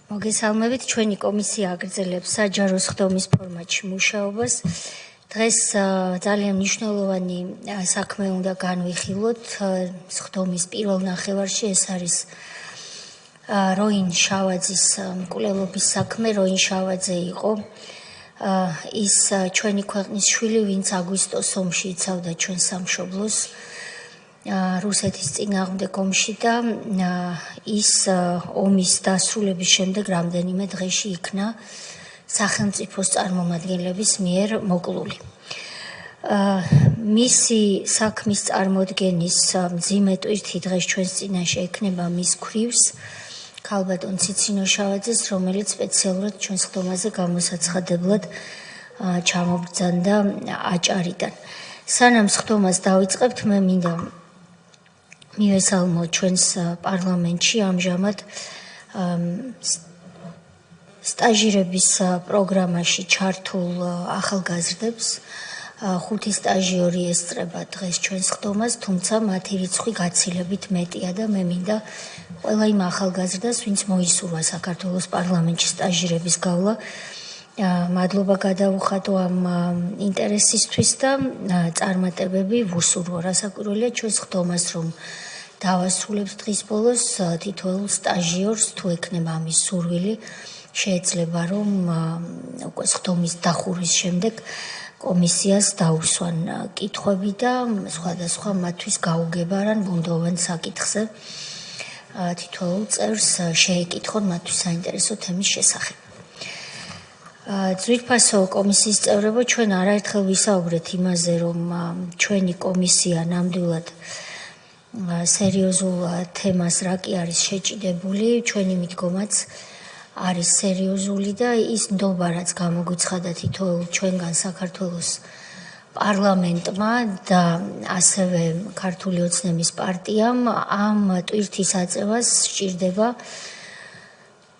მოგესალმებით, ჩვენი კომისია აგრძელებს საჯარო სხდომის ფორმატში მუშაობას. დღეს ძალიან მნიშვნელოვანი საქმე უნდა განვიხილოთ სხდომის პირველ ნახევარში. ეს არის როინ შავაძის მკვლელობის საქმე. როინ შავაძე იყო ის ჩვენი ქვეყნის შვილი, ვინც აგვისტოს ომში იცავდა ჩვენ სამშობლოს, რუსეთის წინააღმდეგ ომში და ის ომის დასრულების შემდეგ რამდენიმე დღეში იქნა სახელმწიფოს წარმომადგენლების მიერ მოკლული. მისი საქმის წარმოდგენის მძიმე ტვირთი დღეს ჩვენს წინაშე ექნება მის ქვრივს, ქალბატონ ციცინო შავაძეს, რომელიც სპეციალურად ჩვენს სხდომაზე გამოსაცხადებლად ჩამობრძანდა აჭარიდან. სანამ სხდომას დავიწყებთ, მე მინდა მივესალმო ჩვენს პარლამენტში ამჟამად სტაჟირების პროგრამაში ჩართულ ახალგაზრდებს. 5 სტაჟიორი ესწრება დღეს ჩვენს სხდომას, თუმცა მათი რიცხვი გაცილებით მეტია და მე მინდა ყველა იმ ახალგაზრდას, ვინც მოისურვა საქართველოს პარლამენტში სტაჟირების გავლა, მადლობა გადავუხადო ამ ინტერესისთვის და წარმატებები ვუსურვო. რასაკვირველია ჩვენს სხდომას რომ დავასრულებთ დღის ბოლოს, თითოეულ სტაჟიორს თუ ექნება ამის სურვილი, შეიძლება რომ უკვე სხდომის დახურვის შემდეგ კომისიას დაუსვან კითხვები და სხვადასხვა მათთვის გაუგება ან ბუნდოვან საკითხზე თითოეულ წევრს შეეკითხონ მათთვის საინტერესო თემის შესახებ. ძვირფასო კომისიის წევრებო, ჩვენ არაერთხელ ვისაუბრეთ იმაზე, რომ ჩვენი კომისია ნამდვილად სერიოზულ თემას რა კი არის შეჭიდებული, ჩვენი მიდგომაც არის სერიოზული და ის ნდობა, რაც გამოგვიცხადა თითოეულ ჩვენგან საქართველოს პარლამენტმა და ასევე ქართული ოცნების პარტიამ, ამ ტვირთის აწევას სჭირდება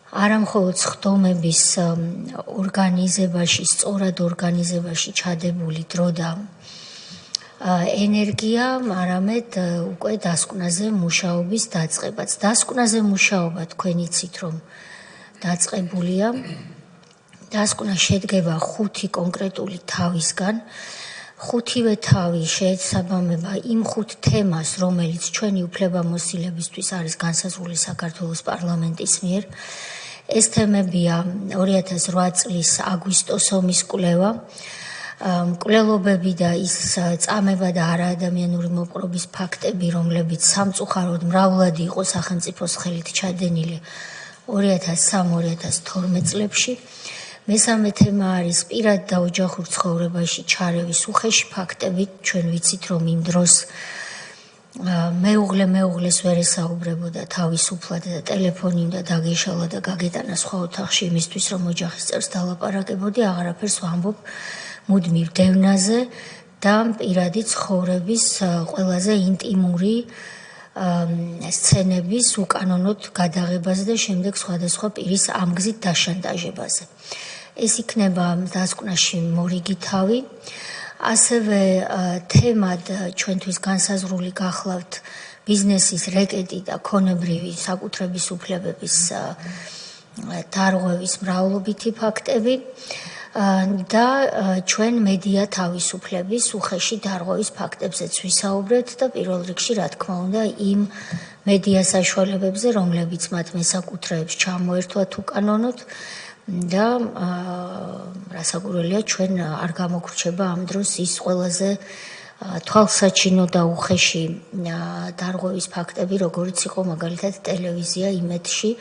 არამხოლოდ სხდომების ორგანიზებაში, სწორად ორგანიზებაში ჩადებული დრო და ენერგია, არამედ უკვე დასკვნაზე მუშაობის დაწყებაც. დასკვნაზე მუშაობა თქვენ იცით, რომ დაწყებულია. დასკვნა შედგება 5 კონკრეტული თავისგან. 5-ვე თავი შეესაბამება იმ 5 თემას, რომელიც ჩვენი უფლებამოსილებისთვის არის განსაზღვრული საქართველოს პარლამენტის მიერ. ეს თემებია 2008 წლის აგვისტოს ომის კვლევა, მკვლელობები და ის წამება და არაადამიანური მოპყრობის ფაქტები, რომლებიც სამწუხაროდ მრავლად იყო სახელმწიფოს ხელით ჩადენილი 2003-2012 წლებში. მესამე თემა არის პირად და ოჯახურ ცხოვრებაში ჩარევის უხეში ფაქტები. ჩვენ ვიცით, რომ იმ დროს მეუღლეს ვერ ესაუბრებოდა თავისუფლად და ტელეფონი უნდა დაგეშალა და გაგეტანა სხვა ოთახში იმისთვის, რომ ოჯახის წევრს დალაპარაკებოდი, აღარაფერს ვამბობ მუდმივ დევნაზე და პირადი ცხოვრების ყველაზე ინტიმური სცენების უკანონოდ გადაღებაზე და შემდეგ სხვადასხვა პირის ამგზით დაშანტაჟებაზე. ეს იქნება დასკვნაში მორიგი თავი. ასევე თემად ჩვენთვის განსაზღვრული გახლავთ ბიზნესის რეკეტი და ქონებრივი საკუთრების უფლებების დარღვევის მრავლობითი ფაქტები და ჩვენ მედია თავისუფლების უხეში დარღვევის ფაქტებზეც ვისაუბრეთ და პირველ რიგში, რა თქმა უნდა, იმ მედია საშუალებებზე, რომლებიც მათ მესაკუთრეებს ჩამოერთვათ უკანონოდ და რასაკვირველია, ჩვენ არ გამოგვრჩება ამ დროს ის ყველაზე თვალსაჩინო და უხეში დარღვევის ფაქტები, როგორც იყო მაგალითად ტელევიზია იმედში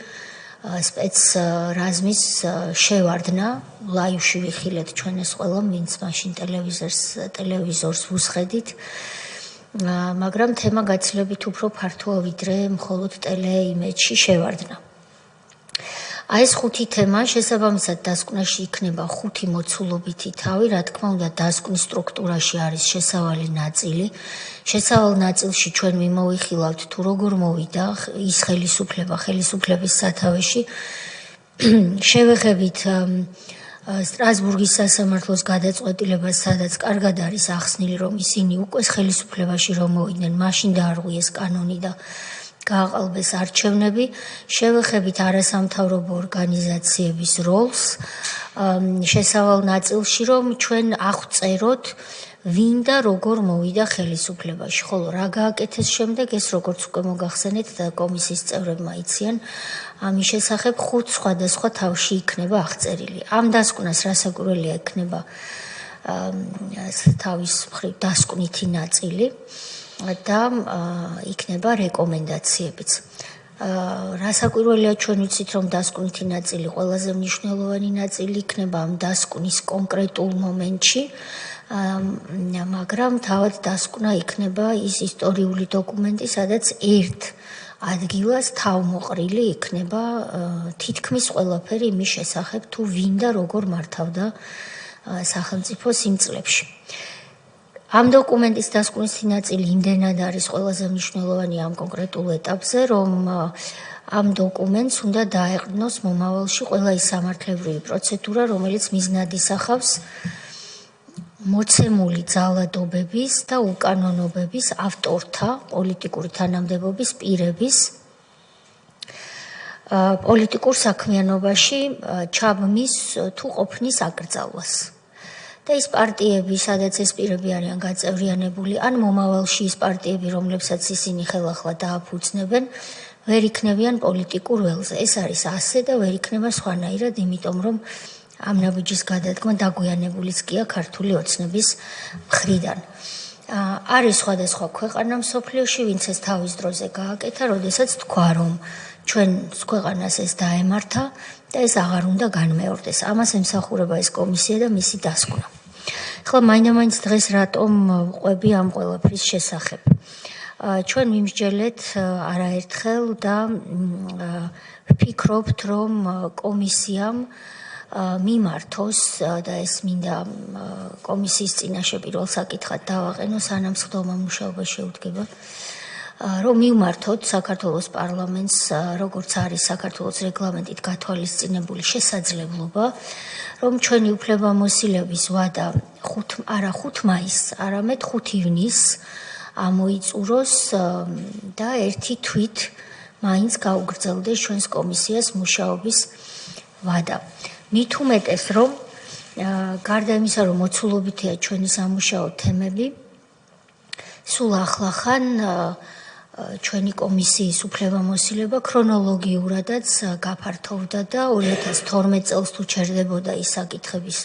სპეცრაზმის შევარდნა. ლაივში ვიხილეთ ჩვენ ეს ყველა, ვინც მაშინ ტელევიზორს ვუსხედით, მაგრამ თემა გაცილებით უფრო ფართოა, ვიდრე მხოლოდ ტელეიმედში შევარდნა. ეს 5 თემა შესაბამისად დასკვნაში იქნება 5 მოცულობითი თავი. რა თქმა უნდა, დასკვნის სტრუქტურაში არის შესავალი ნაწილი. შესავალ ნაწილში ჩვენ მიმოვიხილავთ თუ როგორ მოვიდა ის ხელისუფლების სათავეში. შევეხებით სტრასბურგის სასამართლოს გადაწყვეტილებას, სადაც კარგად არის ახსნილი, რომ ისინი უკვე ხელისუფლებაში რომ მოვიდნენ, მაშინ დაარღვიეს კანონი და გააყალბეს არჩევნები, შევეხებით არასამთავრობო ორგანიზაციების როლს შესავალ ნაწილში, რომ ჩვენ აღვწეროთ ვინ და როგორ მოვიდა ხელისუფლებაში, ხოლო რა გააკეთეს შემდეგ, ეს როგორც უკვე მოგახსენეთ და კომისიის წევრებმა იციან, ამის შესახებ 5 სხვადასხვა თავში იქნება აღწერილი. ამ დასკვნას რასაკვირველია იქნება თავის მხრივ დასკვნითი ნაწილი და იქნება რეკომენდაციებიც. რასაკვირველია ჩვენ ვიცით, რომ დასკვნითი ნაწილი ყველაზე მნიშვნელოვანი ნაწილი იქნება ამ დასკვნის კონკრეტულ მომენტში, მაგრამ თავად დასკვნა იქნება ის ისტორიული დოკუმენტი, სადაც ერთ ადგილას თავმოყრილი იქნება თითქმის ყველაფერი იმის შესახებ, თუ ვინ და როგორ მართავდა სახელმწიფოს იმ წლებში. ამ დოკუმენტის დასკვნის ნაწილი იმდენად არის ყველაზე მნიშვნელოვანი ამ კონკრეტულ ეტაპზე, რომ ამ დოკუმენტს უნდა დაეყრდნოს მომავალში ყველა ის სამართლებრივი პროცედურა, რომელიც მიზნად ისახავს მოცემული ძალადობების და უკანონობების ავტორთა პოლიტიკური თანამდებობის პირების პოლიტიკურ საქმიანობაში ჩაბმის თუ ყოფნის აკრძალვას. და ის პარტიები, სადაც ეს პირები არიან გაწევრიანებული, ან მომავალში ის პარტიები, რომლებსაც ისინი ხელახლა დააფუძნებენ, ვერ იქნებიან პოლიტიკურ ველზე. ეს არის ასე და ვერ იქნება სხვანაირად, იმიტომ რომ ამ ნაბიჯის გადადგმა დაგვიანებულიც კი აქვს ქართული ოცნების მხრიდან. არის სხვადასხვა ქვეყანა მსოფლიოში, ვინც ეს თავის დროზე გააკეთა, როდესაც თქვა, რომ ჩვენს ქვეყანას ეს დაემართა და ეს აღარ უნდა განმეორდეს. ამას ემსახურება ეს კომისია და მისი დასკვნა. ახლა მაინდა-მაინც დღეს რატომ ვყვები ამ ყველაფრის შესახებ? ჩვენ ვიმსჯელეთ არაერთხელ და ვფიქრობთ, რომ კომისიამ მიმართოს და ეს მინდა კომისიის წინაშე პირველ საკითხად დავაყენო, სანამ სხდომა მუშაობა შეუდგება, რომ მივმართოთ საქართველოს პარლამენტს, როგორც არის საქართველოს რეგლამენტით გათვალისწინებული შესაძლებლობა, რომ ჩვენი უფლებამოსილების ვადა 5 მაისს, არამედ 5 ივნისს ამოიწუროს და ერთი თვით მაინც გაუგრძელდეს ჩვენს კომისიას მუშაობის ვადა. მით უმეტეს, რომ გარდა იმისა, რომ მოცულობითია ჩვენი სამუშაო თემები, სულ ახლახან ჩვენი კომისიის უფლებამოსილება ქრონოლოგიურადაც გაფართოვდა და 2012 წელს თუ ჩერდებოდა ის საკითხების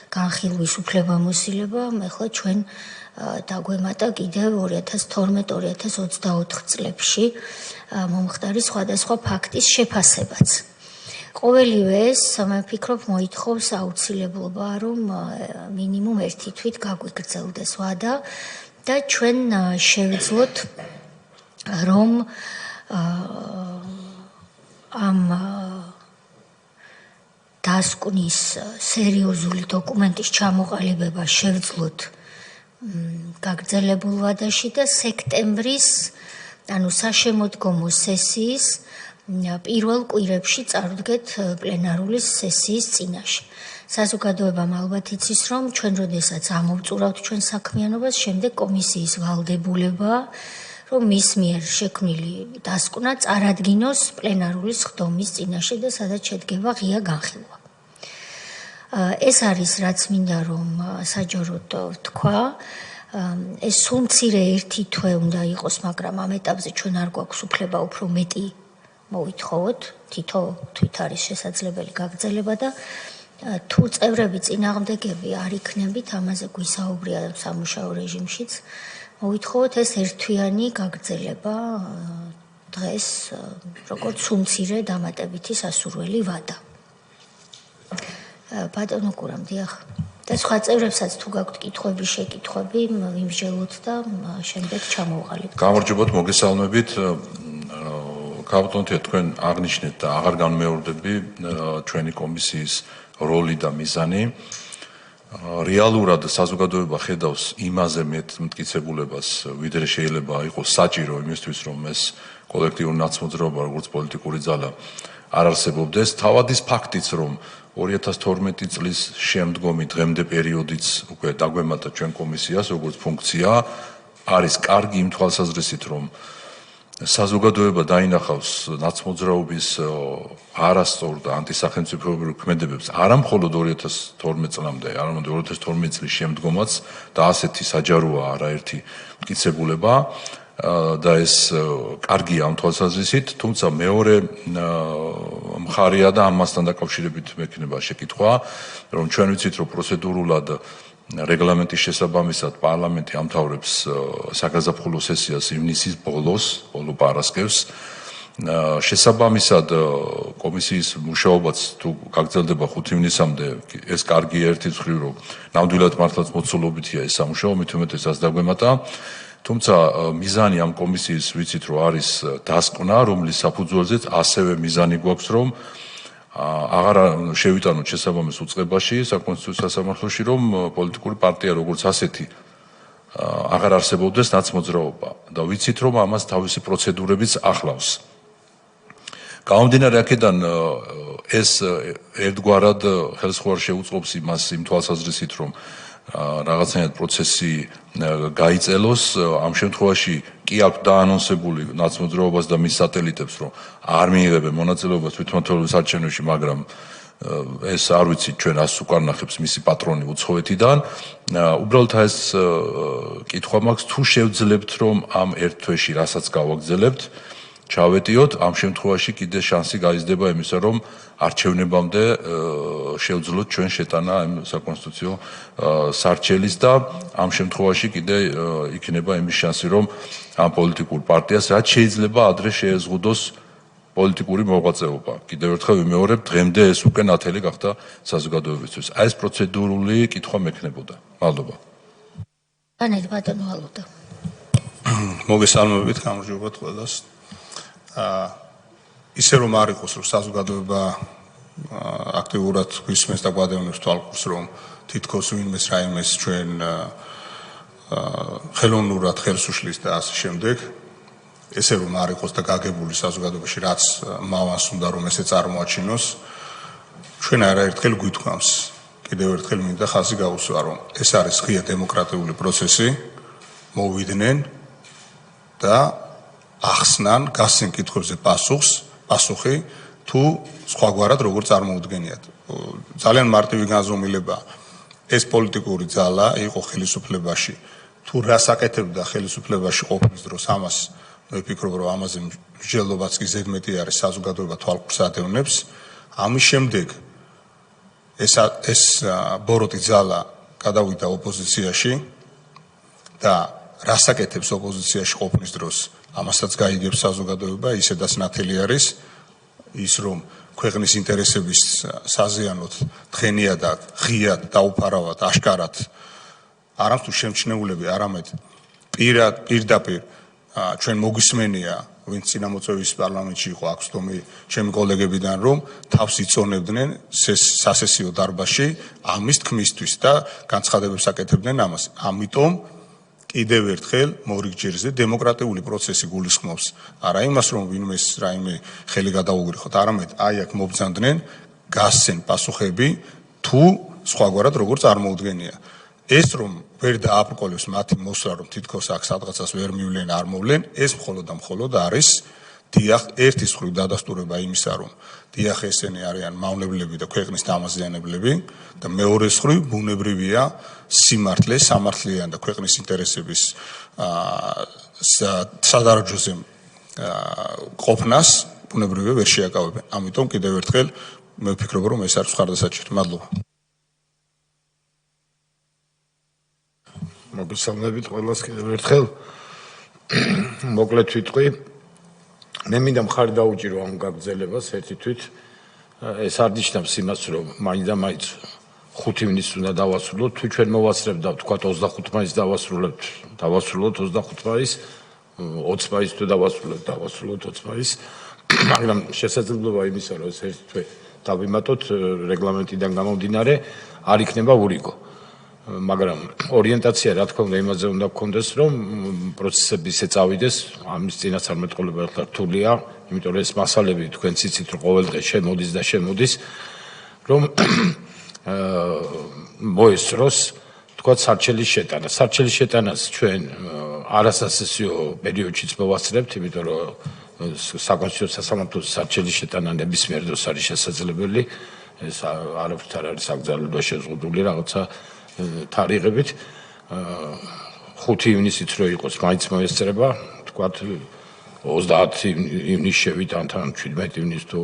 განხილვის უფლებამოსილება, ახლა ჩვენ დაგვემატა კიდევ 2012-2024 წლებში მომხდარი სხვადასხვა ფაქტის შეფასებაც. ყოველივე ეს, მე ვფიქრობ, მოითხოვს აუცილებლობა, რომ მინიმუმ ერთი თვით გაგვიგრძელდეს ვადა და ჩვენ შევძლოთ, რომ ამ დასკვნის სერიოზული დოკუმენტის ჩამოყალიბება შევძლოთ გაგრძელებულ ვადაში და სექტემბრის, ანუ საშემოდგომო სესიის პირველ კვირებში წარუდგეთ პლენარული სესიის წინაშე. საზოგადოებამ ალბათ იცის, რომ ჩვენ როდესაც ამოვწურავთ ჩვენ საქმიანობას, შემდეგ კომისიის ვალდებულებაა, რომ მის მიერ შექმნილი დასკვნა წარადგინოს პლენარული სხდომის წინაშე და სადაც შედგება ღია განხილვა. ეს არის რაც მინდა რომ საჯაროდ ვთქვა. ეს სულ მცირე ერთი თვე უნდა იყოს, მაგრამ ამ ეტაპზე ჩვენ არ გვაქვს უფლება უფრო მეტი მოვითხოვოთ, თითო თვით არის შესაძლებელი გაგრძელება და თუ წევრები წინააღმდეგები არ იქნებით, ამაზე გვისაუბრია სამუშაო რეჟიმშიც, მოვითხოვოთ ეს ერთთვიანი გაგრძელება დღეს, როგორც სულ მცირე დამატებითი სასურველი ვადა. ბატონო კურამ, დიახ. და სხვა წევრებსაც თუ გაქვთ კითხვები, შეკითხვები, ვიმსჯელოთ და შემდეგ ჩამოვყალიბოთ. გამარჯობათ, მოგესალმებით. გავრცელოთ თქვენ აღნიშნეთ და აღარ განმეორდები ჩვენი კომისიის როლი და მიზანი. რეალურად საზოგადოება ხედავს იმაზე მეტ მტკიცებულებას, ვიდრე შეიძლება იყოს საჭირო იმისთვის, რომ ეს კოლექტიური ნაცმოძრაობა, როგორც პოლიტიკური ძალა არ არსებობდეს. თავად ის ფაქტიც, რომ 2012 წლის შემდგომი დღემდე პერიოდიც უკვე დაგვემატა ჩვენ კომისიას, როგორც ფუნქცია, არის კარგი იმ თვალსაზრისით, რომ საზოგადოება დაინახავს ნაცმოძრაობის არასწორ და ანტისახელმწიფოებრივ ქმედებებს არა მხოლოდ 2012 წლამდე, არამედ 2012 წლის შემდგომაც და ასეთი საჯაროა არაერთი მტკიცებულება და ეს კარგია ამ თვალსაზრისით, თუმცა მეორე მხარეა და ამასთან დაკავშირებით მექნება შეკითხვა, რომ ჩვენ ვიცით, რომ პროცედურულად რეგლამენტის შესაბამისად პარლამენტი ამთავრებს საგაზაფხულო სესიას ივნისის ბოლო პარასკევს. შესაბამისად კომისიის მუშაობაც თუ გაგრძელდება 5 ივნისამდე, ეს კარგია ერთი მხრივ, რომ ნამდვილად მართლაც მოცულობითია ეს სამუშაო, მით უმეტესაც დაგვემატა. თუმცა მიზანი ამ კომისიის ვიცით, რომ არის დასკვნა, რომლის საფუძველზეც ასევე მიზანი გვაქვს, რომ აღარ შევიტანოთ შესაბამის უწყებაში საკონსტიტუციო სასამართლოში, რომ პოლიტიკური პარტია როგორც ასეთი აღარ არსებობდეს ნაცმოძრაობა და ვიცით, რომ ამას თავისი პროცედურებიც ახლავს. გამომდინარე აქედან ეს ერთგვარად ხელსხوار შეუწყობს იმას იმ თვალსაზრისით, რომ რაღაცნაირად პროცესი გაიწელოს, ამ შემთხვევაში კი აქვს დაანონსებული ნაცმოძრაობას და მის სატელიტებს, რომ არ მიიღებენ მონაწილეობას თვითმმართველობის არჩევნებში, მაგრამ ეს არ ვიცით ჩვენ ას უკან ნახებს მისი პატრონი უცხოეთიდან. უბრალოდ ეს კითხვა მაქვს, თუ შევძლებთ, რომ ამ ერთ თვეში რასაც გავაგრძელებთ, ჩავეტიოთ, ამ შემთხვევაში კიდე შანსი გაიზრდება იმისა, რომ არჩევნებამდე შევძლოთ ჩვენ შეტანა იმ საკონსტიტუციო სარჩელის და ამ შემთხვევაში კიდე იქნება იმის შანსი, რომ ამ პოლიტიკურ პარტიას რაც შეიძლება ადრე შეეზღუდოს პოლიტიკური მოღვაწეობა. კიდევ ერთხელ ვიმეორებ, დღემდე ეს უკვე ნათელი გახდა საზოგადოებისთვის. აი ეს პროცედურული კითხვა მექნებოდა. მადლობა. ანეთ ბატონო ალოდა. მოგესალმებით, გამარჯობათ ყველას. ისე რომ არ იყოს, რომ საზოგადოება აქტიურად გვისმენს და გვადევნებს თვალყურს, რომ თითქოს ვინმეს რაიმეს ჩვენ ხელოვნურად ხელს უშლის და ასე შემდეგ. ესე რომ არ იყოს და გაგებული საზოგადოებაში, რაც მავანს უნდა რომ ესე წარმოაჩინოს, ჩვენ არაერთხელ გვითქვამს. კიდევ ერთხელ მინდა ხაზი გაუსვა, რომ ეს არის ღია დემოკრატიული პროცესი, მოვიდნენ და ახსნან გასცენ კითხვებზე პასუხი თუ სხვაგვარად როგორ წარმოუდგენიათ. ძალიან მარტივი განზომილება ეს პოლიტიკური ძალა იყო ხელისუფლებაში. თუ რას აკეთებდა ხელისუფლებაში ყოფნის დროს, ამას მე ვფიქრობ, რომ ამაზე მსჯელობაც კი ზედმეტი არის, საზოგადოება თვალყურს ადევნებს. ამის შემდეგ ეს ბოროტი ძალა გადავიდა ოპოზიციაში და რას აკეთებს ოპოზიციაში ყოფნის დროს, ამასაც გაიგებს საზოგადოება, ისედაც ნათელი არის ის, რომ ქვეყნის ინტერესების საზიანოდ თხენიადად, ღიად, დაუფარავად, აშკარად არამტუ შემჩნეულები, არამედ პირდაპირ ჩვენ მოგვისმენია, ვინც წინამოწვევის პარლამენტში იყო აქსტომი ჩემი კოლეგებიდან, რომ თავს იწონებდნენ სასესიო დარბაზში ამის თქმისთვის და განცხადებებს აკეთებდნენ ამას. ამიტომ კიდევ ერთხელ მორიგჯერზე დემოკრატიული პროცესი გულისხმობს არა იმას, რომ ვინმეს რაიმე ხელი გადაუგრიხოთ, არამედ აი აქ მობრძანდნენ გასცენ პასუხები თუ სხვაგვარად როგორ წარმოუდგენია. ეს რომ ვერ დააბრკოლებს მათი მოსვლა, რომ თითქოს აქ სადღაცას ვერ მივლენ, არ მოვლენ, ეს მხოლოდ და მხოლოდ არის დიახ ერთის მხრივ დადასტურება იმისა, რომ დიახ ესენი არიან მავნებლები და ქვეყნის დამაზიანებლები და მეორეს მხრივ ბუნებრივია სიმართლე, სამართლიან და ქვეყნის ინტერესების სადარაჯოზე ყოფნას ბუნებრივია ვერ შეაკავებენ. ამიტომ კიდევ ერთხელ მე ვფიქრობ, რომ ეს არის ხარდასაჭირო. მადლობა. მოგესალმებით ყველას კიდევ ერთხელ. მოკლედ ვიტყვი, მე მინდა მხარი დაუჭირო ამ გაგრძელებას ერთი თვით. ეს არ ნიშნავს იმას, რომ მაინც და მაინც 5 ივნისს უნდა დავასრულოთ, თუ ჩვენ მოვასწრებთ და ვთქვათ 25 მაისს დავასრულებთ 25 მაისს, 20 მაისს თუ დავასრულებთ 20 მაისს, მაგრამ შესაძლებლობა იმისა, რომ ეს ერთი თვე დავიმატოთ რეგლამენტიდან გამომდინარე, არ იქნება ურიგო. მაგრამ ორიენტაცია რა თქმა უნდა იმაზე უნდა გქონდეს, რომ პროცესები ისე წავიდეს, ამის წინაც არ მეტყოლება ახლა რთულია, იმიტომ რომ ეს მასალები თქვენც იცით, რომ ყოველ დღე შემოდის და შემოდის, რომ მოესწროს თქვა სარჩელის შეტანა. სარჩელის შეტანას ჩვენ არასასესიო პერიოდშიც მოვასწრებთ, იმიტომ რომ საკონსტიტუციო სასამართლოს სარჩელის შეტანა ნებისმიერ დროს არის შესაძლებელი. ეს არავით არ არის აკრძალება შეზღუდული რაღაცა თარიღებით. 5 ივნისით რო იყოს მაინც მოესწრება, თქვა 30 ივნისს შევიტან თან 17 ივნისს თუ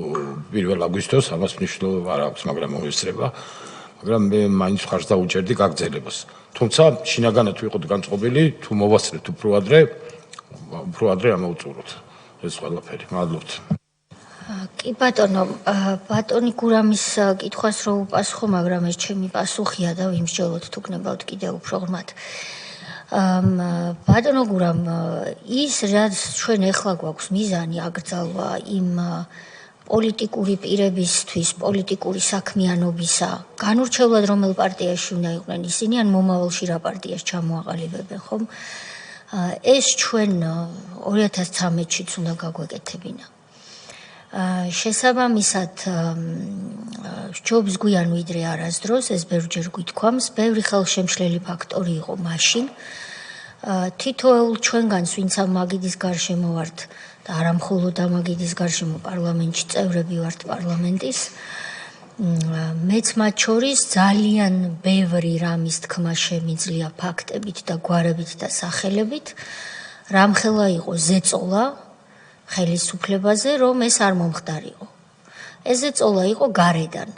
1 აგვისტოს, ამას მნიშვნელობა არ აქვს, მაგრამ მოესწრება. მაგრამ მე მაინც ხარს დაუჭერდი გაგრძელებას. თუმცა შინაგანად ვიყოთ განწყობილი, თუ მოვასწრებთ უფრო ადრე ამოვწუროთ ეს ყველაფერი. მადლობთ. კი ბატონო, ბატონი გურამის კითხვას რო უპასუხო, მაგრამ ეს ჩემი პასუხია და ვიმსჯელოთ თუ გნებავთ კიდევ უფრო ღრმად. ბატონო გურამ, ის რაც ჩვენ ეხლა გვაქვს მიზანი აკრძალვა იმ პოლიტიკური პირებისთვის, პოლიტიკური საქმიანობისა, განურჩევლად რომელ პარტიაში უნდა იყვნენ ისინი, ან მომავალში რა პარტიას ჩამოაყალიბებენ, ხომ? ეს ჩვენ 2013-შიც უნდა გაგვეკეთებინა. შესაბამისად, სჯობს გვიან ვიდრე არასდროს, ეს ბევრჯერ გვითქვამს, ბევრი ხელშემშლელი ფაქტორი იყო მაშინ. თითოეულ ჩვენგანს, ვინც ამ მაგიდის გარშემო ვართ და არა მხოლოდ ამ მაგიდის გარშემო პარლამენტში წევრები ვართ პარლამენტის, მეც მათ შორის ძალიან ბევრი რამის თქმა შემიძლია ფაქტებით და გვარებით და სახელებით, რამხელა იყო ზეწოლა ხელისუფლებაზე, რომ ეს არ მომხდარიყო. ეს ზეწოლა იყო გარედან.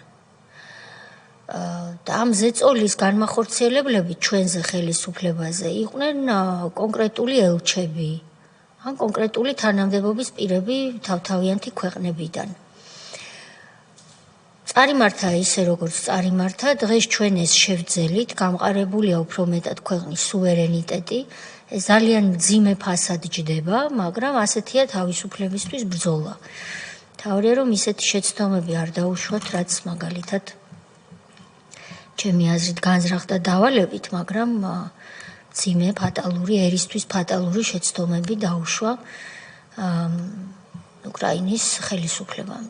და ამ ზეწოლის განმახორციელებლები ჩვენზე ხელისუფლებაზე იყვნენ კონკრეტული ელჩები, ან კონკრეტული თანამდებობის პირები თავთავიანთი ქვეყნებიდან. წარიმართა ისე როგორც წარიმართა, დღეს ჩვენ ეს შევძელით, გამყარებულია უფრო მეტად ქვეყნის სუვერენიტეტი, ეს ძალიან მძიმე ფასად ჯდება, მაგრამ ასეთია თავისუფლებისთვის ბრძოლა. თავია რომ ისეთი შეცდომები არ დაუშვათ, რაც მაგალითად ჩემი აზრით განზრახდა დავალებით, მაგრამ მძიმე ფატალური, ერისთვის ფატალური შეცდომები დაუშვა უკრაინის ხელისუფლებამ.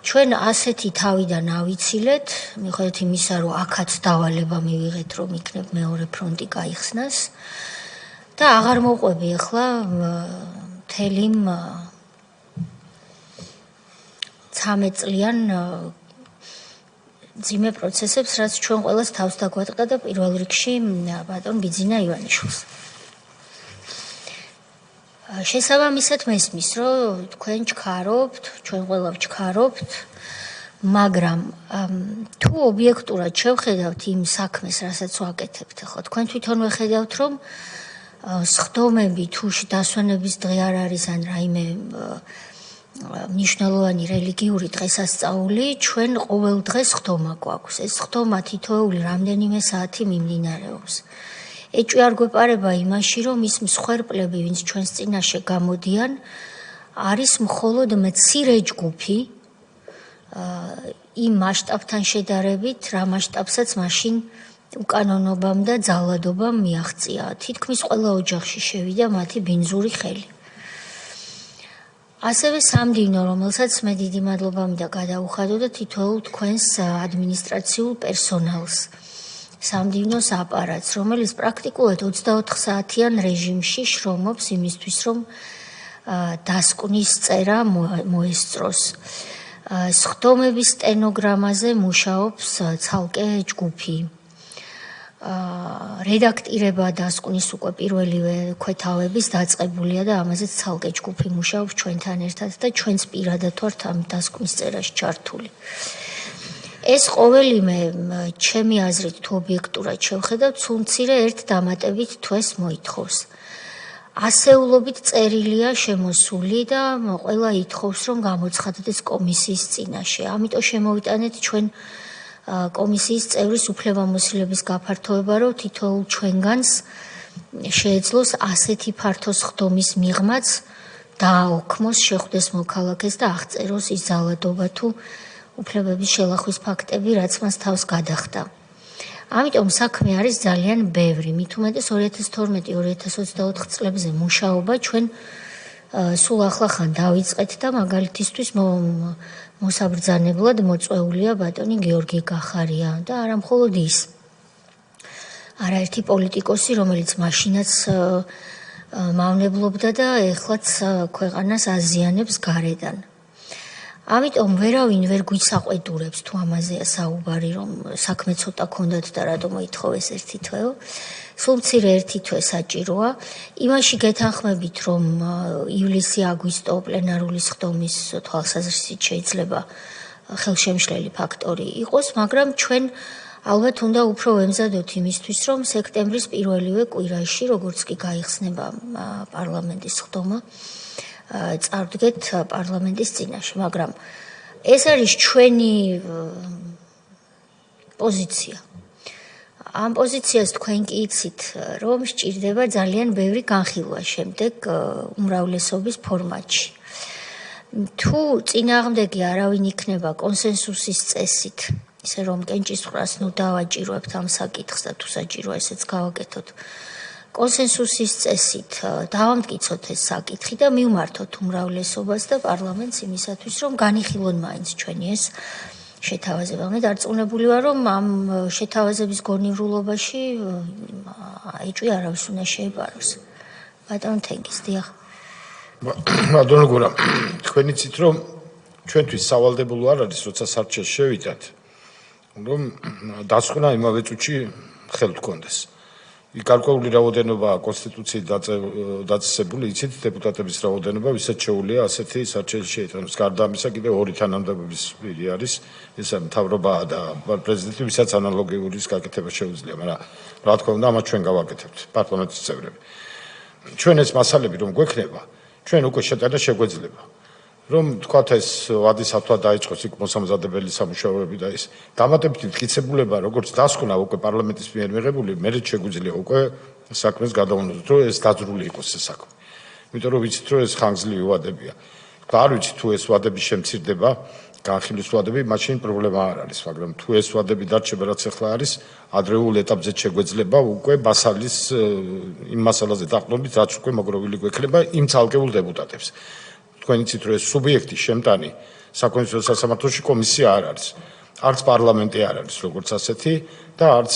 ჩვენ ასეთი თავიდან ავიცილეთ, მიუხედავად იმისა, რომ აქაც დავალება მივიღეთ, რომ იქნებ მეორე ფრონტი გაიხსნას. და აღარ მოყვები ახლა მთელი 13 წლიან ძიმე პროცესებს, რაც ჩვენ ყველას თავს დაგვატყდა და პირველ რიგში ბატონ ბიძინა ივანიშვილს. შესაბამისად მესმის, რომ თქვენ ჩქარობთ, ჩვენ ყველა ვჩქარობთ, მაგრამ თუ ობიექტურად შევხედავთ იმ საქმეს, რასაც ვაკეთებთ, ხო, თქვენ თვითონ ვეხედავთ, რომ სხდომები თუ დასვენების დღე არ არის ან რაიმე მნიშვნელოვანი რელიგიური დღესასწაული, ჩვენ ყოველ დღეს სხდომა გვაქვს. ეს სხდომა თითოეული რამდენიმე საათი მიმდინარეობს. ეჭვი არ გვეპარება იმაში, რომ ის მსხვერპლები, ვინც ჩვენს წინაშე გამოდიან, არის მხოლოდ მცირე ჯგუფი იმ მასშტაბთან შედარებით, რა მასშტაბსაც მაშინ უკანონობამ და ძალადობამ მიაღწია. თითქმის ყველა ოჯახში შევიდა მათი ბინძური ხელი. ასევე სამდივნო, რომელსაც მე დიდი მადლობა მინდა გადაუხადო და თითოეულ თქვენს ადმინისტრაციულ პერსონალს, სამდივნოს აპარატს, რომელიც პრაქტიკულად 24 საათიან რეჟიმში შრომობს იმისთვის, რომ დასკვნის წერა მოესწროს. სხდომების სტენოგრამაზე მუშაობს ცალკე ჯგუფი. რედაქტირება დასკვნის უკვე პირველივე ქვეთავების დაწყებულია და ამაზეც ცალკე ჯგუფი მუშაობს ჩვენთან ერთად და ჩვენც პირადად ვართ ამ დასკვნის წერაში ჩართული. ეს ყოველიმე ჩემი აზრით თუ ობიექტურად შევხედავთ, სულ მცირე ერთ დამატებით თვეს მოითხოვს. ასეულობით წერილია შემოსული და ყველა ითხოვს, რომ გამოცხადდეს კომისიის წინაშე. ამიტომ შემოვიტანეთ ჩვენ კომისიის წევრის უფლებამოსილების გაფართოება, რომ თითოეულ ჩვენგანს შეეძლოს ასეთი ფართო სხდომის მიღმაც დააოქმოს, შეხვდეს მოქალაქეს და აღწეროს ის ძალადობა თუ უფლებების შელახვის ფაქტები, რაც მას თავს გადახდა. ამიტომ საქმე არის ძალიან ბევრი. მით უმეტეს 2012-2024 წლებზე მუშაობა ჩვენ სულ ახლახან დავიწყეთ და მაგალითისთვის მოსაბრძანებლად მოწვეულია ბატონი გიორგი გახარია და არა მხოლოდ ის. არაერთი პოლიტიკოსი, რომელიც მაშინაც მავნებლობდა და ეხლაც ქვეყანას აზიანებს გარედან. ამიტომ ვერავინ ვერ გვისაყვედურებს თუ ამაზეა საუბარი, რომ საქმე ცოტა ქონდათ და რატომ მოითხოვეს ერთი თვეო. სულ მცირე ერთი თვე საჭიროა. იმაში გეთანხმებით, რომ ივლისი-აგვისტო პლენარული სხდომის თვალსაზრისით შეიძლება ხელშემშლელი ფაქტორი იყოს, მაგრამ ჩვენ ალბათ უნდა უფრო ვემზადოთ იმისთვის, რომ სექტემბრის პირველივე კვირაში, როგორც კი გაიხსნება პარლამენტის სხდომა, წარდგეთ პარლამენტის წინაშე, მაგრამ ეს არის ჩვენი პოზიცია. ამ პოზიციას თქვენ კი იცით, რომ სჭირდება ძალიან ბევრი განხილვა შემდეგ უმრავლესობის ფორმატში. თუ წინააღმდეგი არავინ იქნება კონსენსუსის წესით, ისე რომ კენჭისყრას დავაჭიროებთ ამ საკითხს და თუ საჭიროა ესეც გავაკეთოთ. კონსენსუსის წესით დავამტკიცოთ ეს საკითხი და მივმართოთ უმრავლესობას და პარლამენტს იმისათვის, რომ განიხილონ მაინც ჩვენი ეს შეთავაზება. მე დარწმუნებული ვარ, რომ ამ შეთავაზების გონივრულობაში ეჭვი არავის უნდა შეეპაროს. ბატონ თენგის, დიახ. ბატონო გურამ, თქვენ იცით, რომ ჩვენთვის სავალდებულო არ არის, როცა სარჩელს შევიდათ, რომ დასკვნა იმავე წუთში ხელთ გქონდეს. გარკვეული რაოდენობა კონსტიტუციით დაწესებული, იცით, დეპუტატების რაოდენობა ვისაც შეუძლია ასეთი სარჩელი შეიტანოს. გარდა ამისა, კიდევ ორი თანამდებობის პირი არის, ეს მთავრობა და პრეზიდენტი, ვისაც ანალოგიური გაკეთება შეუძლია, მაგრამ რა თქმა უნდა, ამას ჩვენ გავაკეთებთ, პარლამენტის წევრები. ჩვენ ეს მასალები რომ გვექნება, ჩვენ უკვე შეტანა შეგვეძლება. რომ თქვათ ეს ვადის ათვა დაიწყოს იქ მოსამზადებელი სამუშაოები და ეს დამატებითი მტკიცებულება როგორც დასკვნა უკვე პარლამენტის მიერ მიღებული, მე შეგვიძლია უკვე საქმეს გადავუნდოთ, რომ ეს დაძრული იყოს ეს საქმე. იმიტომ რომ ვიცით, რომ ეს ხანგრძლივი ვადებია. არ ვიცი თუ ეს ვადები შემცირდება, განხილვის ვადები, მაშინ პრობლემა არ არის, მაგრამ თუ ეს ვადები დარჩება, რაც ახლა არის, ადრეულ ეტაპზე შეგვეძლება უკვე მასალის იმ მასალაზე დაყრდნობით, რაც უკვე მოგროვილი გვექნება იმ ცალკეულ დეპუტატებს. თქვენ იცით, რომ ეს სუბიექტი შემტანი საკონსტიტუციო სასამართლოში კომისია არ არის. არც პარლამენტი არ არის როგორც ასეთი და არც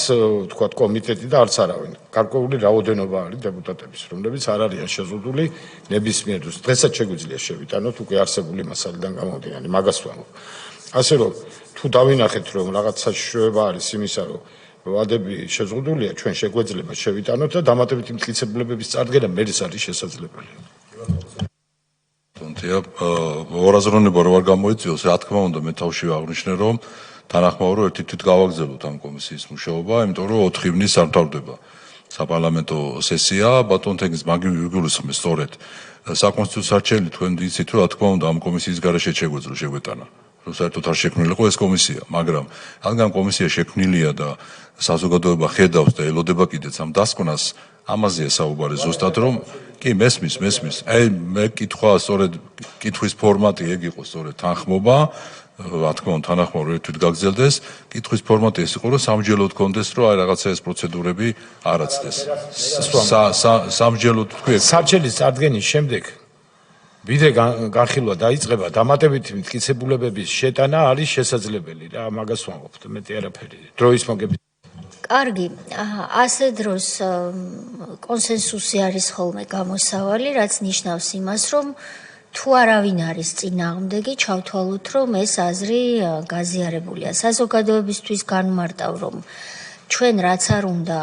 თქვათ კომიტეტი და არც არავინ. გარკვეული რაოდენობა არის დეპუტატების, რომლებიც არ არიან შეზღუდული ნებისმიერ დროს. დღესაც შეგვიძლია შევიტანოთ უკვე არსებული მასალიდან გამომდინარე, მაგას ვამბობ. ასე რომ თუ დავინახეთ, რომ რაღაც საშიშროება არის იმისა, რომ ვადები შეზღუდულია, ჩვენ შეგვეძლება შევიტანოთ და დამატებითი მტკიცებულებების წარდგენა მე ეს არის შესაძლებელი. ორაზროვნება რო არ გამოიწვიოს, რა თქმა უნდა, მე თავშივე აღნიშნე, რომ თანახმაურო ერთი თვით გავაგზავნოთ ამ კომისიის მუშაობა, იმიტომ რომ 4 ივნის არ მთავრდება საპარლამენტო სესია, ბატონ თენგის მაგივრიგულისხმე სწორედ საკონსტიტუციო სარჩელი თქვენ იცით, რომ რა თქმა უნდა ამ კომისიის გარეშე შეგვეძლო შეგვეტანა. რომ საერთოდ არ შექმნილიყო ეს კომისია, მაგრამ რადგან კომისია შექმნილია და საზოგადოება ხედავს და ელოდება კიდეც ამ დასკვნას, ამაზეა საუბარი ზუსტად რომ კი მესმის. აი მე კითხვა სწორედ კითხვის ფორმატი ეგ იყო სწორედ თანხმობა, რა თქმა უნდა თანახმობა ერთით გაგრძელდეს, კითხვის ფორმატი ეს იყო რომ სამჯელოდ კონდეს რომ აი რაღაცა ეს პროცედურები არ აცდეს. სამჯელოდ თქვი სარჩელის წარდგენის შემდეგ ვიდრე განხილვა დაიწყება, დამატებითი მტკიცებულებების შეტანა არის შესაძლებელი რა, მაგას ვამბობთ, მეტი არაფერი. დროის მოგებით. კარგი, ასე დროს კონსენსუსი არის ხოლმე გამოსავალი, რაც ნიშნავს იმას, რომ თუ არავინ არის წინააღმდეგი, ჩავთვალოთ, რომ ეს აზრი გაზიარებულია. საზოგადოებისთვის განმარტავ, რომ ჩვენ რაც არ უნდა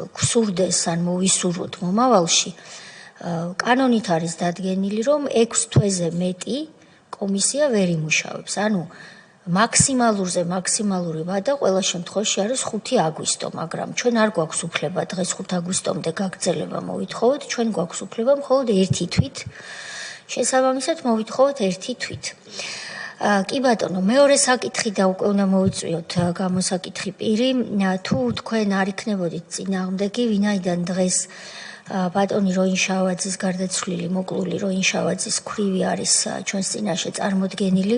გვსურდეს ან მოვისურვოთ მომავალში, კანონით არის დადგენილი, რომ 6 თვეზე მეტი კომისია ვერ იმუშავებს. ანუ მაქსიმალური ვადა ყველა შემთხვევაში არის 5 აგვისტო, მაგრამ ჩვენ არ გვაქვს უფლება დღეს 5 აგვისტომდე გაგრძელება მოვითხოვოთ, ჩვენ გვაქვს უფლება მხოლოდ 1 თვით. შესაბამისად მოვითხოვოთ 1 თვით. კი ბატონო, მეორე საკითხი და უკვე უნდა მოვიწვიოთ გამოსაკითხი პირი, თუ თქვენ არ იქნებოდით წინააღმდეგი, ვინაიდან დღეს ბატონი როინშავაძის გარდაცვლილი მოკლული როინშავაძის ქვრივი არის ჩვენს წინაშე წარმოდგენილი.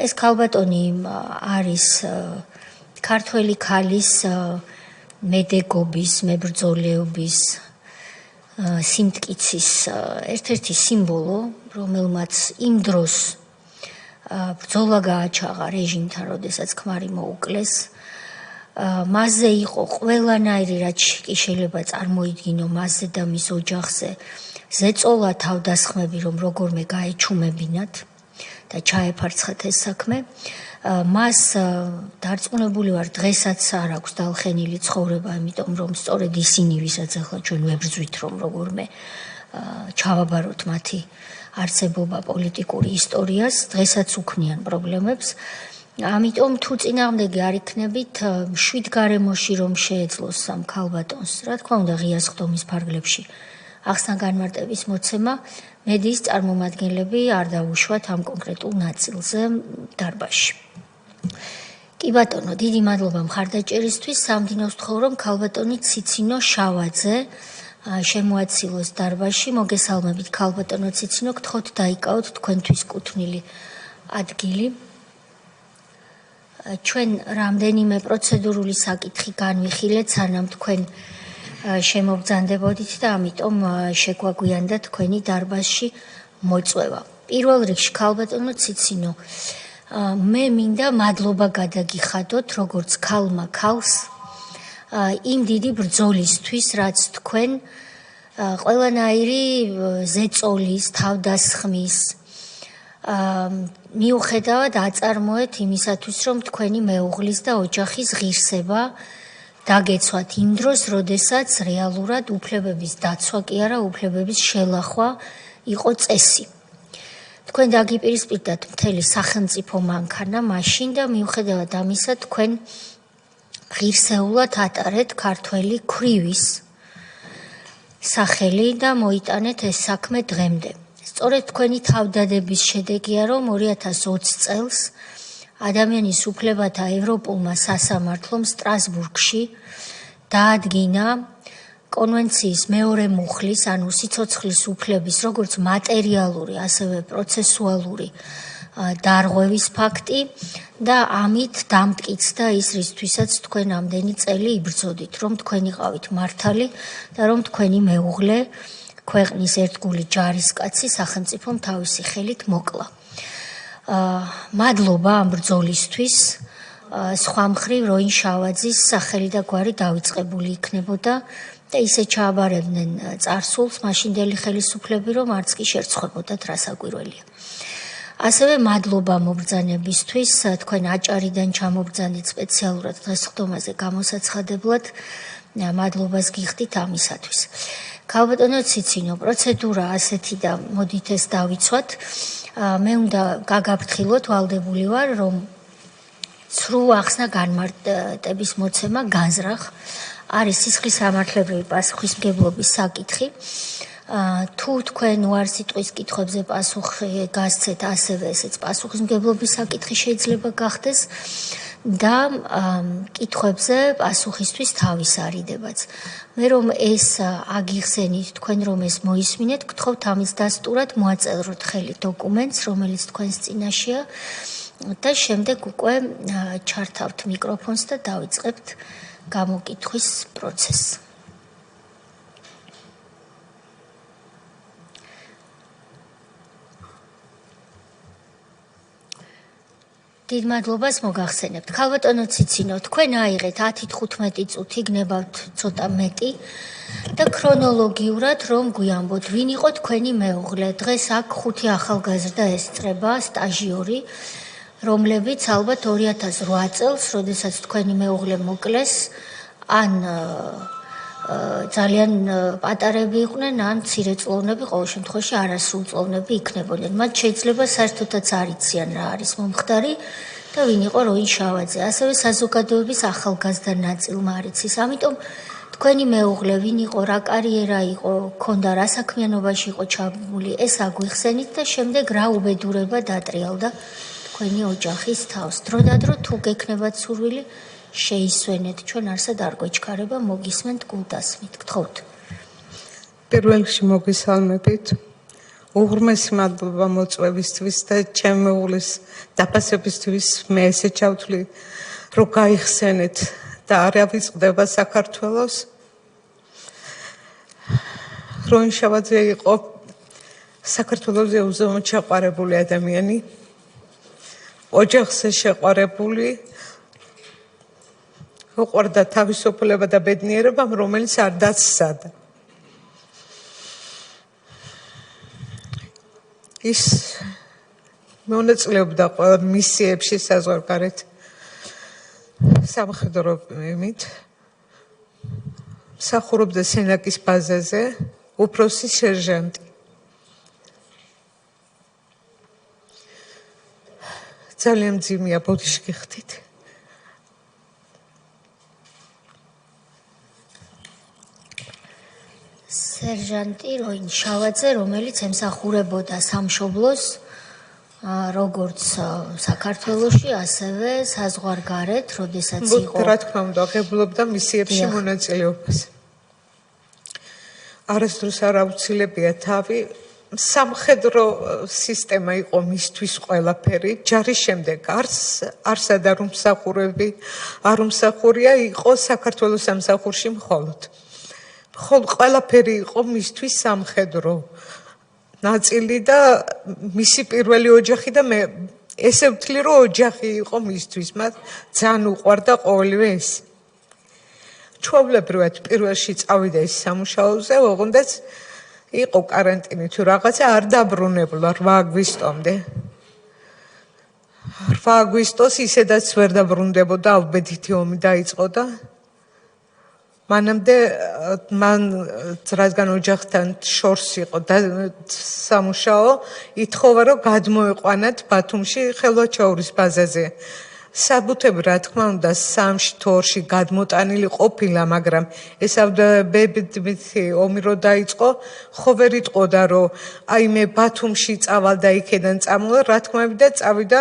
ეს ქალბატონი არის ქართველი ქალის მედეგობის, მებრძოლეობის, სიმტკიცის ერთ-ერთი სიმბოლო, რომელმაც იმ დროს ბრძოლა გააჩაღა რეჟიმთან, როდესაც ქმარი მოუკლეს. მასზე იყო ყველანაირი, რაც კი შეიძლება წარმოიდგინო მასზე და მის ოჯახზე, ზეწოლა თავდასხმები, რომ როგორმე გაეჩუმებინათ და ჩაეფარცხათ ეს საქმე. მას დარწმუნებული ვარ, დღესაც არ აქვს დალხენილი ცხოვრება, იმიტომ რომ სწორედ ისინი, ვისაც ახლა ჩვენ ვებრძვით, რომ როგორმე ჩავაბაროთ მათი არსებობა პოლიტიკური ისტორიას, დღესაც უქმნიან პრობლემებს. ამიტომ თუ წინააღმდეგი არ იქნებით, შვიდ გარემოში რომ შეეძლოს ამ ქალბატონს, რა თქმა უნდა, ღია სხდომის ფარგლებში ახსნა განმარტების მოცემა, მედიის წარმომადგენლები არ დაუშვათ ამ კონკრეტულ ნაწილზე დარბაზში. კი ბატონო, დიდი მადლობა მხარდაჭერისთვის. სამდინოს ვთხოვ, რომ ქალბატონი ციცინო შავაძე შემოაცილოს დარბაზში. მოგესალმებით ქალბატონო ციცინო, გთხოვთ დაიკავოთ თქვენთვის კუთვნილი ადგილი. ჩვენ რამდენიმე პროცედურული საკითხი განვიხილეთ, სანამ თქვენ შემოგზანდებოდით და ამიტომ შეგვაგვიანდა თქვენი დარბაზში მოწვევა. პირველ რიგში ქალბატონო ციცინო, მე მინდა მადლობა გადაგიხადოთ როგორც ქალმა ქალს იმ დიდი ბრძოლისთვის, რაც თქვენ ყველანაირი ზეწოლის, თავდასხმის მიუხედავად აწარმოეთ იმისათვის, რომ თქვენი მეუღლის და ოჯახის ღირსება დაგეცვათ იმ დროს, როდესაც რეალურად უფლებების დაცვა კი არა, უფლებების შელახვა იყო წესი. თქვენ დაგიპირისპირდათ მთელი სახელმწიფო მანქანა მაშინ და მიუხედავად ამისა, თქვენ ღირსეულად ატარეთ ქართველი ქვრივის სახელი და მოიტანეთ ეს საქმე დღემდე. სწორედ თქვენი თავდადების შედეგია, რომ 2020 წელს ადამიანის უფლებათა ევროპულმა სასამართლომ სტრასბურგში დაადგინა კონვენციის მეორე მუხლის, ანუ სიცოცხლის უფლების, როგორც მატერიალური, ასევე პროცესუალური დარღვევის ფაქტი და ამით დამტკიცდა ის, რისთვისაც თქვენ ამდენი წელი იბრძოდით, რომ თქვენ იყავით მართალი და რომ თქვენი მეუღლე ქვეყნის ერთგული ჯარისკაცი სახელმწიფომ თავისი ხელით მოკლა. მადლობა ამ ბრძოლისთვის. სხვა მხრივ როინ შავაძის სახელი და გვარი დავიწყებული იქნებოდა და ისე ჩააბარებდნენ წარსულს მაშინდელი ხელისუფლები, რომ არც კი შერცხვებოდათ რა საკვირველია. ასევე მადლობა მობრძანებისთვის, თქვენ აჭარიდან ჩამობრძანეთ სპეციალურად დღესხდომაზე გამოსაცხადებლად, მადლობას გიხდით ამისათვის. ქალბატონო ციცინო, პროცედურა ასეთი და მოდით ეს დავიცვათ. მე უნდა გაგაფრთხილოთ, ვალდებული ვარ, რომ ცრუ ახსნა განმარტების მოცემა განზრახ არის სისხლის სამართლებრივი პასუხისმგებლობის საკითხი. თუ თქვენ უარსიტყვის კითხვებზე პასუხი გასცეთ, ასევე ესეც პასუხისმგებლობის საკითხი შეიძლება გახდეს და კითხვებზე პასუხისთვის თავის არიდებაც. მე რომ ეს აგიხსენით, თქვენ რომ ეს მოისმინეთ, გთხოვთ ამის დასტურად მოაწეროთ ხელი დოკუმენტს, რომელიც თქვენს წინაშეა და შემდეგ უკვე ჩართავთ მიკროფონს და დავიწყებთ გამოკითხვის პროცესს. დიდ მადლობას მოგახსენებთ. ქალბატონო ციცინო, თქვენ აიღეთ 10-15 წუთი, გნებავთ ცოტა მეტი და ქრონოლოგიურად რომ გვიამბოთ, ვინ იყო თქვენი მეუღლე. დღეს აქ 5 ახალგაზრდა ესწრება, სტაჟიორი, რომლებიც ალბათ 2008 წელს, როდესაც თქვენი მეუღლე მოკლეს, ან ძალიან პატარები იყვნენ, ან მცირეწლოვნები, ყოველ შემთხვევაში არასრულწლოვნები იქნებოდნენ. მათ შეიძლება საერთოდაც არ იციან რა არის მომხდარი და ვინ იყო როინ შავაძე. ასევე საზოგადოების ახალგაზრდა ნაწილმა არ იცის. ამიტომ თქვენი მეუღლე ვინ იყო, რა კარიერა იყო, ქონდა რა საქმიანობაში იყო ჩაბმული, ეს აგვიხსენით და შემდეგ რა უბედურება დატრიალდა თქვენი ოჯახის თავს. დროდადრო თუ გექნებათ სურვილი შეისვენეთ, ჩვენ არსად არ გვეჩქარება, მოგისმენთ გულდასმით. გთხოვთ. პირველ რიგში მოგესალმებით. უღრმესი მადლობა მოწვევისთვის და ჩემი მეუღლის დაფასებისთვის მე ესე ჩავთვლი, რომ გაიხსენეთ და არ ავიწყდება საქართველოს. როინ შავაძე იყო საქართველოზე უზომოდ შეყვარებული ადამიანი, ოჯახზე შეყვარებული, უყვარდა თავისუფლება და ბედნიერება, რომელიც არ დაცსადა. ის მონაწილეობდა ყველა მისიებში საზღვარგარეთ სამხედროებით. მსახურობდა სენაკის ბაზაზე, უფროსი სერჟანტი. ძალიან მძიმეა ბოდიში გიხდით. სერჟანტი როინ შავაძე, რომელიც ემსახურებოდა სამშობლოს როგორც საქართველოში, ასევე საზღვარგარეთ, როდესაც იყო. რა თქმა უნდა, ღებულობდა მისიებში მონაწილეობას. არასდროს არ აუცილებია თავი. სამხედრო სისტემა იყო მისთვის ყველაფერი. ჯარის შემდეგ არსად არ უმსახურები, არ უმსახურია იყო საქართველოს სამსახურში მხოლოდ. ყველაფერი იყო მისთვის სამხედრო ნაწილი და მისი პირველი ოჯახი და მე ესე ვთვლი რომ ოჯახი იყო მისთვის, მათ ძალიან უყვარდა ყოველივე ეს. ჩვეულებრივად პირველში წავიდა ის სამუშაოზე, ოღონდაც იყო каранტინი თუ რაღაცა არ დაბრუნებულა 8 აგვისტომდე. 8 აგვისტოს ისედაც ვერ დაბრუნდებოდა, ალბედითი ომი დაიწყო და მანამდე მან რადგან ოჯახთან შორს იყო და სამუშაო ითხოვა რომ გადმოეყვანათ ბათუმში ხელვაჩაურის ბაზაზე. საბუთები რა თქმა უნდა 3-ში თუ 2-ში გადმოტანილი ყოფილა, მაგრამ ეს ავდაბებითი ომი რო დაიწყო, ხო ვერ იტყოდა რომ აი მე ბათუმში წავალ და იქედან წამოვალ, რა თქმა უნდა წავიდა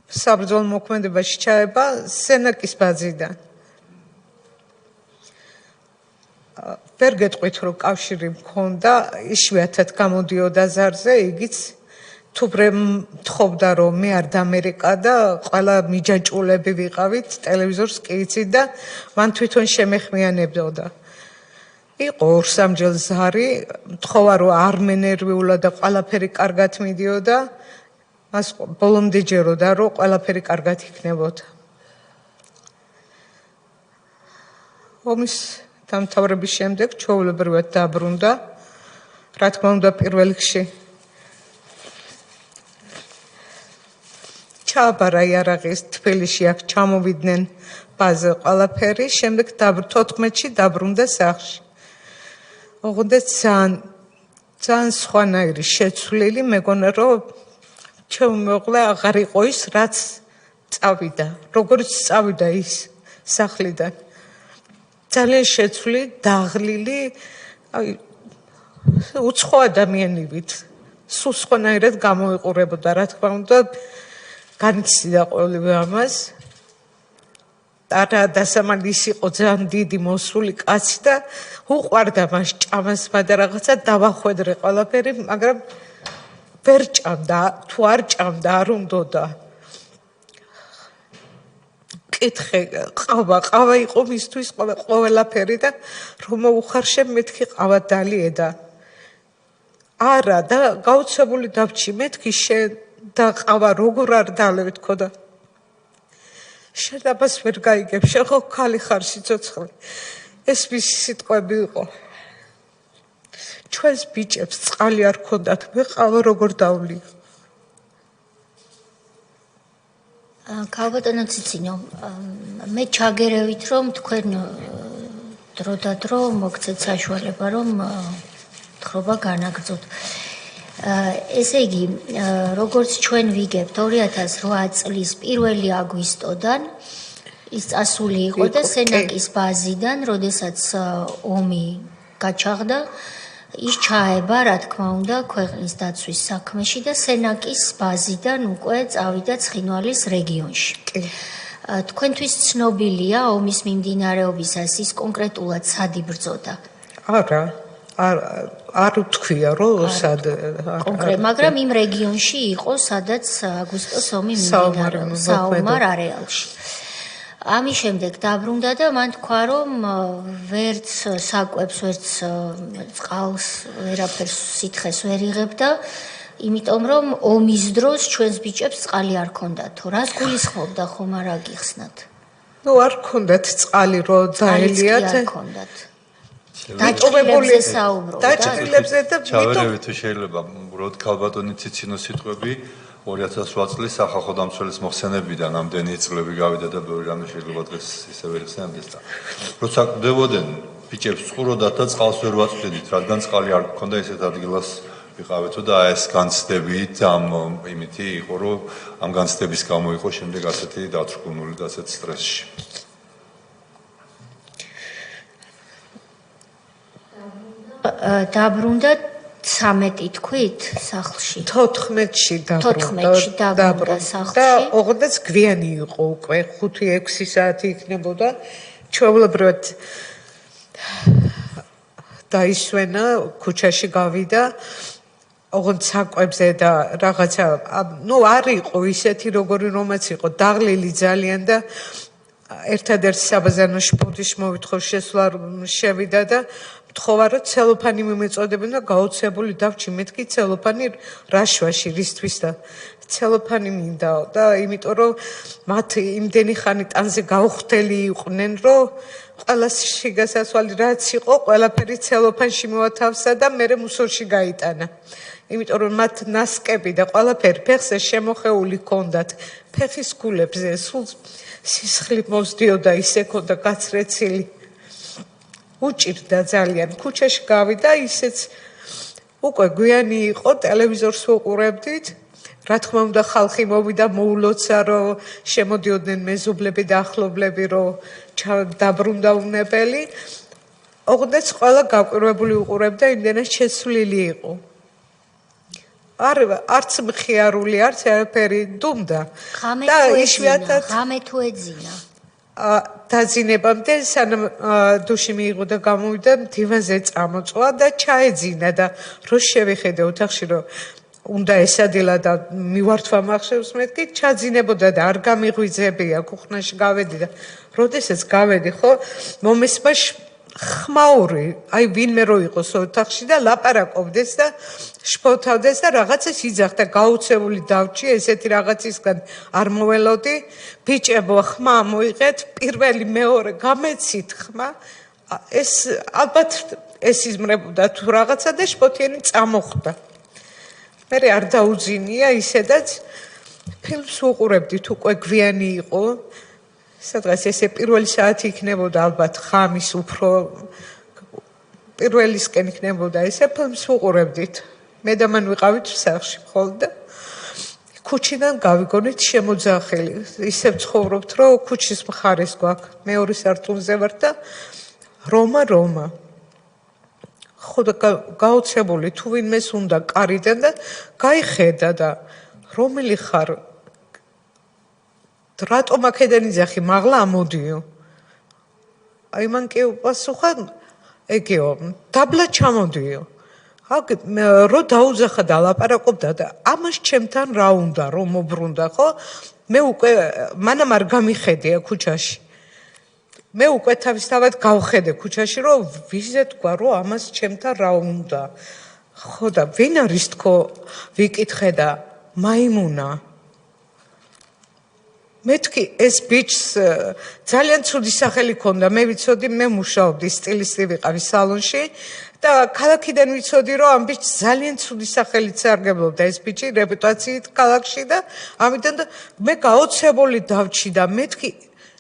საბრძოლო მოქმედებაში ჩაება სენაკის ბაზიდან. ვერ გეტყვით რომ კავშირი მქონდა, იშვიათად გამოდიოდა ზარზე, იგიც თუბრე თხოვდა რომ მე არ დამერიკა და ყველა მიჯაჭულები ვიყავით, ტელევიზორს კი იცით და მან თვითონ შემეხმიანებოდა. იყო 2-3 ზარი, თხოვა რომ არ მენერვიულა და ყველაფერი კარგად მიდიოდა, მას ბოლომდე ჯეროდა რომ ყველაფერი კარგად იქნებოდა. ომის დამთავრების შემდეგ ჩვეულებრივად დაბრუნდა. რა თქმა უნდა პირველ რიგში ჩააბარა იარაღის თბილისში, აქ ჩამოვიდნენ ბაზე ყველაფერი, შემდეგ 14-ში დაბრუნდა სახლში. ოღონდ ძალიან სხვანაირი შეცვლილი, მეგონა რომ ჩემი მეუღლე აღარ იყო ის, რაც წავიდა, როგორც წავიდა ის სახლიდან. ძალიან შეცვლილი, დაღლილი, აი უცხო ადამიანივით, სულ სხვანაირად გამოიყურებოდა, რა თქმა უნდა, განიცდიდა ყოველივე ამას. არა დასამალი ის იყო ძალიან დიდი მოსული კაცი და უყვარდა მას ჭამას, მაგრამ რაღაცა დავახვედრე ყველაფერი, მაგრამ ვერ ჭამდა, თუ არ ჭამდა, არ უნდოდა. კითხე, ყავა იყო მისთვის ყველაფერი და რომ მოუხარშე მეთქი ყავა დალიედა. არა და გაუცებული დავჭი მეთქი შენ და ყავა როგორ არ დალევ თქო და შენ ამას ვერ გაიგებ, შენ ხო ქალი ხარ სიცოცხლე. ეს მისი სიტყვები იყო. ჩვენს ბიჭებს წყალი არ ქონდათ, მე ყავა როგორ დავლი. ქალბატონო ციცინო, მე ჩაგერევით რომ თქვენ დრო და დრო მოგცეთ საშუალება რომ თხრობა განაგრძოთ. ესე იგი, როგორც ჩვენ ვიგებთ 2008 წლის 1 აგვისტოდან ის წასული იყო და სენაკის ბაზიდან, როდესაც ომი გაჩაღდა, ის ჩაება, რა თქმა უნდა, ქვეყნის დაცვის საქმეში და სენაკის ბაზიდან უკვე წავიდა ცხინვალის რეგიონში. თქვენთვის ცნობილია ომის მიმდინარეობისას ის კონკრეტულად სად იბრძოდა? არა, არ ვთქვია რომ სად კონკრეტ, მაგრამ იმ რეგიონში იყო, სადაც აგვისტოს ომი მიმდინარეობდა, საომარ არეალში. ამის შემდეგ დაბრუნდა და მან თქვა რომ ვერც საკვებს, ვერც წყალს, ვერაფერს სითხეს ვერ იღებდა, იმიტომ რომ ომის დროს ჩვენს ბიჭებს წყალი არ ქონდათო. რას გულისხმობდა ხომ არ აგიხსნათ? ნუ არ ქონდათ წყალი რო დაელიათ. არ ქონდათ. დაჭრილებზე საუბრობ. დაჭრილებზე და ჩავერევით თუ შეიძლება უბრალოდ ქალბატონი ციცინოს სიტყვები 2008 წლის სახალხო დამცველის მოხსენებიდან ამდენი წლები გავიდა და ბევრი რამე შეიძლება დღეს ისევ ეხსენდეს და როცა კვდებოდნენ ბიჭებს წყუროდათ და წყალს ვერ ვაწვდით რადგან წყალი არ გქონდა ესეთ ადგილას ვიყავეთო და ეს განცდებით ამ იმითი იყო რომ ამ განცდების გამო იყო შემდეგ ასეთი დაწრგუნული და ასეთ სტრესში დაბრუნდა 13 თქვით სახლში 14-ში დაბრუნდა სახლში და ოღონდაც გვიანი იყო უკვე 5-6 საათი იქნებოდა ჩვეულებრივად დაისვენა ქუჩაში გავიდა ოღონდ საკვებზე და რაღაცა ნუ არ იყო ისეთი როგორი რომაც იყო დაღლილი ძალიან და ერთადერთი საბაზაროში ბუდიშ მოვითხოვ შესვლა შევიდა და თხოვა რომ ცელოფანი მიმეწოდებენ და გაოცებული დავჭი მეთქი ცელოფანი რაშვაში რისთვის და ცელოფანი მინდაო და იმიტომ რომ მათ იმდენი ხანი ტანზე გაუხდელი იყვნენ რომ ყველა შიგასასვალი რაც იყო ყველაფერი ცელოფანში მოვათავსა და მე მუსორში გაიტანა იმიტომ რომ მათ ნასკები და ყველაფერი ფეხზე შემოხეული ჰქონდათ ფეხის გულებზე სულ სისხლი მოსდიოდა ისე ქონდა გაცრეცილი უჭირდა ძალიან ქუჩაში გავიდა ისეც უკვე გვიანი იყო ტელევიზორს ვუყურებდით რა თქმა უნდა ხალხი მოვიდა მოულოცა რომ შემოდიოდნენ მეზობლები და ახლობლები რომ დაბრუნდა უნებელი ოღონდაც ყველა გაკვირვებული უყურებდა იმდენად შეცვლილი იყო არც მხიარული არც არაფერი დუმდა და იშვიათად ღამე თუ ეძინა დაძინებამდე სანამ დუში მიიღო და გამოვიდა დივანზე წამოწვა და ჩაეძინა და რო შევიხედე ოთახში რომ უნდა ესადილა და მივართვა მახშევს მეთქი ჩაძინებოდა და არ გამიღვიძებია ქუხნაში გავედი და როდესაც გავედი ხო მომესმა ხმაური აი ვინმე რო იყოს ოთახში და ლაპარაკობდეს და შფოთავდეს და რაღაცას იძახდა გაუცებული დავჭი ესეთი რაღაცისგან არ მოველოდი ბიჭებო ხმა მოიღეთ პირველი მეორე გამეცით ხმა ეს ალბათ ეს იზმრებოდა თუ რაღაცა და შფოთიანი წამოხდა მე არ დაუძინია ისედაც ფილმს უყურებდით უკვე გვიანი იყო სადღაც ესე პირველი საათი იქნებოდა ალბათ ხამის უფრო პირველისკენ იქნებოდა ესე ფილმს უყურებდით მე და მან ვიყავით სახლში მხოლოდ და ქუჩიდან გავიგონით შემოძახილი ისევ ცხოვრობთ რომ ქუჩის მხარეს გვაქვს მეორე სართულზე ვარ და რომა ხო და გაოცებული თუ ვინმეს უნდა კარიდან და გაიხედა და რომელი ხარ რატომ აქედან იძახი მაღლა ამოდიო აი მან კი უპასუხა ეგეო დაბლა ჩამოდიო რო დაუძახა და ლაპარაკობდა და ამას ჩემთან რა უნდა რომ მობრუნდა ხო მე უკვე მანამ არ გამიხედია ქუჩაში მე უკვე თავისთავად გავხედე ქუჩაში რომ ვიზე თქვა რომ ამას ჩემთან რა უნდა ხო და ვინ არის თქო ვიკითხე და მაიმუნა მეთქი ეს ბიჭს ძალიან ცუდი სახელი ჰქონდა მე ვიცოდი მე მუშაობდი სტილისტი ვიყავი სალონში და ქალაქიდან ვიცოდი რომ ამ ბიჭს ძალიან ცუდი სახელით სარგებლობდა ეს ბიჭი რეპუტაციით ქალაქში და ამიტომ მე გაოცებული დავჭი და მეთქი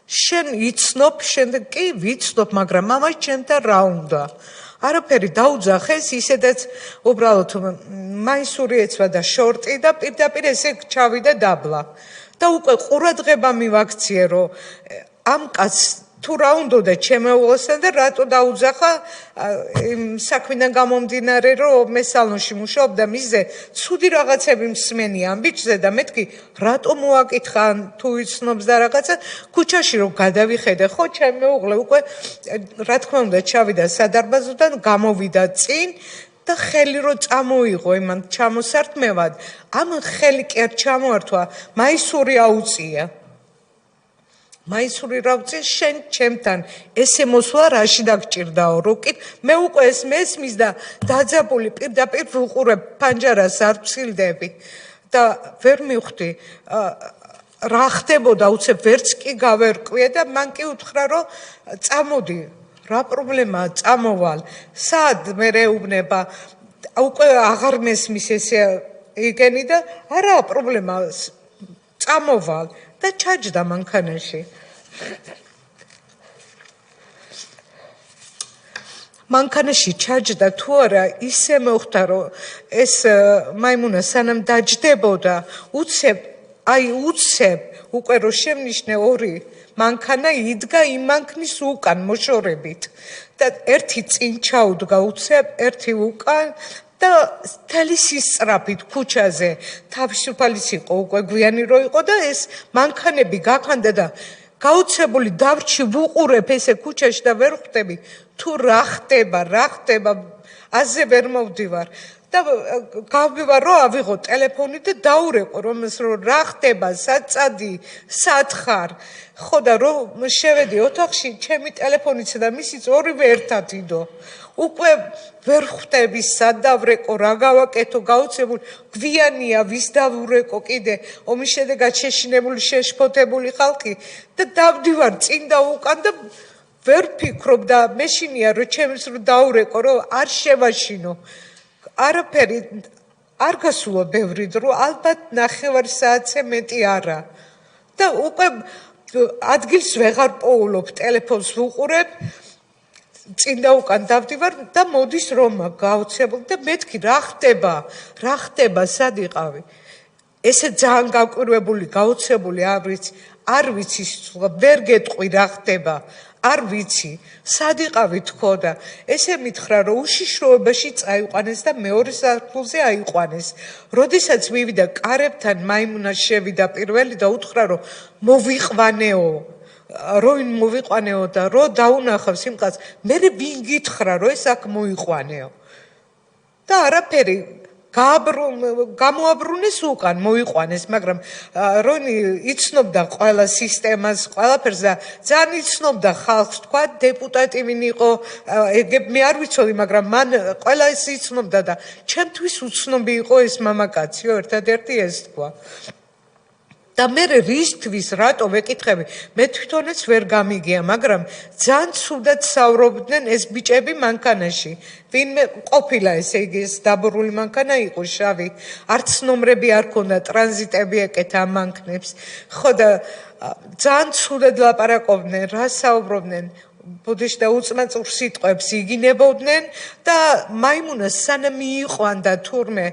შენ იცნობ შენ კი ვიცნობ მაგრამ მამას ჩემთან რა უნდა არაფერი დაუძახეს ისედაც უბრალოდ მაისური ეცვა და შორტი და პირდაპირ ესე ჩავიდა დაბლა და უკვე ყურადღება მივაქციე რომ ამ კაცს თუ რა უნდა ჩემეულოსან და რატო დაუძახა იმ საქმიდან გამომდინარე რომ მე სალონში მუშაობ და მისზე ცუდი რაღაცები მსმენი ამ ბიჭზე და მეთქი რატო მოაკითხა თუ იცნობს და რაღაცა ქუჩაში რომ გადავიხედე ხო ჩემ მეუღლე უკვე რა თქმა უნდა ჩავიდა სადარბაზოდან გამოვიდა წინ და ხელი რო წამოიღო იმან ჩამოსართმევად ამ ხელი კი არ ჩამოართვა მაისური აუწია მაისური რავწი შენ ჩემთან ესე მოსვლა რაში დაგჭირდაო როკით მე უკვე ეს მესმის და დაძაბული პირდაპირ ვუყურებ პანჯარას არ ვცილდები და ვერ მივხვდი რა ხდებოდა უცებ ვერც კი გავერკვია და მან კი უთხრა რომ წამოდი რა პრობლემაა წამოვალ სად მე რეუბნება უკვე აღარ მესმის ესე იგენი და არა პრობლემა წამოვალ და ჩაჯდა მანქანაში მანქანაში ჩაჯდა თუ არა ისე მოხდა რომ ეს მაიმუნა სანამ დაჯდებოდა უცებ უკვე რო შემნიშნე ორი მანქანა იდგა იმ მანქნის უკან მოშორებით და ერთი წინ ჩაუდგა უცებ ერთი უკან და თელი სისწრაფით ქუჩაზე თავისუფალის იყო უკვე გვიანი რო იყო და ეს მანქანები გაქანდა და გაუცებული დავრჩი ვუყურებ ესე ქუჩაში და ვერ ხვდები თუ რა ხდება აზე ვერ მოვდივარ და გავბივარ რომ ავიღო ტელეფონი და დაურეკო რომ რა ხდება საწადი სათხარ ხო და რომ შევედი ოთახში ჩემი ტელეფონიც და მისიც ორივე ერთად იდო უკვე ვერ ხვდები სად დავრეკო რა გავაკეთო გაუცებული გვიანია ვის დავურეკო კიდე ომის შედეგად შეშინებული შეშფოთებული ხალხი და დავდივარ წინ და უკან და ვერ ფიქრობ და მეშინია რომ ჩემს რო დაურეკო რომ არ შევაშინო არაფერი არ გასულა ბევრი დრო ალბათ 9 საათზე მეტი არა და უკვე ადგილს ვეღარ პოულობ ტელეფონს ვუყურებ წინ და უკან დავდივარ და მოდის რომა გაუცებული და მეთქი რა ხდება სად იყავი ესე ძალიან გაკვირვებული გაუცებული არ ვიცი ვერ გეტყვი რა ხდება არ ვიცი სად იყავი თქო და ესე მითხრა რომ უშიშროებაში წაიყვანეს და მეორე სართულზე აიყვანეს როდესაც მივიდა კარებთან მაიმუნა შევიდა პირველი და უთხრა რომ მოვიყვანეო როინ მოვიყვანეო და რო დაუნახავ სიმყას მე ვინ გითხრა რომ ეს აქ მოიყვანეო და არაფერი გამოაბრუნეს უკან მოიყვანეს მაგრამ რონი იცნობდა ყველა სისტემას ყველაფერს და ძალიან იცნობდა ხალხს თქვა დეპუტატი ვინ იყო მე არ ვიცოდი მაგრამ მან ყველა ის იცნობდა და ჩემთვის უცნობი იყო ეს მამაკაციო ერთადერთი ეს თქვა და მე რისთვის რატო ვეკითხები მე თვითონაც ვერ გამიგია მაგრამ ძალიან ცუდად საუბრობდნენ ეს ბიჭები მანქანაში ვინმე ყოფილა ესე იგი ეს დაბურული მანქანა იყო შავი არც ნომრები არ ქონდა ტრანზიტები ეკეთა მანქნებს ხო და ძალიან ცუდად ლაპარაკობდნენ რა საუბრობდნენ ბუდიშ და უწმაწურ სიტყვებს იგინებოდნენ და მაიმუნას სანამ მიიყვანდა თურმე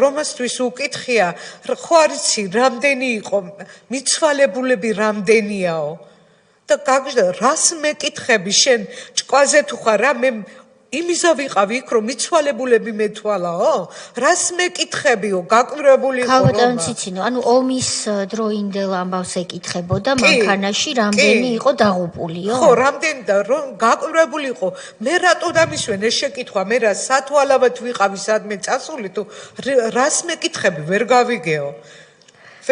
რომასთვის უკითხია ხო არიცი რამდენი იყო მიცვალებულები რამდენიაო და გაგჟდა რას მეკითხები შენ ჭკვაზე თუ ხარ რა მე იმისა ვიყავი იქ რომ მიცვალებულები მეთვალაო რას მეკითხებიო გაკვირვებული იყო ხალხთან ციცინო ანუ ომის დროინდელ ამბავს ეკითხებოდა მანქანაში რამდენი იყო დაღუპულიო ხო რამდენი და რომ გაკვირვებული იყო მე რატო დამისვენ ეს შეკითხვა მე რა სათვალავად ვიყავი სადმე წასული თუ რას მეკითხები ვერ გავიგეო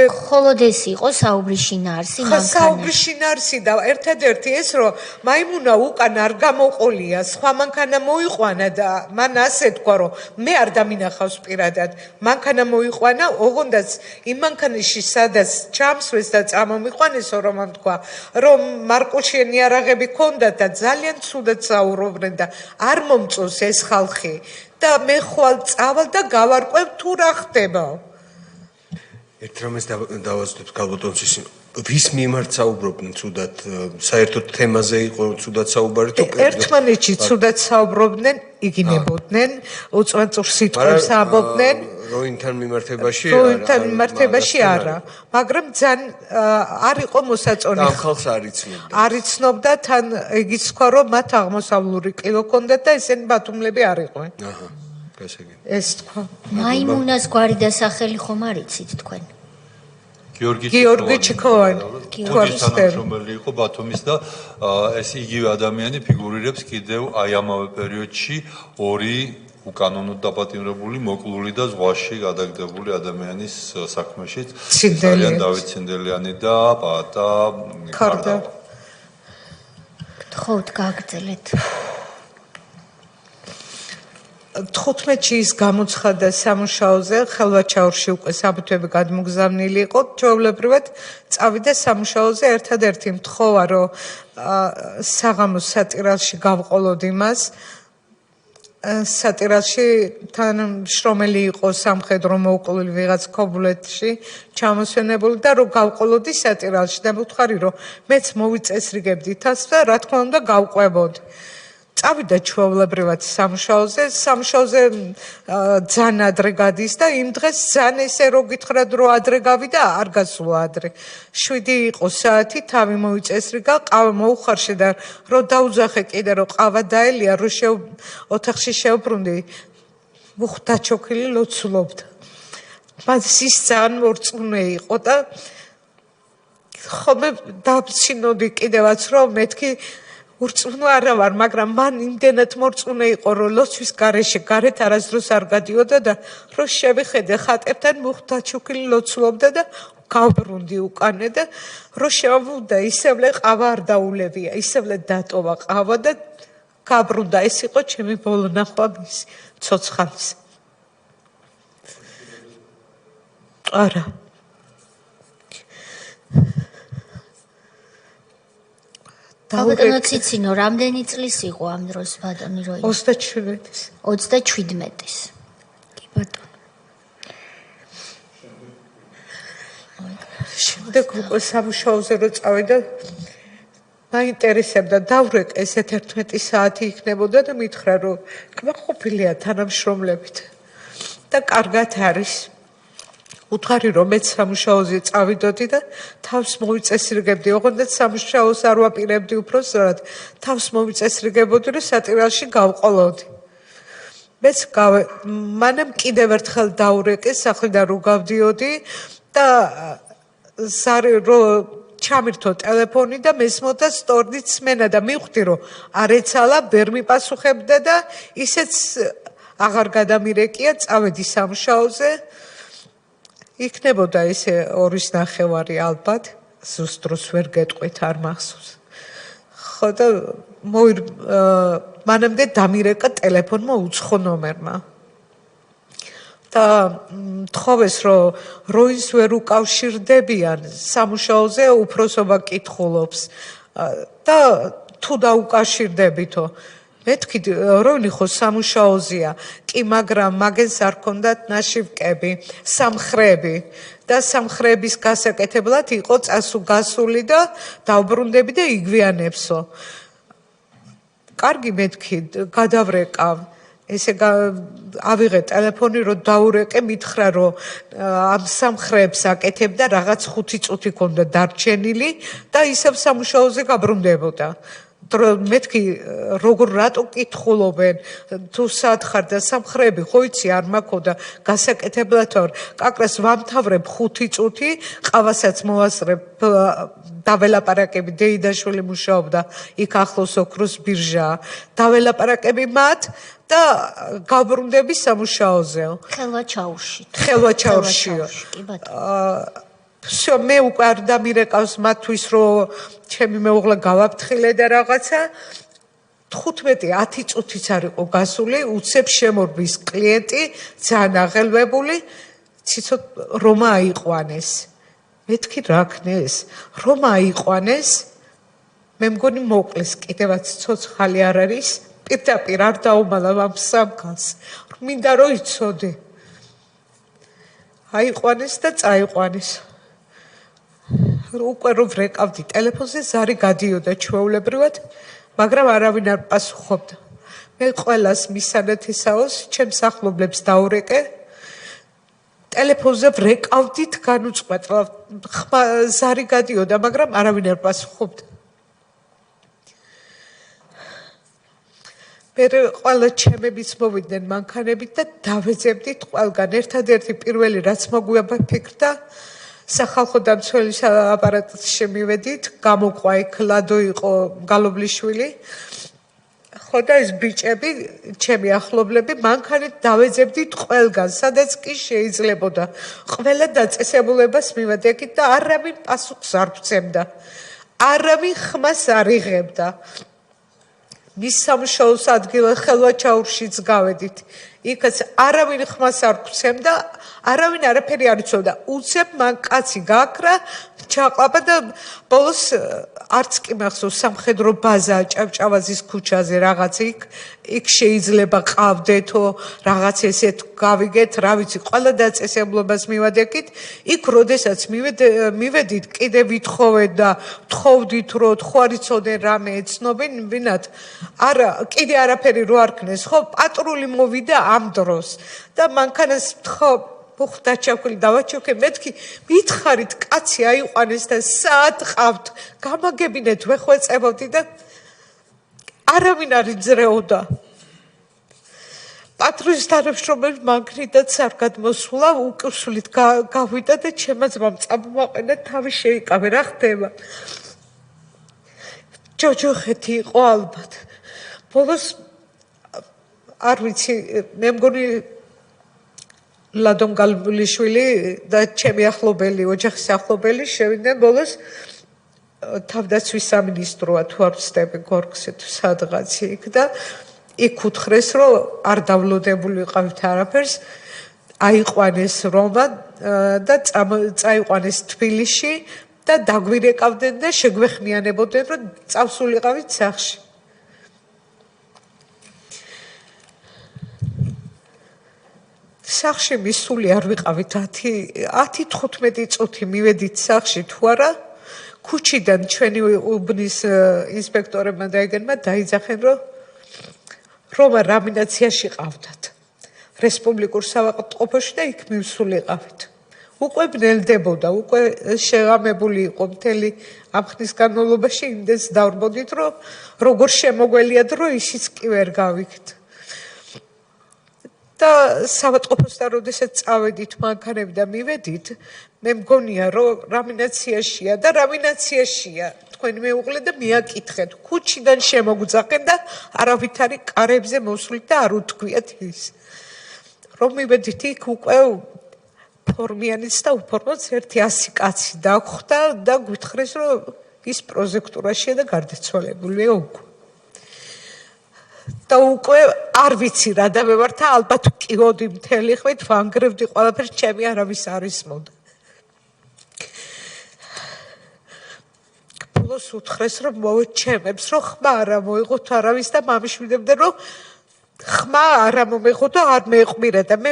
ხოლოდ ეს იყო საუბრის შინაარსი მანქანაში. საუბრის შინაარსი და ერთადერთი ეს რომ მაიმუნა უკან არ გამოყოლია, სხვა მანქანა მოიყვანა და მან ასე თქვა რომ მე არ დამინახავს პირადად. მანქანა მოიყვანა, ოღონდაც იმ მანქანაში სადაც ჩამსვეს და წამომიყვანესო რომ ამ თქვა, რომ მარკუშიანი იარაღები ქონდა და ძალიან ცუდად საუბრობდნენ და არ მომწონს ეს ხალხი და მე ხვალ წავალ და გავარკვევ თუ რა ხდება. ერთ რამეს დავაზუსტებ გალბატონს ვის მიმართ საუბრობდნენ ცუდად საერთოდ თემაზე იყო ცუდად საუბარი თუ ერთმანეთში ცუდად საუბრობდნენ იგინებოდნენ უწმაწურ სიტყვებს ამბობდნენ როინთან მიმართებაში არა მაგრამ ძალიან არ იყო მოსაწონი ამ ხალხს არ იცნობდა თან იგიც თქვა რომ მათ აღმოსავლური კილო ჰქონდათ და ესენი ბათუმლები არ იყვნენ აჰა ეს თქვა მაიმუნას გვარი და სახელი ხომ არ იცით თქვენ გიორგი ჩიქოვანი თანამშრომელი იყო ბათუმის და ეს იგივე ადამიანი ფიგურირებს კიდევ აი ამავე პერიოდში ორი უკანონოდ დაპატიმრებული მოკლული და ზღვაში გადაგდებული ადამიანის საქმეშიც ძალიან დავით ცინდელიანი და პატა კარდა გთხოვთ გაგრძელეთ 15-ში ის გამოცხადდა სამუშაოზე, ხელვაჩაურში უკვე საბუთები გადმოგზავნილი იყო, ჩვეულებრივად წავიდა სამუშაოზე, ერთადერთი მთხოვა, რომ საღამოს სატირალში გავყოლოდ იმას, სატირალში თანამშრომელი იყო სამხედრო მოუკლული ვიღაც ქობულეთში ჩამოსვენებული და რომ გავყოლოდი სატირალში და მივთხარი რომ მეც მოვიწესრიგებდი თავს და რა თქმა უნდა გავყვებოდი. წავიდა ჩვეულებრივად სამუშაოზე ძალიან ადრე გადის და იმ დღეს ძალიან ესე რო გითხრათ რომ ადრე გავიდა არ გასულა ადრე 7 იყო საათი თავი მოიწესრიგა ყავა მოუხარშე და რო დაუძახე კიდე რომ ყავა დაელია რო ოთახში შევბრუნდი მუხტაჩოქილი ლოცულობდა მას ის ძალიან მორწმუნე იყო და ხოლმე დავსინოდი კიდევაც რომ მეთქი ურწმუნო არა ვარ, მაგრამ მან იმდენად მორწმუნე იყო, რომ ლოცვის გარეშე გარეთ არასდროს არ გადიოდა და რომ შევიხედე ხატებთან მუხტაჩოქილი ლოცულობდა და გავბრუნდი უკანე და რომ შევავდა ისევლე ყავა არ დაულევია, ისევლე დატოვა ყავა და გაბრუნდა. ეს იყო ჩემი ბოლო ნახვა მის ცოცხალს. არა. ბატონო ციცინო, რამდენი წლის იყო ამ დროს ბატონი რო 27-ის. 27-ის. კი ბატონო. შემდეგ უკვე სამუშაოზე რო წავიდა, მაინტერესებდა დავრეკ ესე 11 საათი იქნებოდა და მითხრა რომ კმაყოფილია თანამშრომლებით და კარგად არის. უთხარი რომ მეც სამუშაოზე წავიდოდი და თავს მოვიწესრიგებდი, ოღონდ სამუშაოს არ ვაპირებდი უბრალოდ თავს მოვიწესრიგებოდი რომ სატირალში გავყოლოდი. მეც მანამ კიდევ ერთხელ დაურეკე სახლიდან რო გავდიოდი და ზარი რო ჩამირთო ტელეფონი და მესმოდა სტორდით სმენა და მივხვდი რომ არ ეცალა, ვერ მიპასუხებდა და ისეც აღარ გადამირეკია, წავედი სამუშაოზე. იქნებოდა ესე 2:30 ალბათ, ზუსტ დროს ვერ გეტყვით არ მახსოვს. ხო და მანამდე დამირეკა ტელეფონმა უცხო ნომერმა. და თხოვეს რომ როინს ვერ უკავშირდებიან სამუშაოზე უფროსობა კითხულობს და თუ დაუკავშირდებითო მეთქი როინი ხო სამუშაოზეა კი მაგრამ მაგენს არ ქონდათ ნაშივკები სამხრები და სამხრების გასაკეთებლად იყო წასული და დავბრუნდები და იგვიანებსო კარგი მეთქი გადავრეკავ ესე ავიღე ტელეფონი რომ დაურეკე მითხრა რომ ამ სამხრებს აკეთებდა რაღაც 5 წუთი ქონდა დარჩენილი და ისევ სამუშაოზე გაბრუნდებოდა მეთქი როგორ რატო კითხულობენ თუ სათხარ და სამხრები ხო იცი არ მაქოდა გასაკეთებლად ვარ კაკრას ვამთავრებ 5 წუთი ყავასაც მოვასწრებ დაველაპარაკები დეიდაშვილი მუშაობდა იქ ახლოს ოქროს ბირჟა დაველაპარაკები მათ და გაბრუნდები სამუშაოზე ხელვაჩაურშიო კი ბატონო მე უკვე არ დამირეკავს მათთვის რომ ჩემი მეუღლე გავაფრთხილე და რაღაცა 15-10 წუთიც არ იყო გასული უცებ შემორბის კლიენტი ძალიან აღელვებული ციცოთ რომ აიყვანეს მეთქი რა ქნეს რომ აიყვანეს მე მგონი მოკლეს კიდევაც ცოცხალი არ არის პირდაპირ არ დაუმალა ამ სამკას მინდა რომ იცოდე აიყვანეს და წაიყვანეს უკვე რომ ვრეკავდი ტელეფონზე ზარი გადიოდა ჩვეულებრივად მაგრამ არავინ არ პასუხობდა მე ყველას მისანათესაოს ჩემს ახლობლებს დაურეკე ტელეფონზე ვრეკავდით განუწყვეტლად ზარი გადიოდა მაგრამ არავინ არ პასუხობდა მე ყველა ჩემებიც მოვიდნენ მანქანებით და დავეძებდით ყველგან ერთადერთი პირველი რაც მოგვაფიქრდა სახალხო დამცველის აპარატში შემივედით, გამოყვა იქ ლადო იყო გალობლიშვილი. ხო და ეს ბიჭები, ჩემი ახლობლები, მანქანით დავეძებდით ყველგან, სადაც კი შეიძლებოდა. ყველა დაწესებულებას მივედექით და არავინ პასუხს არ ვცემდა. არავინ ხმას არ იღებდა. მის სამუშაოს ადგილ ხელვაჩაურშიც გავედით. იქაც არავინ ხმას არ გვცემდა, არავინ არაფერი არ იცოდა. უცებ მან კაცი გაქრა, ჩაყლაპა და ბოლოს არც კი მახსოვს სამხედრო ბაზა ჭავჭავაზის ქუჩაზე რაღაც იქ შეიძლება ყავდეთო, რაღაც ესეთ გავიგეთ, რა ვიცი, ყველა დაწესებულებას მივადექით. იქ როდესაც მივედით, კიდე ვითხოვეთ და თხოვდით, რომ ხო არ იცოდნენ რამე ეცნობენ, ვინათ არა, კიდე არაფერი რო არ ქნეს, ხო, პატრული მოვიდა ამ დროს და მანქანას ხო ბუხტა ჩაქვილი დავაჩოქე მეთქი მითხარით კაცი აიყვანეს და საათ ყავთ გამაგებინეთ ვეხვეწებოდი და არავინ არ იძრეოდა პატრულის თანამშრომელი მანქნიდან არ გადმოსულა უკუსვლით გავიდა და ჩემმა ძმამ წამოაყენა თავი შეიკავე რა ხდება ჯოჯოხეთი იყო ალბათ ბოლოს არ ვიცი მე მგონი ლადონ გალბულიშვილი და ჩემი ახლობელი ოჯახის ახლობელი შევიდნენ ბოლოს თავდაცვის სამინისტროა თუ არ ვცდები გორგზე თუ სადღაც იქ და იქ უთხრეს რომ არ დავლოდებული ვიყავით არაფერს აიყვანეს რომა და წაიყვანეს თბილისში და დაგვირეკავდნენ და შეგვეხმიანებოდნენ რომ წავსულიყავით სახლში სახში მისული არ ვიყავით 10-15 წუთი მივედით სახში თუ არა ქუჩიდან ჩვენი უბნის ინსპექტორებმა დაიგენმა დაიძახენ რომ რამინაციაში ყავდათ რესპუბლიკურ სავაყყოფოში და იქ მივსულიყავით უკვე ბნელდებოდა უკვე შეღამებული იყო მთელი ამ ხნის განმავლობაში იმდენს დავრბოდით რომ როგორ შემოგველია დრო ისიც კი ვერ გავიქით და სავაწყობოსთან როდესაც წავედით მანქანები და მივედით მე მგონია რომ რამინაციაშია და რამინაციაშია თქვენი მეუღლე და მიაკითხეთ ქუჩიდან შემოგძახენ და არავითარი კარებზე მოსვლით და არ უთქვიათ ის რომ მივედით იქ უკვე ფორმიანიც და უფორმოც 100 კაცი დაგხვდა და გვითხრეს რომ ის პროზექტურაშია და გარდაცვალებულია უკვე და უკვე არ ვიცი რა და მე ვართ ალბათ ვკივოდი მთელი ხვით ვანგრევდი ყველაფერს ჩემი არავის არ ისმოდა ბოლოს უთხრეს რომ მოვეჩემებს რომ ხმა არა მოიღოთ არავის და მამიშვიდებდნენ რომ ხმა არა მომეღო და არ მეეყვირა და მე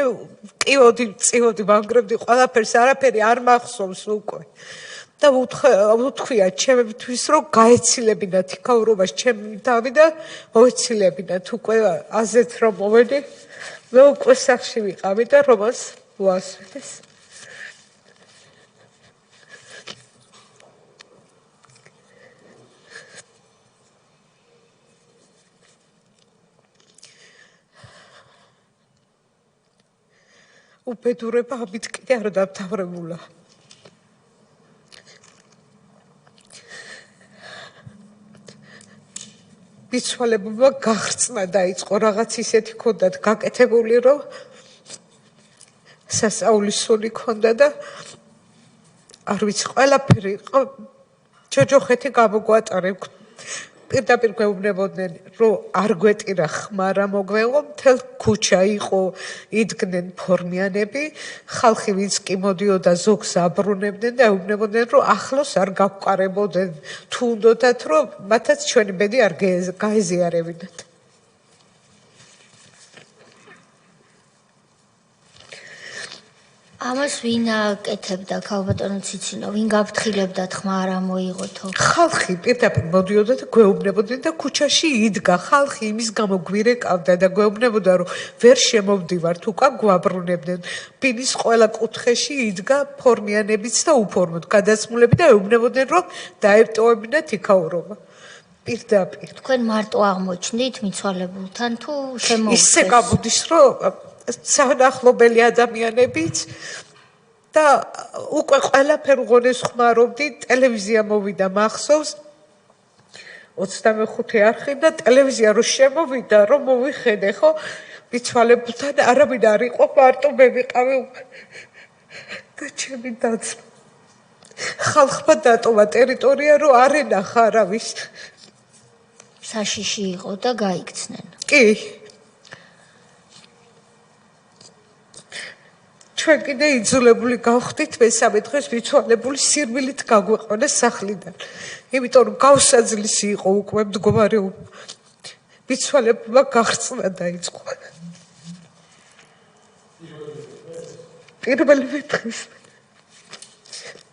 ვკივოდი წივოდი ვანგრევდი ყველაფერს არაფერი არ მახსოვს უკვე და უთქვია ჩემთვის რომ გაეცილებინათ იქაურობას ჩემი თავი და მოეცილებინათ უკვე აზეთ რომ მოვედი მე უკვე სახში ვიყავი და რომას უასვენეს უბედურება ამით კიდე არ დამთავრებულა მიცვალებობა გახრწნა დაიწყო რაღაც ისეთი ქონდათ გაკეთებული რომ სასწაულის სული ქონდა და არ ვიცი ყველაფერი იყო ჯოჯოხეთი გამოგვატარე პირდაპირ გვეუბნებოდნენ რომ არ გვეტირა ხმა რა მოგვეღო მთელ ქუჩა იყო იდგნენ ფორმიანები ხალხი ვინც კი მოდიოდა ზოგს აბრუნებდნენ და ეუბნებოდნენ რომ ახლოს არ გავყარებოდნენ თუ უნდათ რომ მათაც ჩვენი ბედი არ გაეზიარებინათ ამას ვინ აკეთებდა ქალბატონო ციცინო ვინ გაფრთხილებდა ხმა არა მოიღოთო ხალხი პირდაპირ მოდიოდა და გვეუბნებოდნენ და ქუჩაში იდგა ხალხი იმის გამო გვირეკავდა და გვეუბნებოდა რომ ვერ შემოვდივართ უკან გვაბრუნებდნენ ბინის ყველა კუთხეში იდგა ფორმიანებიც და უფორმოდ გადაცმულები და ეუბნებოდნენ რომ დაეტოვებინათ იქაურობა პირდაპირ თქვენ მარტო აღმოჩნდით მიცვალებულთან თუ შემოუხეს ისე გამოდის რომ საახლობელი ადამიანებიც და უკვე ყველაფერ უღონეს ხმარობდი ტელევიზია მოვიდა მახსოვს 25 არხი და ტელევიზია რო შემოვიდა რომ მოვიხედე ხო მიცვალებულთან არავინ არ იყო მარტო მე ვიყავი და ჩემი დაცვა ხალხმა დატოვა ტერიტორია რომ არ ენახა არავის საშიში იყო და გაიქცნენ. კი. ჩვენ კიდე იძულებული გავხდით მესამე დღეს ვიცვალებული სირბილით გაგვეყვანეს სახლიდან. იმიტომ რომ გავსაძლისი იყო უკვე მდგომარეობა. ვიცვალებმა გახრწნა დაიწყო. პირველი დღეს.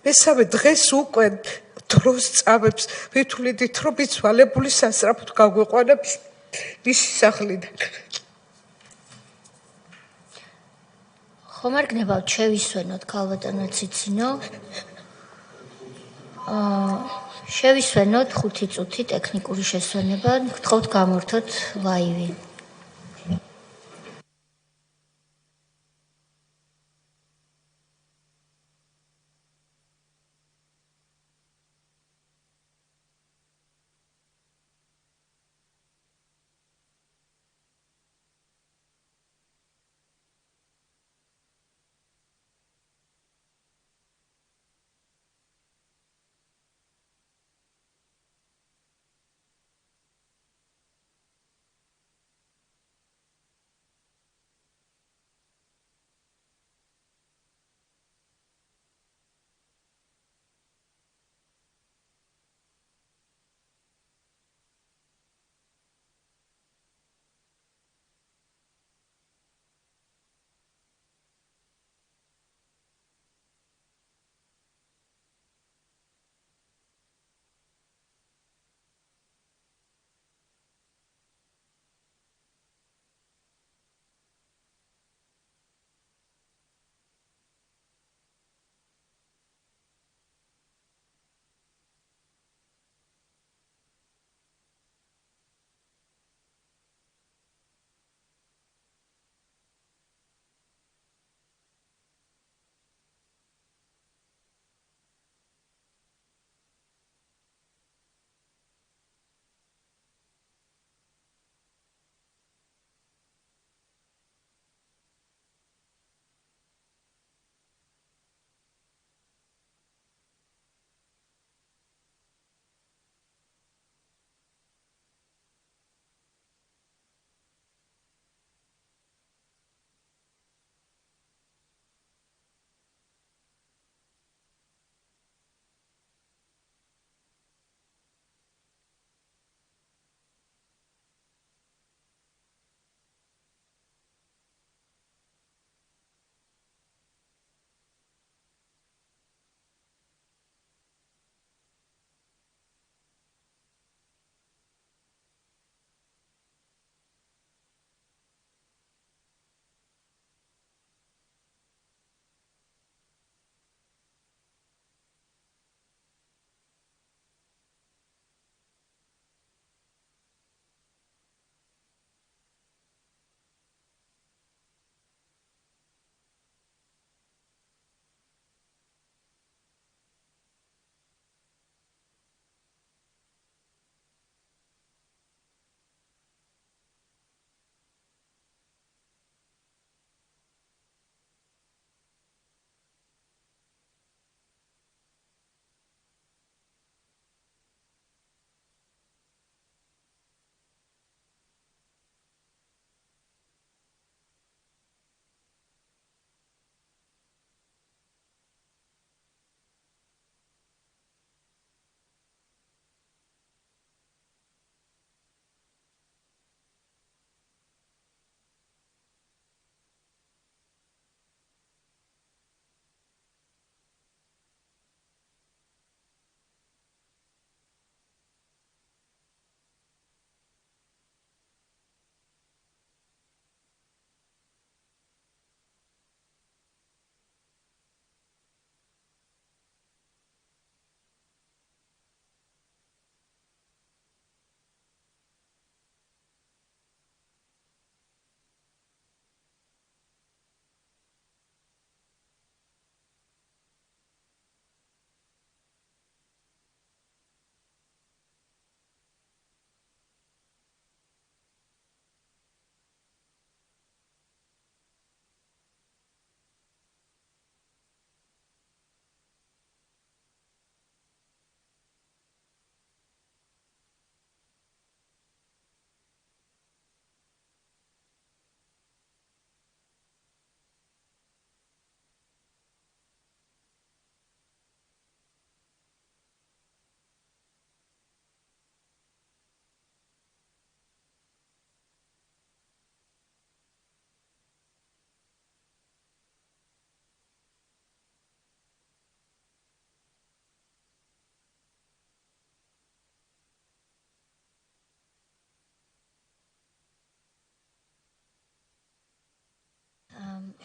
მესამე დღეს უკვე დროს წამებს ვითვლიდით რომ ვიცვალებული სასწრაფოდ გაგვეყვანა მისი სახლიდან. ხომ არ გნებავთ შევისვენოთ ქალბატონო ციცინო? შევისვენოთ 5 წუთი ტექნიკური შესვენება, გთხოვთ გამორთოთ ლაივი.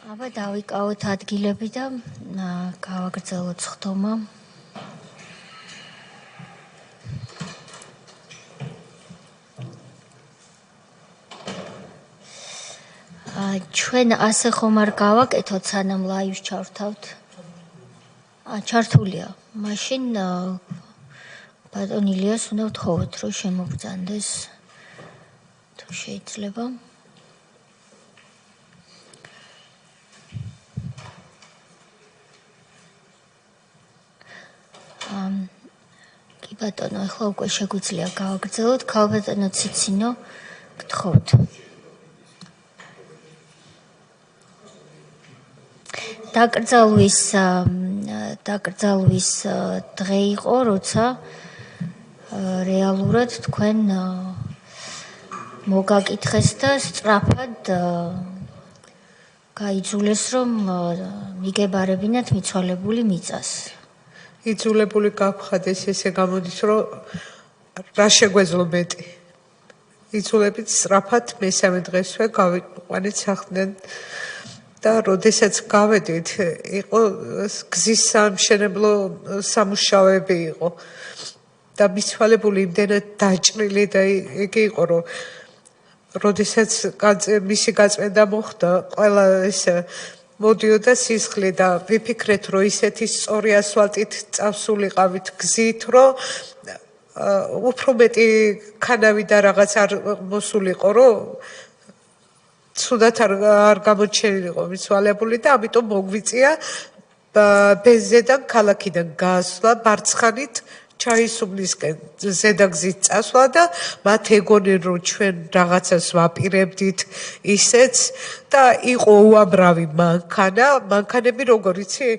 აბა დავიკავოთ ადგილები და გავაგრძელოთ სხდომა. ჩვენ ასე ხომ არ გავაკეთოთ, სანამ ლაივს ჩავრთავთ? ჩართულია. მაშინ ბატონ ილიას უნდა ვთხოვოთ, რომ შემოგბრძანდეს. თუ შეიძლება. კი ბატონო, ახლა უკვე შეგვიძლია გავაგრძელოთ. ქალბატონო ციცინო, გთხოვთ. დაკრძალვის დღე იყო, როცა რეალურად თქვენ მოგაკითხეს და სწრაფად გაიძულეს, რომ მიგებარებინათ მიცვალებული მიწას. იძულებული გაგხადეს, ესე გამოდის, რომ რა შეგვეძლო მეტი. იძულებით სწრაფად მესამე დღესვე გავიყვანეთ სახლიდან. და როდესაც გავედით, იყო გზის სამშენებლო სამუშაოები იყო და მიცვალებული იმდენად დაჭრილი და იგი იყო, რომ როდესაც მისი გაწმენდა მოხდა, ყველა ეს მოდიოდა სისხლი და ვიფიქრეთ, რომ ისეთი სწორი ასფალტით წავსულიყავით გზით, რომ უფრო მეტი ქანავი და რაღაც არ მოსულიყო, რომ ცუდად არ გამოჩენილიყო მიცვალებული და ამიტომ მოგვიწია ბენზედან ქალაქიდან გასვლა ბარცხანით ჩაისუბნისკენ ზედაგზით წასვლა და მათ ეგონენ რომ ჩვენ რაღაცას ვაპირებდით ისეც და იყო უამრავი მანქანები როგორ იცი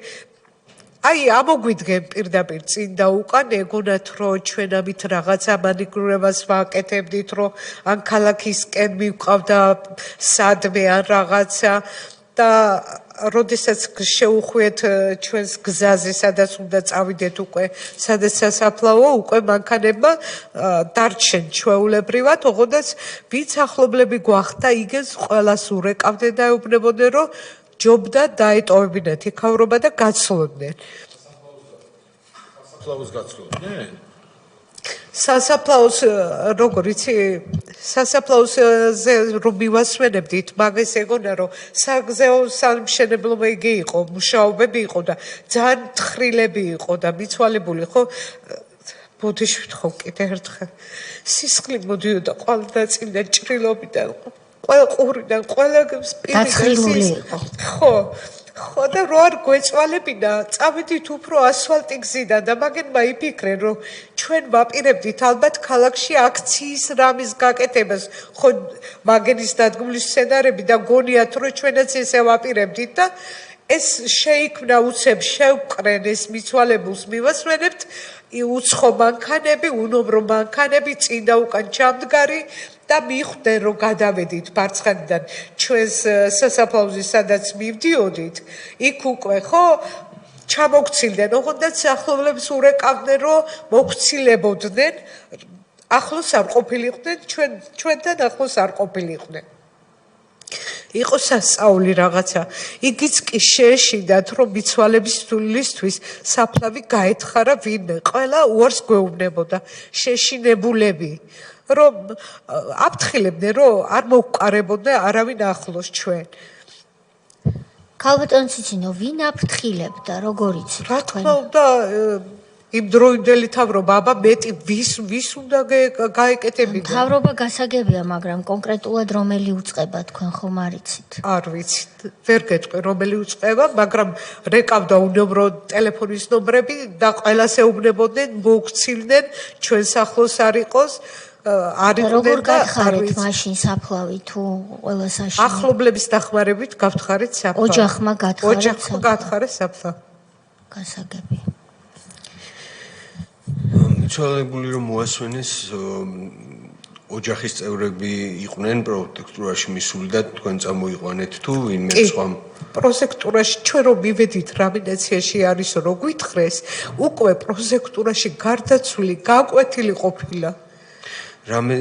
აი ამოგვიდგენ პირდაპირ წინ და უკან ეგონათ რომ ჩვენ ამით რაღაცა მანიგრირებას ვაკეთებდით რომ ან ქალაქისკენ მივყავდა სადმე ან რაღაცა და როდესაც შეუხვიეთ ჩვენს გზაზე სადაც უნდა წავიდეთ უკვე სადაც სასაფლაოა უკვე მანქანებმა დარჩენ ჩვეულებრივად ოღონდაც ვინც ახლობლები გვახდა იგენს ყველას ურეკავდნენ და ეუბნებოდნენ რომ ჯობდა დაეტოვებინათ იქავრობა და გაცლოდნენ. სასაფლაოს გაცლოდნენ? სასაფლაოს როგორ იცი სასაფლაოზე რომ მივასვენებდით მაგას ეგონა რომ საგზეო სამშენებლო იგი იყო მუშაობები იყო და ძალიან თხრილები იყო და მიცვალებული ხო ბოდიში ვთხოვ კიდე ერთხელ სისხლი მოდიოდა ყველდაცილიდან ჭრილობიდან ყველა ყურიდან ყველა სპირტი ხო და რო არ გვეწვალებინა წავედით უფრო ასფალტი გზიდან და მაგენმა იფიქრენ რომ ჩვენ ვაპირებდით ალბათ ქალაქში აქციის რამის გაკეთებას ხო მაგენის დადგმული სცენარები და გონიათ რომ ჩვენაც ესე ვაპირებდით და ეს შეიქმნა უცებ შევკრენ ეს მიცვალებულს მივასვენებთ უცხო მანქანები უნომრო მანქანები წინ და უკან ჩამდგარი და მიხვდნენ რომ გადავედით ბარცხანიდან ჩვენს სასაფლაოზე სადაც მივდიოდით იქ უკვე ხო ჩამოგცილდნენ ოღონდაც ახლობლებს ურეკავდნენ რომ მოგცილებოდნენ ახლოს არ ყოფილიყვნენ ჩვენთან ახლოს არ ყოფილიყვნენ იყო სასწაული რაღაცა იგიც კი შეეშინდათ რომ მიცვალებისთვისთვის საფლავი გაეთხარა ვინმე ყველა უარს გვეუბნებოდა შეშინებულები რომ აფრთხილებდნენ რომ არ მოვყარებოდნენ არავინ ახლოს ჩვენ ქალბატონ ციცინო ვინ აფრთხილებდა როგორ იცით რა თქმა უნდა იმ დროინდელი თავრობა აბა მეტი ვის უნდა გაეკეთებინა თავრობა გასაგებია მაგრამ კონკრეტულად რომელი უწყება თქვენ ხომ არ იცით არ ვიცით ვერ გეტყვი რომელი უწყება მაგრამ რეკავდა უნებრო ტელეფონის ნომრები და ყველას ეუბნებოდნენ მოგცილდნენ ჩვენს ახლოს არ იყოს როგორ გახარეთ მაშინ საფლავი თუ ყველა საშინელი ახლობლების დახმარებით გავთხარეთ საფლავი ოჯახმა გათხარეს საფლავი გასაგებია მიცვალებული რომ მოასვენეს ოჯახის წევრები იყვნენ პროტექტურაში მისული და თქვენ წამოიყვანეთ თუ ვინმე სხვა პროტექტურაში ჩვენ რომ მივედით რამინაციაში არის რომ გვითხრეს უკვე პროტექტურაში გარდაცვლილი გაკვეთილი ყოფილა რამე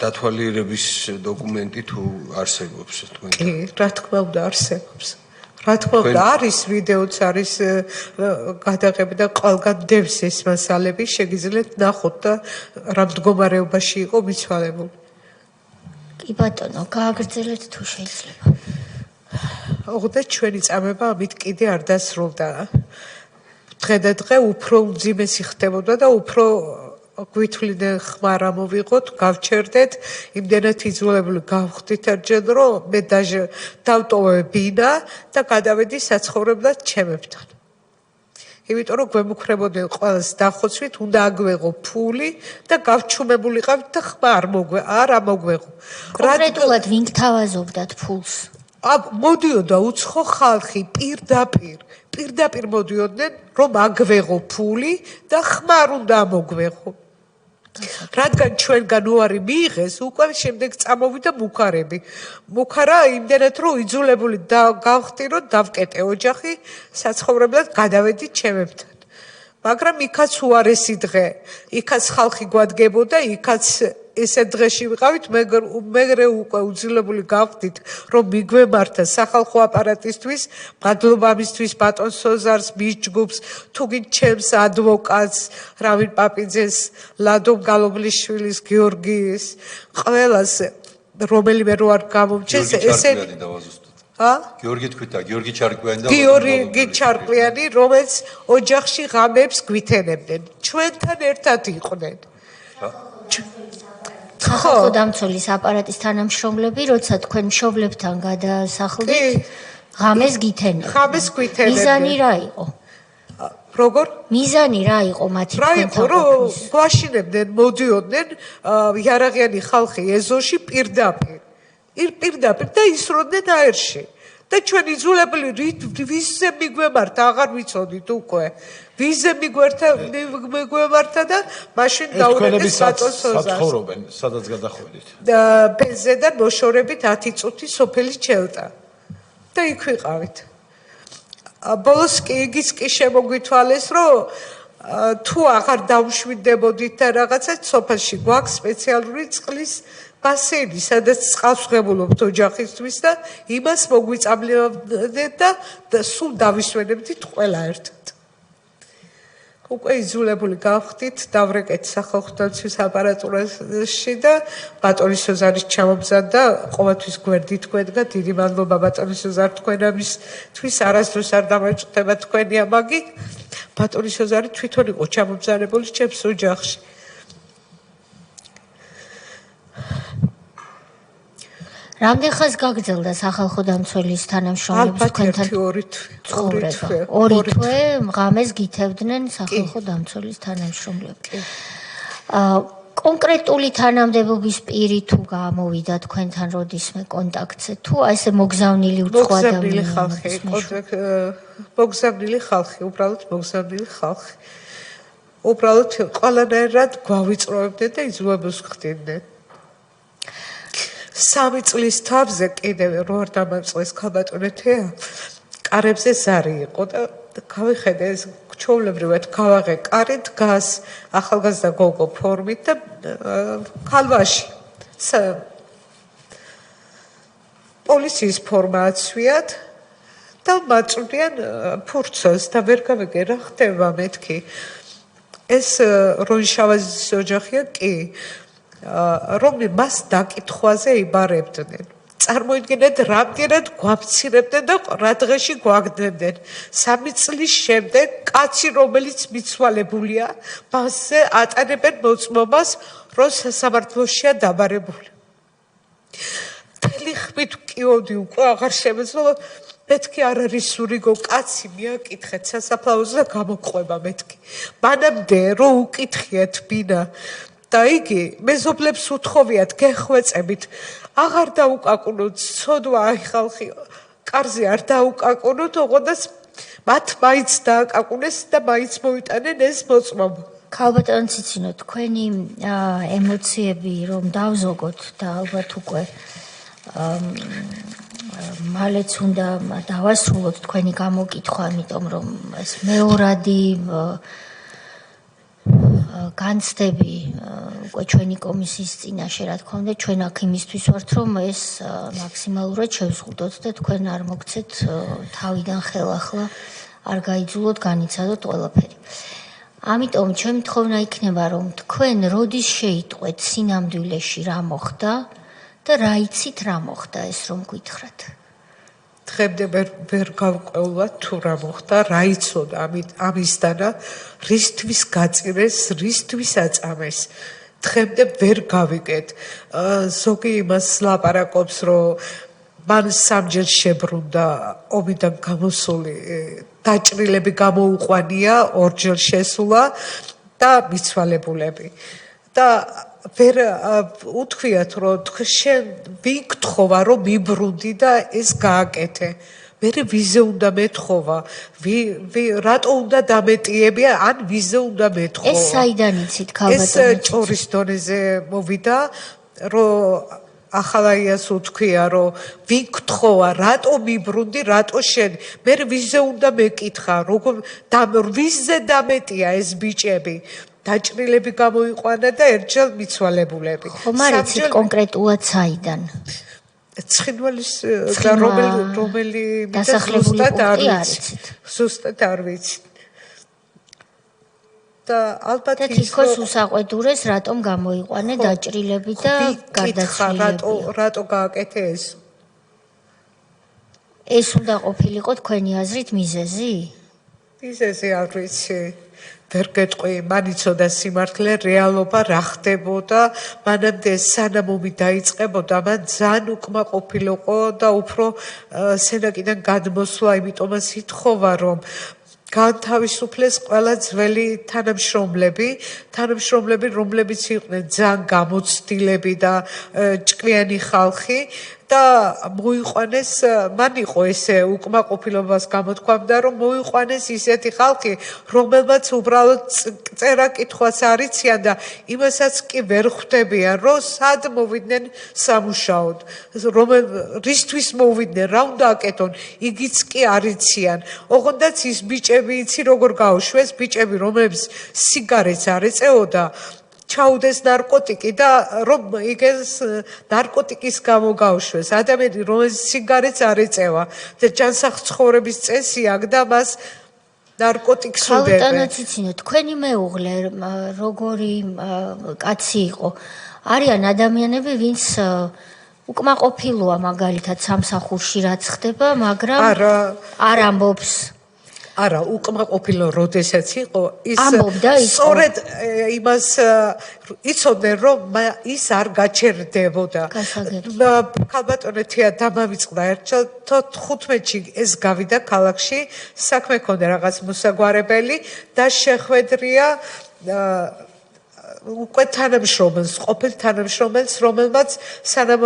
დათვალიერების დოკუმენტი თუ არსებობს თქვენ კი რა თქმა უნდა არსებობს რა თქმა უნდა არის ვიდეოც არის გადაღები და ყველგან დევს ეს მასალები შეგიძლიათ ნახოთ და რა მდგომარეობაში იყო მიცვალებული. კი ბატონო, გააგრძელეთ თუ შეიძლება. ოღონდ ჩვენი წამება ამით კიდე არ დასრულდა. დღე და დღე უფრო უძიმესი ხდებოდა და უფრო გვითვლიდან ხმარ ამოვიღოთ, გავჩერდეთ, იმდენად იძულებული გავხდით ერთჯერ, რომ მე დავტოვებინა და გადავედი საცხოვრებლად ჩემებთან. იმიტომ რომ გვემუქრებოდნენ ყველას დახოცვით, უნდა აგვეღო ფული და გავჩუმებულიყავით და ხმა არ მოგვეღო. კონკრეტულად ვინ გთავაზობდათ ფულს? მოდიოდა უცხო ხალხი პირდაპირ მოდიოდნენ, რომ აგვეღო ფული და ხმა არ უნდა ამოგვეღო. რადგან ჩვენგან უარი მიიღეს, უკვე შემდეგ წამოვიდა მუქარები. მუქარა იმდენად რომ იძულებული გავხდი, რომ დავკეტე ოჯახი, საცხოვრებლად გადავედი ჩემებთან. მაგრამ იქაც უარესი დღე, იქაც ხალხი გვადგებოდა, იქაც ესე დღეში ვიყავით, მეგრე უკვე უძილებული გავხდით, რომ მიგვემართა სახალხო აპარატისთვის, მადლობა მისთვის ბატონ სოზარს, მის ჯგუფს, თუ გინდ ჩემს ადვოკატს, რავინ პაპიძეს, ლადო გალობლიშვილის, გიორგის, ყველას, რომელიმე რო არ გამომჩეს, ესე გიორგი თქვითა, გიორგი ჩარკვიანი და გიორგი ჩარკვიანი, რომელიც ოჯახში ღამეებს გვითენებდნენ, ჩვენთან ერთად იყვნენ. სახალხო დამცველის აპარატის თანამშრომლები, როცა თქვენ მშობლებთან გადასახლდით, ღამეს გითენებდნენ. ღამეს გვითენებდნენ. მიზანი რა იყო? როგორ? მიზანი რა იყო მათი რა იყო, თქვენთან რომ ყოფნის? გვაშინებდნენ, მოდიოდნენ იარაღიანი ხალხი ეზოში პირდაპირ და ისროდნენ აერში. და ჩვენ იძულებული ვიზზე მიგვემართა, აღარ ვიცოდით უკვე. ვიზზე მიგვემართა და მაშინ დაურეკეს ბატონ სოზარს. საცხოვრობენ, სადაც გადახვედით. ბენზედან მოშორებით 10 წუთი სოფელი ჩელტა. და იქ ვიყავით. ბოლოს იგიც კი შემოგვითვალეს, რომ თუ აღარ დავშვიდებოდით და რაღაცა სოფელში გვაქვს სპეციალური წყლის ბასეინი, სადაც წყალს ვღებულობთ ოჯახისთვის და იმას მოგვიწამლებდეთ და სულ დავისვენებდით ყველა ერთად. უკვე იძულებული გავხდით, დავრეკეთ სახალხო დამცველის აპარატურაში და ბატონი სოზარის ჩამომზადდა, ყოველთვის გვერდით თქვენგა, დიდი მადლობა ბატონი სოზარ თქვენამისთვის, არასდროს არ დამეწუხდება თქვენი ამაგი. ბატონი სოზარი თვითონ იყო ჩამომზადებული ჩემს ოჯახში. რამდენ ხანს გაგრძელდა სახალხო დამცველის თანამშრომლების თქვენთან ცხოვრება? 2 თვე ღამეს გითევდნენ სახალხო დამცველის თანამშრომლები. კონკრეტული თანამდებობის პირი თუ გამოვიდა თქვენთან როდისმე კონტაქტზე, თუ ესე მოგზავნილი უცხო ადამიანი? მოგზავნილი ხალხი, უბრალოდ მოგზავნილი ხალხი. უბრალოდ ყველანაირად გვავიწროებდნენ და იძულებულს ხდიდნენ. 3 წლის თავზე კიდევ რო არ დამამწყეს ქალბატონეთია, კარებზე ზარი იყო და გავიხედე ეს ჩვეულებრივად გავაღე კარი დგას ახალგაზრდა გოგო ფორმით და ქალვაში. პოლიციის ფორმა აცვიათ და მაწვდიან ფურცელს და ვერ გავიგე რა ხდება მეთქი. ეს რონშავაზის ოჯახია კი. რომ მას დაკითხვაზე იბარებდნენ. წარმოიდგინეთ, რამდენად გვაფცირებდნენ და რა დღეში გვაგდებდნენ. 3 წლის შემდეგ კაცი, რომელიც მიცვალებულია, მასზე ატარებენ მოწმობას, რომ სასამართლოშია დაბარებული. მთელი ხმით ვკიოდი, უკვე აღარ შემეძლო. მეთქი არ არის სურიგო კაცი, მიაკითხეთ სასაფლაოზე და გამოყვება მეთქი. მანამდე რომ უკითხიათ ბინა და იგი მეზობლებს უთხოვიათ გეხვეწებით, აღარ დაუკაკუნოთ, ცოდვა აი ხალხი კარზე არ დაუკაკუნოთ, ოღონდ მათ მაინც დააკაკუნეს და მაინც მოიტანენ ეს მოწმობა. ქალბატონ ციცინო, თქვენი ემოციები რომ დავზოგოთ და ალბათ უკვე მალეც უნდა დავასრულოთ თქვენი გამოკითხვა, იმიტომ რომ ეს მეორადი განცდები უკვე ჩვენი კომისიის წინაშე, რა თქმა უნდა, ჩვენ აქ იმისთვის ვართ, რომ ეს მაქსიმალურად შევზღუდოთ და თქვენ არ მოგცეთ თავიდან ხელახლა, არ გაიძულოთ, განიცადოთ ყველაფერი. ამიტომ ჩემი თხოვნა იქნება, რომ თქვენ როდის შეიტყვეთ სინამდვილეში რა მოხდა და რა იცით რა მოხდა ეს რომ გითხრათ. დღემდე ვერ გავყვევლად თუ რა მოხდა, რა იცოდა ამისთანა, რისთვის გაწირეს, რისთვის აწამეს. დღემდე ვერ გავიგეთ. ზოგი იმას ლაპარაკობს, რომ მან სამჯერ შებრუნდა ომიდან გამოსული დაჭრილები გამოუყვანია, ორჯერ შესულა და მიცვალებულები. და ვერ უთქვიათ, რომ შენ ვინ გთხოვა, რომ მიბრუნდი და ეს გააკეთე. მე ვიზე უნდა მეთხოვა, რატო უნდა დამეტიებია, ან ვიზე უნდა მეთხოვა. ეს საიდან იცით, ქალბატონო? ეს ჭორის დონეზე მოვიდა, რომ ახალაიას უთქვია, რომ ვინ გთხოვა, რატო მიბრუნდი, რატო შენ. მე ვიზე უნდა მეკითხა, როგორ ვიზე დამეტია ეს ბიჭები. დაჭრილები გამოიყვანა და ერთჯერ მიცვალებულები. ხომ არ იცით კონკრეტულად საიდან? ცხინვალის და რომელი დასახლებული პუნქტი არ იცით? ზუსტად არ ვიცით. და ალბათ და თითქოს უსაყვედურეს რატომ გამოიყვანე დაჭრილები და გარდაცვლილები. რატო გააკეთე ეს? ეს უნდა ყოფილიყო თქვენი აზრით მიზეზი? მიზეზი არ ვიცი. ვერ გეტყვი, მან იცოდა სიმართლე, რეალობა რა ხდებოდა, მანამდე სანამ ომი დაიწყებოდა, მან ძალიან უკმაყოფილიყო და უფრო სენაკიდან გადმოსვლა, იმიტომაც ითხოვა, რომ განთავისუფლეს ყველა ძველი თანამშრომლები, რომლებიც იყვნენ ძალიან გამოცდილები და ჭკვიანი ხალხი და მოიყვანეს, მან იყო ესე უკმაყოფილებას გამოთქვამდა, რომ მოიყვანეს ისეთი ხალხი, რომელმაც უბრალოდ წერა-კითხვას არ იციან და იმასაც კი ვერ ხვდებიან, რომ სად მოვიდნენ სამუშაოდ, რისთვის მოვიდნენ, რა უნდა აკეთონ, იგიც კი არ იციან. ოღონდაც ის ბიჭები იცი როგორ გაუშვეს, ბიჭები, რომლებიც სიგარეტს არ ეწეოდა, ჩაუდეს ნარკოტიკი და რომ იგეს ნარკოტიკის გამო გაუშვეს. ადამიანი, რომელიც სიგარეტს არ ეწევა და ჯანსაღ ცხოვრების წესი აქვს და მას ნარკოტიკს უდევენ. ქალბატონო ციცინო, თქვენი მეუღლე როგორი კაცი იყო? არიან ადამიანები, ვინც უკმაყოფილოა მაგალითად სამსახურში რაც ხდება, მაგრამ არ ამბობს. არა, უკმაყოფილო როდესაც იყო, ის ამბობდა ის სწორედ იმას იცოდნენ, რომ ის არ გაჩერდებოდა. ქალბატონო თეა დამავიწყდა ერთად 15-ში ეს გავიდა ქალაქში, საქმე ქონდა რაღაც მოსაგვარებელი და შეხვედრია უკვე თანამშრომელს, ყოფილ თანამშრომელს, რომელმაც სანამ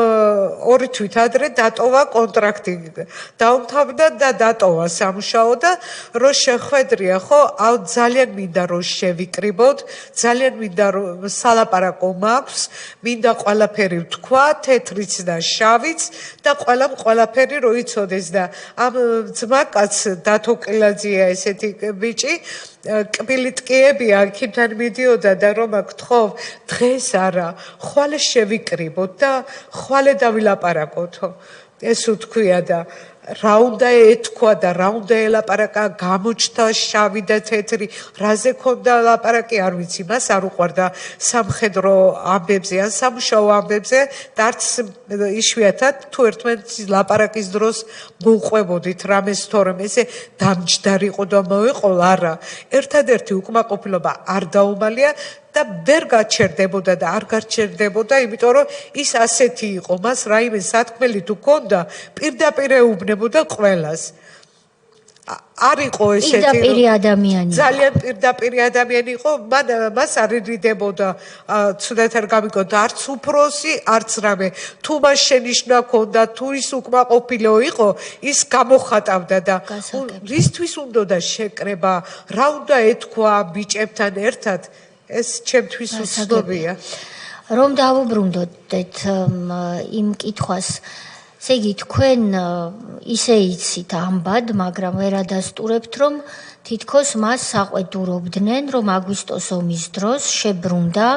2 თვით ადრე დატოვა კონტრაქტი, დაუმთავრდა და დატოვა სამუშაო და რო შეხვედრია, ხო, ძალიან მინდა რომ შევიკრიბოთ, ძალიან მინდა რომ სალაპარაკო მაქვს, მინდა ყველაფერი ვთქვა, თეთრიც და შავიც და ყველაფერი რო იცოდეს და ამ ძმაკაც დათო კილაძეა ესეთი ბიჭი კბილიტკიებია იქიდან მიდიოდა და რომ გთხოვ დღეს არა ხვალე შევიკრიბოთ და ხვალე დავილაპარაკოთო ეს უთქვია და რა უნდა ეთქვა და რა უნდა ელაპარაკა გამოჩნდა შავი და თეთრი რაზე ქონდა ლაპარაკი არ ვიცი მას არ უყვარდა სამხედრო ამბებზე ან სამუშაო ამბებზე და არც იშვიათად თუ ერთმანეთის ლაპარაკის დროს მოუყვებოდით რამეს თორემ ესე დამჯდარიყო და მოეყოლა არა ერთადერთი უკმაყოფილობა არ დაუმალია და ვერ გაჩერდებოდა და არ გაჩერდებოდა, იმიტომ რომ ის ასეთი იყო, მას რაიმე სათქმელი თუ ქონდა, პირდაპირ ეუბნებოდა ყველას. არ იყო ესეთი პირდაპირ ადამიანი. ძალიან პირდაპირ ადამიანი იყო, მას არ ერიდებოდა, ცუდად არ გამიგონდა, არც უფროსი, არც რამე. თუ მას შენიშვნა ქონდა, თუ ის უკმაყოფილო იყო, ის გამოხატავდა და რისთვის უნდა შეკრება, რა უნდა ეთქვა ბიჭებთან ერთად ეს ჩემთვის უცნობია. რომ დავუბრუნდეთ იმ კითხვას, ესე იგი თქვენ ისე იცით ამბად, მაგრამ ვერ ადასტურებთ, რომ თითქოს მას საყვედურობდნენ, რომ აგვისტოს ომის დროს შებრუნდა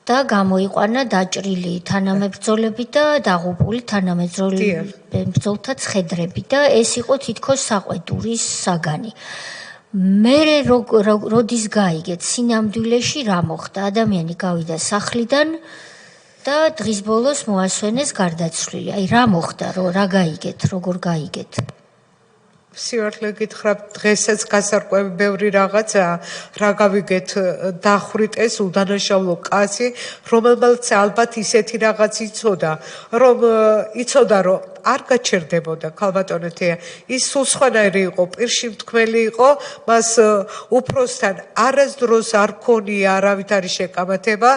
და გამოიყვანა დაჭრილი თანამებრძოლები და დაღუპული თანამებრძოლთა ცხედრები და ეს იყო თითქოს საყვედურის საგანი. მე როდის გაიგეთ სინამდვილეში რა მოხდა? ადამიანი გავიდა სახლიდან და დღის ბოლოს მოასვენეს გარდაცვლილი. აი რა მოხდა, რა გაიგეთ, როგორ გაიგეთ? სიوارლე გითხრათ დღესაც გასარკვევი ბევრი რაღაცა რა გავიგეთ დახვრიტეს უდანაშაულო კაცი რომელმაც ალბათ ისეთი რაღაც იცოდა რომ არ გაჩერდებოდა ქალბატონეთია ის სულ სხვანაირი იყო პირში მთქმელი იყო მას უფროსთან არასდროს არ ქონია არავითარი შეკამათება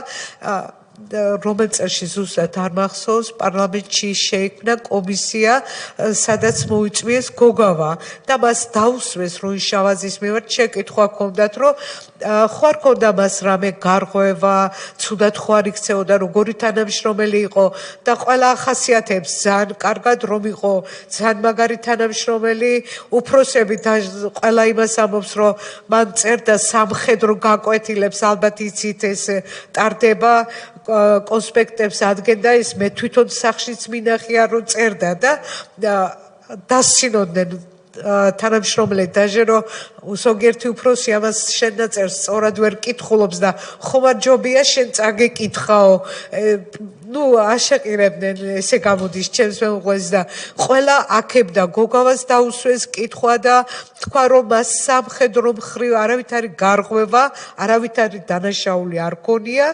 რომელ წელში ზუსტად არ მახსოვს პარლამენტში შეიქმნა კომისია სადაც მოიწვიეს გოგავა და მას დაუსვეს რომ შავაზის მიმართ შეკითხვა ჰქონდათ რომ ხო არ ქონდა მას რამე გარღვევა ცუდად ხო არ იქცეოდა როგორი თანამშრომელი იყო და ყველა ახასიათებს ძალიან კარგად რომ იყო ძალიან მაგარი თანამშრომელი უფროსები და ყველა იმას ამბობს რომ მან წერდა სამხედრო გაკვეთილებს ალბათ იცით ეს ტარდება კონსპექტებს ადგენდა ის მე თვითონ სახშიც მინახია რომ წერდა და დასცინოდნენ თანამშრომლები დაჟე რომ ზოგიერთი უფროსი ამას შენ დაწერს სწორად ვერ კითხულობს და ხომ არ ჯობია შენ წაგეკითხაო ნუ აშეყირებდნენ ესე გამოდის ჩემს მეუღლეს და ყველა აქებდა გოგავას დაუსვეს კითხვა და თქვა რომ მას სამხედრო მხრივ არავითარი გარღვევა არავითარი დანაშაული არ ქონია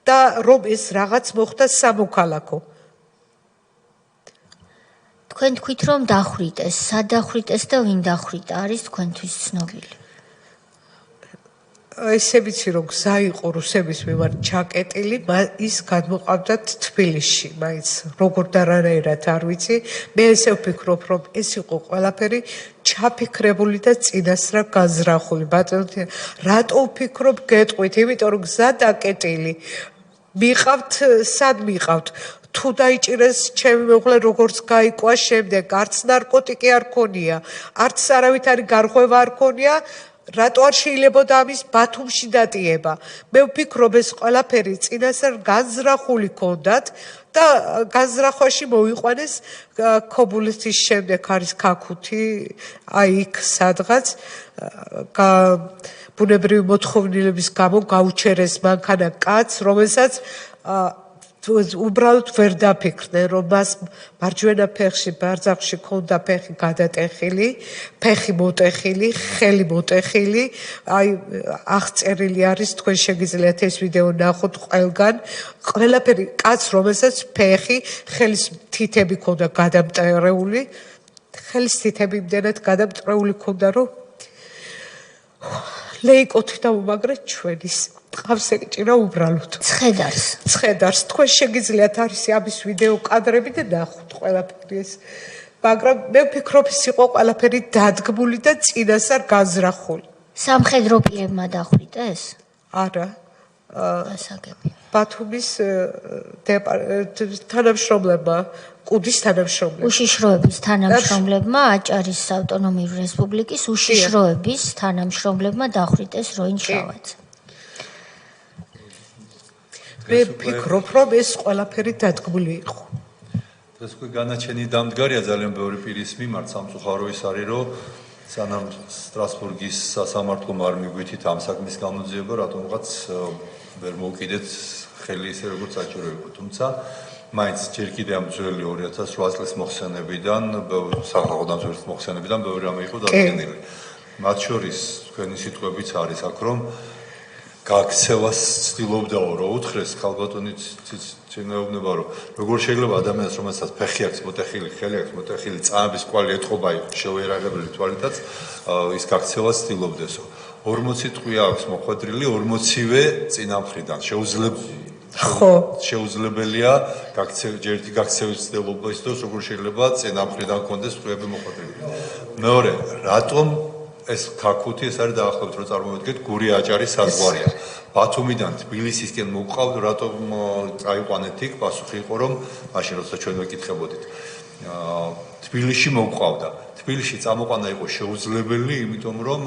და რომ ეს რაღაც მოხდა სამოქალაქო. თქვენ თქვით რომ დახვრიტეს, სად დახვრიტეს და ვინ დახვრიტა არის თქვენთვის ცნობილი? ესე ვიცი რომ გზა იყო რუსების მიმართ ჩაკეტილი, ის გადმოყავდათ თბილისში, მაინც როგორ და რანაირად არ ვიცი. მე ესე ვფიქრობ რომ ეს იყო ყველაფერი ჩაფიქრებული და წინასწარ გაზრახული. ბატონო, რატო ვფიქრობ გეტყვით? იმიტომ რომ გზა დაკეტილი. მიყავთ სად მიყავთ თუ დაიჭირეს ჩემი მეუღლე როგორც გაიკვა შემდეგ არც ნარკოტიკი არ ქონია არც არავითარი გარღვევა არ ქონია რატო არ შეიძლებოდა ამის ბათუმში დატიება მე ვფიქრობ ეს ყველაფერი წინასწარ განზრახული ქონდათ და განზრახვაში მოიყვანეს ქობულეთის შემდეგ არის ქაქუთი აი იქ სადღაც ბუნებრივი მოთხოვნილების გამო გაუჩერეს მანქანა კაცს რომელსაც უბრალოდ ვერ დაფიქრდნენ რომ მას მარჯვენა ფეხში ბარძახში ქონდა ფეხი გადატეხილი ფეხი მოტეხილი ხელი მოტეხილი აი აღწერილი არის თქვენ შეგიძლიათ ეს ვიდეო ნახოთ ყველგან ყველაფერი კაც რომელსაც ფეხი ხელის თითები ქონდა გადამტრეული ხელის თითები იმდენად გადამტრეული ქონდა რომ ლეიკოთი დაუმაგრე ჩვენის ყავს ეკჭირა უბრალოდ ცხედარს თქვენ შეგიძლიათ არის ამის ვიდეო კადრები და ნახოთ ყველაფერი ეს მაგრამ მე ვფიქრობ ის იყო ყველაფერი დადგმული და წინასწარ განზრახული სამხედრო პირებმა დახვრიტეს? არა ასაგები ბათუმის თანამშრომლებმა კუდის თანამშრომლებმა უშიშროების თანამშრომლებმა აჭარის ავტონომიური რესპუბლიკის უშიშროების თანამშრომლებმა დახვრიტეს როინ შავაძე მე ვფიქრობ რომ ეს ყველაფერი დადგმული იყო ეს უკვე განაჩენი დამდგარია ძალიან ბევრი პირის მიმართ სამწუხარო ის არის რომ სანამ სტრასბურგის სასამართლომ არ მიგვითით ამ საქმის გამოძიება რატომღაც ვერ მოვკიდეთ ხელი ისე როგორც საჭირო იყო თუმცა მაინც ჯერ კიდე ამ ძველი 2008 წლის მოხსენებიდან სახალხო დამცველის მოხსენებიდან ბევრი რამე იყო დადგენილი მათ შორის თქვენი სიტყვებიც არის აქ რომ გაქცევას ცდილობდაო რომ უთხრეს ქალბატონი ცინეუბნება რომ როგორ შეიძლება ადამიანს რომელსაც ფეხი აქვს მოტეხილი ხელი აქვს მოტეხილი წამების კვალი ეთყობა იყო შეუერაღებელი თვალითაც ის გაქცევას ცდილობდესო 40 ტყვია აქვს მოხვედრილი 40-ვე წინამხრიდან შეუძლებელია ჯერჯერობით გაქცევის ცდილობა ის დროს როგორ შეიძლება წინამხრიდან კონდეს ტყვიები მოხვედრილი მეორე რატომ ეს ქაქუთი ეს არის დაახლოებით რომ წარმოვიდგეთ გური აჭარის საზღვარია ბათუმიდან თბილისისკენ მოვყავთ, რატომ წაიყვანეთ იქ? პასუხი იყო, რომ მაშინ როცა ჩვენ ვეკითხებოდით. თბილისში მოვყავდა. თბილისში წამოყვანა იყო შეუძლებელი, იმიტომ რომ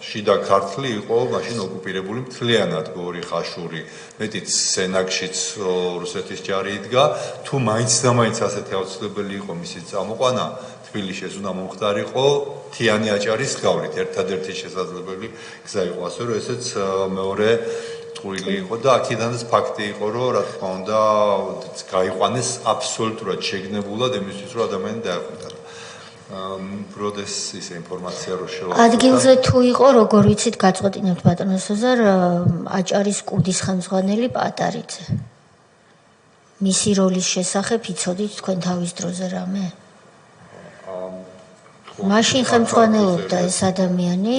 შიდა ქართლი იყო მაშინ ოკუპირებული მთლიანად გორი, ხაშური, მეტიც სენაკშიც რუსეთის ჯარი იდგა. თუ მაინც და მაინც ასეთი აუცილებელი იყო მისი წამოყვანა, თბილისში ეს უნდა მომხდარიყო თიანი აჭარის გავლით. ერთადერთი შესაძლებელი გზა იყო, ასე რომ ესეც მეორე ტყუილი იყო და აქედანაც ფაქტი იყო, რომ რა თქმა უნდა გაიყვანეს აბსოლუტურად შეგნებულად იმისთვის, რომ ადამიანი დაეხვეთა. ბროდეს ისე ინფორმაცია რო შევა. ადგილზე თუ იყო, როგორ ვიცით, გაწყვეტინებთ ბატონო სოზარ, აჭარის კუდის ხელმძღვანელი პატარიძე. მისი როლის შესახებ იცოდით თქვენ თავის დროზე რამე? მაშინ ხელმძღვანელობდა ეს ადამიანი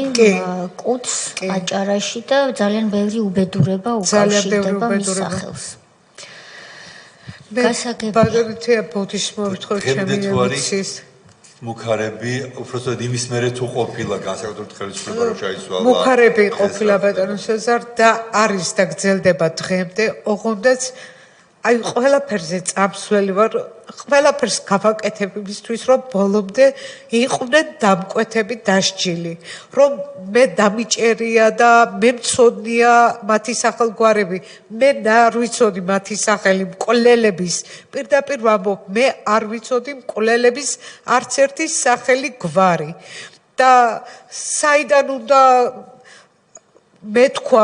კუდს აჭარაში და ძალიან ბევრი უბედურება უკავშირდება მის სახელს. ბატონო ბოდიშმოვთხოვ ჩემი ემოციის მუქარები უბრალოდ იმის მერე თუ ყოფილა განსაკუთრებით ხელისუფლება რო შეიცვალა. მუქარები ყოფილა ბატონო სეზარ და არის და გრძელდება დღემდე, ოღონდაც აი ყველაფერზე წამსვლელი ვარ, ყველაფერს გავაკეთებ იმისთვის, რომ ბოლომდე იყვნენ დამკვეთები დასჯილი, რომ მე დამიჭერია და მე მცოდნია მათი სახელგვარები, მე არ ვიცოდი მათი სახელი მკვლელების, პირდაპირ ვამბობ, მე არ ვიცოდი მკვლელების არც ერთი სახელი გვარი და საიდან უნდა მე თქვა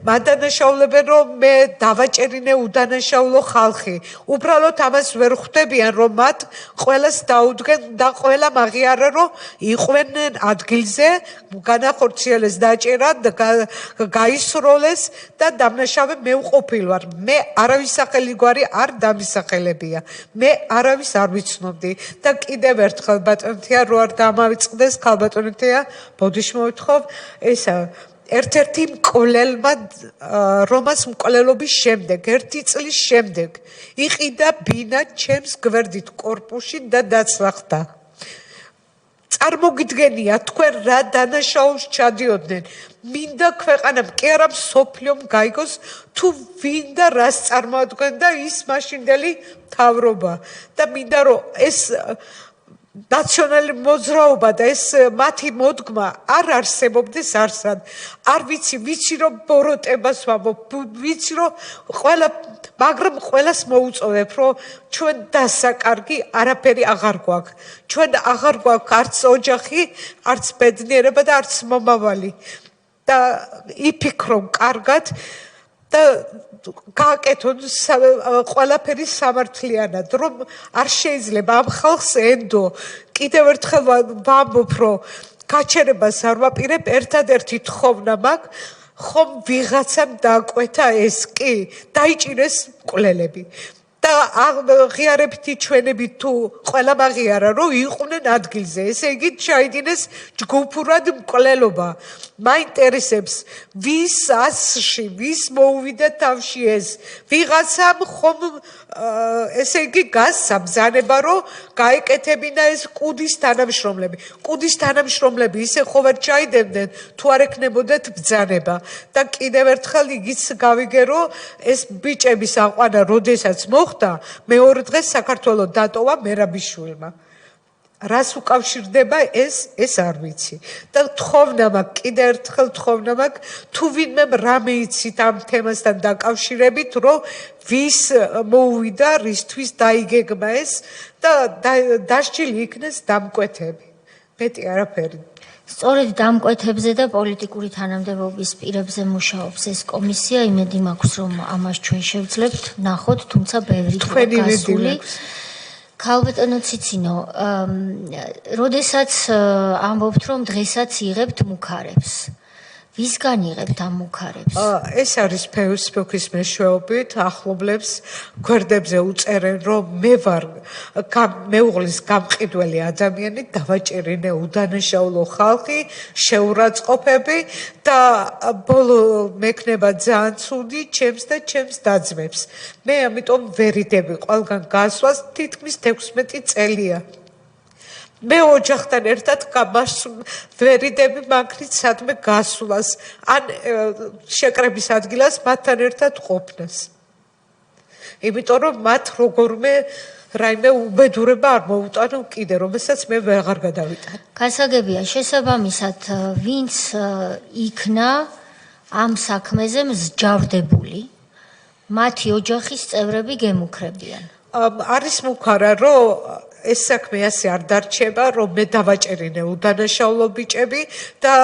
მან დანაშაულებენ რომ მე დავაჭერინე უდანაშაულო ხალხი უბრალოდ ამას ვერ ხვდებიან რომ მათ ყველას დაუდგენ და ყველა მაღიარა რომ იყვნენ ადგილზე განახორციელეს დაჭერა და გაისროლეს და დამნაშავე მე ვყოფილ ვარ მე არავის სახელი გვარი არ დამისახელებია მე არავის არ ვიცნობდი და კიდევ ერთხელ ბატონთია რო არ დამავიწყდეს ქალბატონთია ბოდიშმოვთხოვ ესა ერთ-ერთი მკვლელმა რომას მკვლელობის შემდეგ, ერთი წლის შემდეგ იყიდა ბინა ჩემს გვერდით კორპუსში და დაცლახდა. წარმოგიდგენია თქვენ რა დანაშაულს ჩადიოდნენ. მინდა ქვეყანამ კი არა მსოფლიომ გაიგოს თუ ვინ და რას წარმოადგენდა ის მაშინდელი მთავრობა და მინდა რომ ეს ნაციონალური მოძრაობა და ეს მათი მოდგმა არ არსებობდეს არსად. არ ვიცი რომ ბოროტებას ვამბობ, ვიცი რომ მაგრამ ყველას მოუწოდებ, რომ ჩვენ დასაკარგი არაფერი აღარ გვაქვს. ჩვენ აღარ გვაქვს არც ოჯახი, არც ბედნიერება და არც მომავალი. და იფიქრომ კარგად და გააკეთონ ყველაფერი სამართლიანად, რომ არ შეიძლება ამ ხალხს ენდო. კიდევ ერთხელ ვამბობ, რომ გაჩერებას არ ვაპირებ, ერთადერთი თხოვნა მაქვს, ხომ ვიღაცამ დააკვეთა ეს კი, დაიჭირეს მკვლელები. და აღიარებითი ჩვენებით თუ ყველა მაღიარა რომ იყვნენ ადგილზე, ესე იგი ჩაიდინეს ჯგუფურად მკვლელობა. მაინტერესებს ვის ასში, ვის მოუვიდა თავში ეს. ვიღაცამ ხომ ესე იგი გასცა ბრძანება რომ გაეკეთებინა ეს კუდის თანამშრომლები. კუდის თანამშრომლები ისე ხო ვერ ჩაიდებდნენ თუ არ ეკნებოდათ ბრძანება. და კიდევ ერთხელ იგიც გავიგე რომ ეს ბიჭების აყვანა როდესაც მოხდა მეორე დღეს საქართველოს დატოვა მერაბიშვილმა. რას უკავშირდება ეს არ ვიცი. და თხოვნა მაქვს, კიდევ ერთხელ თხოვნა მაქვს, თუ ვინმე რამე იცით ამ თემასთან დაკავშირებით, რომ ვის მოუვიდა, რისთვის დაიგეგმა ეს და დასჯილი იქნეს დამკვეთები. მეტი არაფერი. სწორედ დამკვეთებზე და პოლიტიკური თანამდებობის პირებზე მუშაობს ეს კომისია. იმედი მაქვს, რომ ამას ჩვენ შევძლებთ ნახოთ, თუმცა ბევრი თქვენი გასული. ქალბატონო ციცინო, როდესაც ამბობთ, რომ დღესაც იღებთ მუქარებს. ვისგან იღებთ ამ მუქარებს? ეს არის ფეისბუქის მეშვეობით, ახლობლებს გვერდებზე უწერენ, რომ მე ვარ მეუღლის გამყიდველი ადამიანი, დავაჭერინე უდანაშაულო ხალხი, შეურაცხყოფები და ბოლო მექნება ძალიან ცუდი ჩემს და ჩემს დაძმებს. მე ამიტომ ვერიდები ყველგან გასვას თითქმის 16 წელია. მე ოჯახთან ერთად ვერიდები მაგრით სადმე გასვლას ან შეკრების ადგილას მათთან ერთად ყოფნას. იმიტომ რომ მათ როგორმე რაიმე უბედურება არ მოუტანო კიდე, რომელსაც მე ვეღარ გადავიტან. გასაგებია, შესაბამისად, ვინც იქნა ამ საქმეზე მსჯავრდებული, მათი ოჯახის წევრები გემუქრებიან. არის მუქარა, რომ ეს საქმე ასე არ დარჩება, რომ მე დავაჭერინე უდანაშაულო ბიჭები და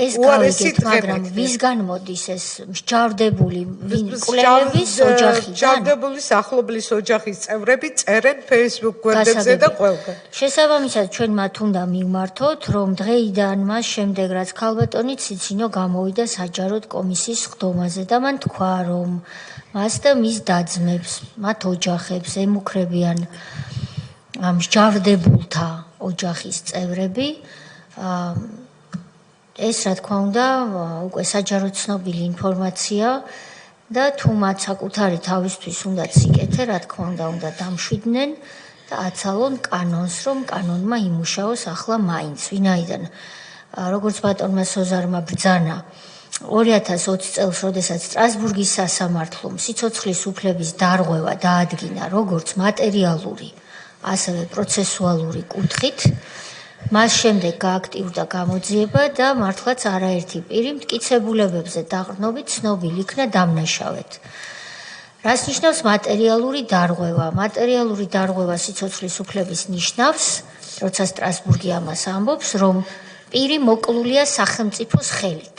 ეს გავიგეთ, მაგრამ ვისგან მოდის ეს მსჯავრდებული კვლელების ოჯახიდან? მსჯავრდებული ახლობლის ოჯახის წევრები წერენ Facebook გვერდებზე და ყველგან. შესაბამისად, ჩვენ მათ უნდა მივმართოთ, რომ დღეიდან მას შემდეგ, რაც ქალბატონი ციცინო გამოვიდა საჯაროდ კომისიის ხდომაზე და მან თქვა, რომ მას და მის დაძმებს, მათ ოჯახებს ემუქრებიან მსჯავრდებულთა ოჯახის წევრები. ეს რა თქმა უნდა უკვე საჯაროდ ცნობილი ინფორმაცია და თუ მათ საკუთარი თავისთვის უნდა ციკეთე, რა თქმა უნდა დამშვიდნენ და აცალონ კანონს, რომ კანონმა იმუშაოს ახლა მაინც. ვინაიდან როგორც ბატონმა სოზარმა ბრძანა 2020 წელს, როდესაც სტრასბურგის სასამართლომ სიცოცხლის უფლების დარღვევა დაადგინა როგორც მატერიალური, ასევე პროცესუალური კუთხით, მას შემდეგ გააქტიურდა გამოძიება და მართლაც არაერთი პირი მტკიცებულებებზე დაყრდნობით ცნობილი იქნა დამნაშავედ. რას ნიშნავს მატერიალური დარღვევა? მატერიალური დარღვევა სიცოცხლის უფლების ნიშნავს, როცა სტრასბურგი ამას ამბობს, რომ პირი მოკლულია სახელმწიფოს ხელით.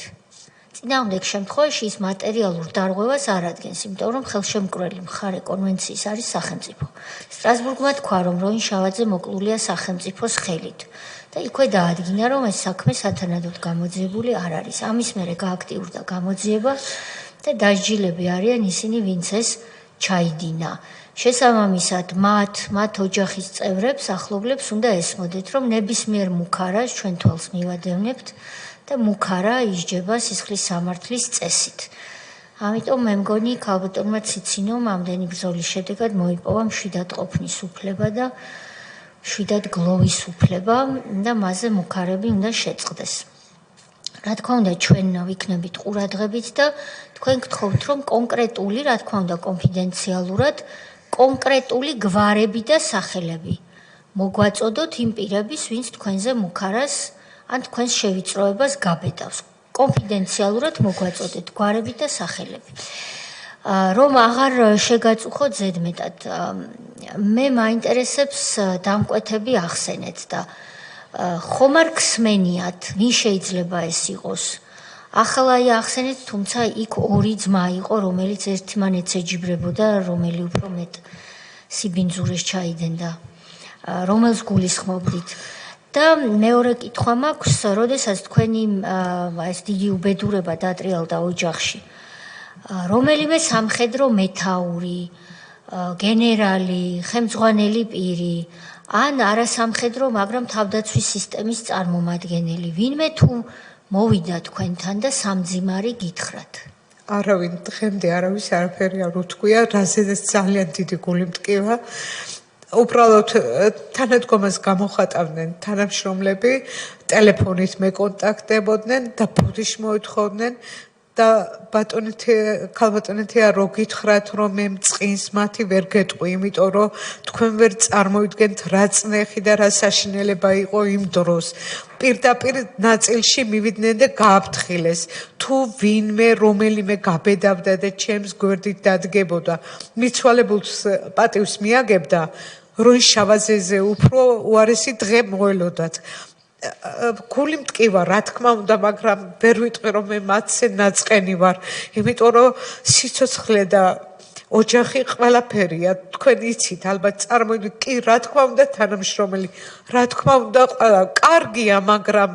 წინააღმდეგ შემთხვევაში ის მატერიალურ დარღვევას არ ადგენს, იმიტომ რომ ხელშემკვრელი მხარე კონვენციის არის სახელმწიფო. სტრასბურგმა თქვა, რომ როინშავაძე მოკლულია სახელმწიფოს ხელით და იქვე დაადგინა, რომ ეს საქმე სათანადოდ გამოძიებული არ არის. ამის მერე გააქტიურდა გამოძიება და დასჯილები არიან ისინი, ვინც ეს ჩაიდინა. შესაბამისად, მათ ოჯახის წევრებს, ახლობლებს უნდა ესმოდეთ, რომ ნებისმიერ მუქარას ჩვენ თვალს მივადევნებთ და მუქარა ისჯება სისხლის სამართლის წესით. ამიტომ მე მგონი ქალბატონმა ციცინომ ამდენი ბრძოლის შედეგად მოიპოვა მშვიდად ყოფნის უფლება და მშვიდად გლოვის უფლება და მასზე მუქარები უნდა შეწყდეს. რა თქმა უნდა, ჩვენ ვიქნებით ყურადღებით და თქვენ გთხოვთ, რომ კონკრეტული, რა თქმა უნდა, კონფიდენციალურად, კონკრეტული გვარები და სახელები მოგვაწოდოთ იმ პირების, ვინც თქვენზე მუქარას ან თქვენს შევიწროებას გაბედავს. კონფიდენციალურად მოგვაწოდეთ გვარები და სახელები. რომ აღარ შეგაწუხოთ ზედმეტად, მე მაინტერესებს დამკვეთები ახსენეთ და ხომ არ გსმენიათ, ვინ შეიძლება ეს იყოს. ახლა ახსენეთ, თუმცა იქ ორი ძმა იყო, რომელიც ერთმანეთს ეჯიბრებოდა, რომელი უფრო მეტ სიბინძურეს ჩაიდენდა, რომელს გულისხმობდით. და მეორე კითხვა მაქვს, როდესაც თქვენი ეს დიდი უბედურება დატრიალდა ოჯახში, რომელიმე სამხედრო მეთაური, გენერალი, ხელმძღვანელი პირი, ან არასამხედრო, მაგრამ თავდაცვის სისტემის წარმომადგენელი, ვინმე თუ მოვიდა თქვენთან და სამძიმარი გითხრათ? არავინ დღემდე არავის არაფერი არ უთქვია, რაზედაც ძალიან დიდი გული მტკივა. უბრალოდ თანადგომას გამოხატავდნენ თანამშრომლები, ტელეფონით მეკონტაქტებოდნენ და ბუდიშ მოითხოვდნენ და ქალბატონეთია რო გითხრათ, რომ მე მწყინს მათი ვერ გეტყვი, იმიტომ რომ თქვენ ვერ წარმოიდგენთ რა წნეხი და რა საშინელება იყო იმ დროს. პირდაპირ ნაწილში მივიდნენ და გააფრთხილეს. თუ ვინმე რომელიმე გაბედავდა და ჩემს გვერდით დადგებოდა, მიცვალებულს პატივს მიაგებდა, როინშავაძეზე უფრო უარესი დღე მოელოდათ. გული მტკივა, რა თქმა უნდა, მაგრამ ვერ ვიტყვი, რომ მე მათზე ნაწყენი ვარ, იმიტომ რომ სიცოცხლე და ოჯახი ყველაფერია. თქვენ იცით, ალბათ წარმოიდგინეთ, კი, რა თქმა უნდა, თანამშრომელი, რა თქმა უნდა, ყველა კარგია, მაგრამ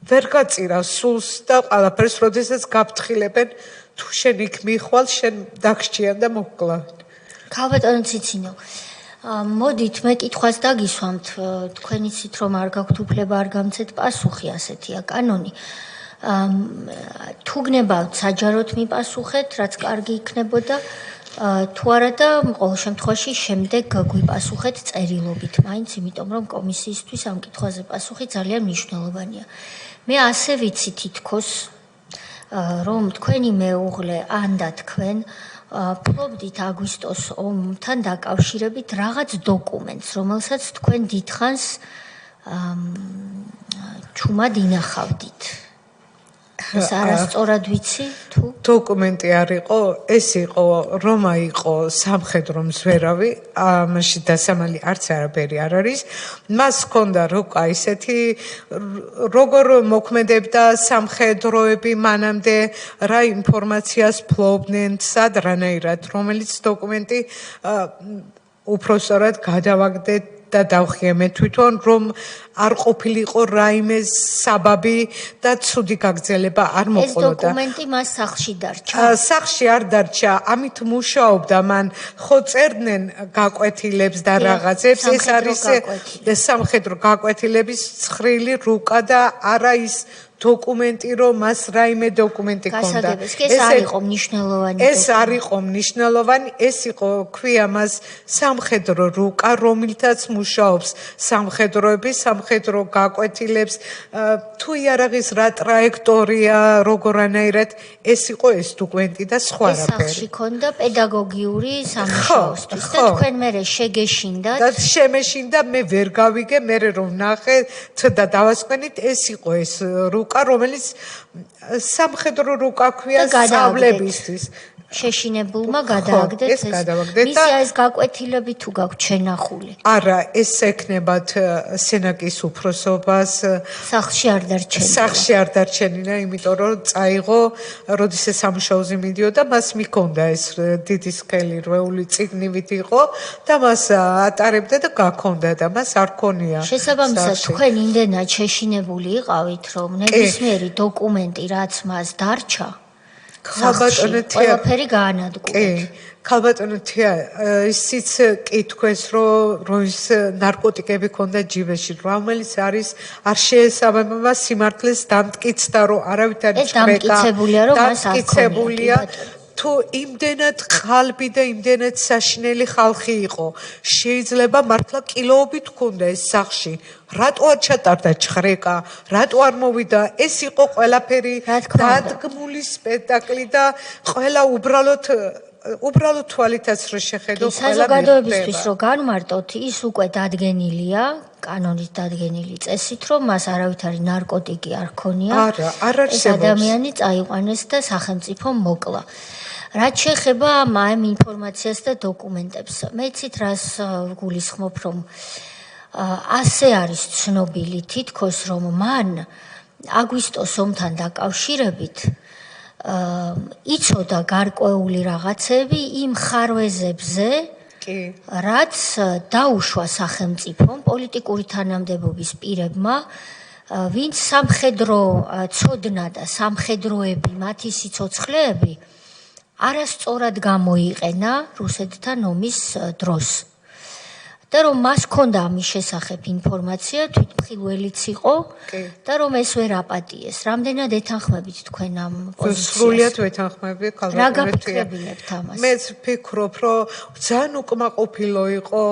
ვერ გაწირა სულს და ყველაფერს, როდესაც გაფრთხილებენ, თუ შენ იქ მიხვალ, შენ დაგსჯიან და მოგკლავენ. ქალბატონო ციცინო, მოდით მე კითხვას დაგისვამთ, თქვენ იცით, რომ არ გაქვთ უფლება არ გამცეთ პასუხი, ასეთია კანონი. თუ გნებავთ საჯაროდ მიპასუხეთ, რაც კარგი იქნებოდა, თუ არა და ყოველ შემთხვევაში შემდეგ გვიპასუხეთ წერილობით, მაინც იმიტომ რომ კომისიისთვის ამ კითხვაზე პასუხი ძალიან მნიშვნელოვანია. მე ასე ვიცი თითქოს რომ თქვენი მეუღლე ან და თქვენ ფლობდით აგვისტოს ომთან დაკავშირებით რაღაც დოკუმენტს, რომელსაც თქვენ დიდხანს ჩუმად ინახავდით. ეს არასწორად ვიცი თუ დოკუმენტი არ იყო, ეს იყო რომ იყო სამხედრო მზვერავი, ამაში დასამალი არც არაფერი არ არის. მას ჰქონდა როკა ისეთი როგორ მოქმედებდა სამხედროები მანამდე, რა ინფორმაციას ფლობდნენ, სად რანაირად, რომელიც დოკუმენტი უпроსტად გადავაგდეთ და დავხიე მე თვითონ რომ არ ყოფილიყო რაიმე საბაბი და ცუდი გაგრძელება არ მოყოლოდა. ეს დოკუმენტი მას სახლში დარჩა. სახლში არ დარჩა, ამით მუშაობდა მან, ხო წერდნენ გაკვეთილებს და რაღაცებს, ეს არის სამხედრო გაკვეთილების ცხრილი რუკა და არა ის დოკუმენტი რომ მას რაიმე დოკუმენტი ჰქონდა. ეს არ იყო მნიშვნელოვანი. ეს არ იყო მნიშვნელოვანი, ეს იყო ქვია მას სამხედრო რუკა, რომელთაც მუშაობს სამხედროები, სამხედრო გაკვეთილებს, თუ იარაღის რა ტრაექტორია, როგორანაირად, ეს იყო ეს დოკუმენტი და სხვა რაფერი. ეს სახში ქონდა პედაგოგიური სამუშაოსთვის და თქვენ მერე შეგეშინდათ. და შემეშინდა, მე ვერ გავიგე, მე რომ ნახე და დავასკვენით, ეს იყო ეს რუკა რომელიც სამხედრო რუკა ქვია სწავლებისთვის. შეშინებულმა გადააგდეთ ეს. მისი ეს გაკვეთილები თუ გაქვთ შენახული? არა, ეს ეკნებათ სენაკის უფროსობას. სახლში არ დარჩენილა. სახლში არ დარჩენილა, იმიტომ რომ წაიღო, როდესაც სამუშაოზე მიდიოდა, მას მიქონდა ეს დიდი სქელი რვეული წიგნივით იყო და მას ატარებდა და გაქონდა და მას არ ქონია. შესაბამისად, თქვენ იმდენად შეშინებული იყავით, რომ ნებისმიერი დოკუმენტი, რაც მას დარჩა, ყველაფერი გაანადგურეთ. კი, ქალბატონეთია, ისიც კითხვეს, რომ ის ნარკოტიკები ქონდა ჯიბეში, რომელიც არის არ შეესაბამება სიმართლეს დამტკიცდა, რომ არავითარი ეს დამტკიცებულია, რომ მას არ ქონია. თუ იმდენად ყალბი და იმდენად საშინელი ხალხი იყო, შეიძლება მართლა კილოობით ქონდა ეს სახში. რატო არ ჩატარდა ჩხრეკა? რატო არ მოვიდა? ეს იყო ყველაფერი დადგმული სპექტაკლი და ყველა უბრალოდ თვალითაც რო შეხედო ყველა საზოგადოებისთვის რო განმარტოთ, ის უკვე დადგენილია, კანონით დადგენილი წესით, რომ მას არავითარი ნარკოტიკი არ ქონია. არ ეს ადამიანი წაიყვანეს და სახელმწიფო მოკლა. რაც შეეხება ამ ინფორმაციას და დოკუმენტებს, მეცით რას გულისხმობ, რომ ასე არის ცნობილი თითქოს, რომ მან აგვისტოს ომთან დაკავშირებით იცოდა გარკვეული რაღაცები იმ ხარვეზებზე, რაც დაუშვა სახელმწიფომ პოლიტიკური თანამდებობის პირებმა, ვინც სამხედრო ცოდნა და სამხედროები, მათი სიცოცხლეები არასწორად გამოიყენა რუსეთთან ომის დროს. და რომ მას ჰქონდა ამის შესახებ ინფორმაცია, თვითმხილველიც იყო და რომ ეს ვერ აპატიეს. რამდენად ეთანხმებით თქვენ ამ პოზიციას? სრულიად ვეთანხმები, ქალბატონეთია. რა გაფიქრებინებთ ამას? მე ვფიქრობ, რომ ძალიან უკმაყოფილო იყო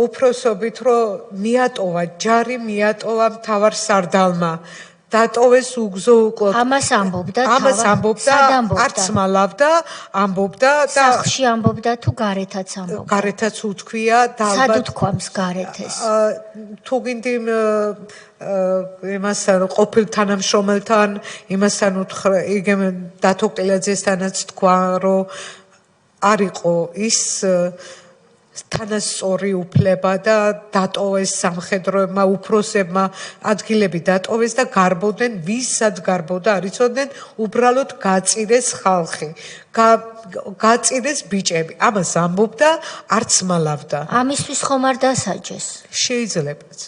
უფროსობით, რომ მიატოვა ჯარი, მიატოვა მთავარ სარდალმა. დატოვეს უგზო უკვე. ამას ამბობდა, არც მალავდა, ამბობდა და სახლში ამბობდა თუ გარეთაც ამბობდა. გარეთაც უთქვია და ალბათ სად უთქვამს გარეთეს? თუ გინდი იმასთან ყოფილ თანამშრომელთან, იმასთან უთხრა, იგივე დათოკლაძესთანაც თქვა, რომ არ იყო ის თანასწორი უფლება და დატოვეს სამხედროებმა, უფროსებმა ადგილები დატოვეს და გარბოდნენ, ვისაც გარბოდა არ იცოდნენ, უბრალოდ გაწირეს ხალხი. გაწირეს ბიჭები. ამას ამბობდა, არც მალავდა. ამისთვის ხომ არ დასაჯეს? შეიძლებაც.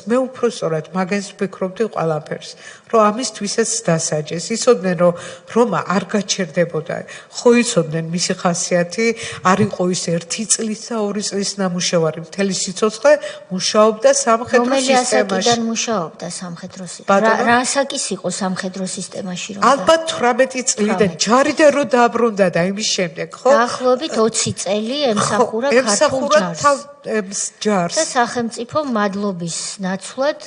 მე უფრო სწორად მაგას ვფიქრობდი ყველაფერს, რომ ამისთვისაც დასაჯეს. იცოდნენ, რომ რომა არ გაჩერდებოდა. ხო იცოდნენ მისი ხასიათი, არ იყო ის 1 წლის და 2 წლის ნამუშევარი. მთელი სიცოცხლე მუშაობდა სამხედრო რომელი სისტემაში. ასაკიდან მუშაობდა სამხედრო სისტემაში? რა ასაკის იყო სამხედრო სისტემაში რომ? ალბათ 18 წლიდან ჯარიდან რო დააბრუნდა და იმის შემდეგ, ხო? დაახლოებით 20 წელი ემსახურა ქართულ ჯარს. და სახელმწიფო მადლობის ნაცვლად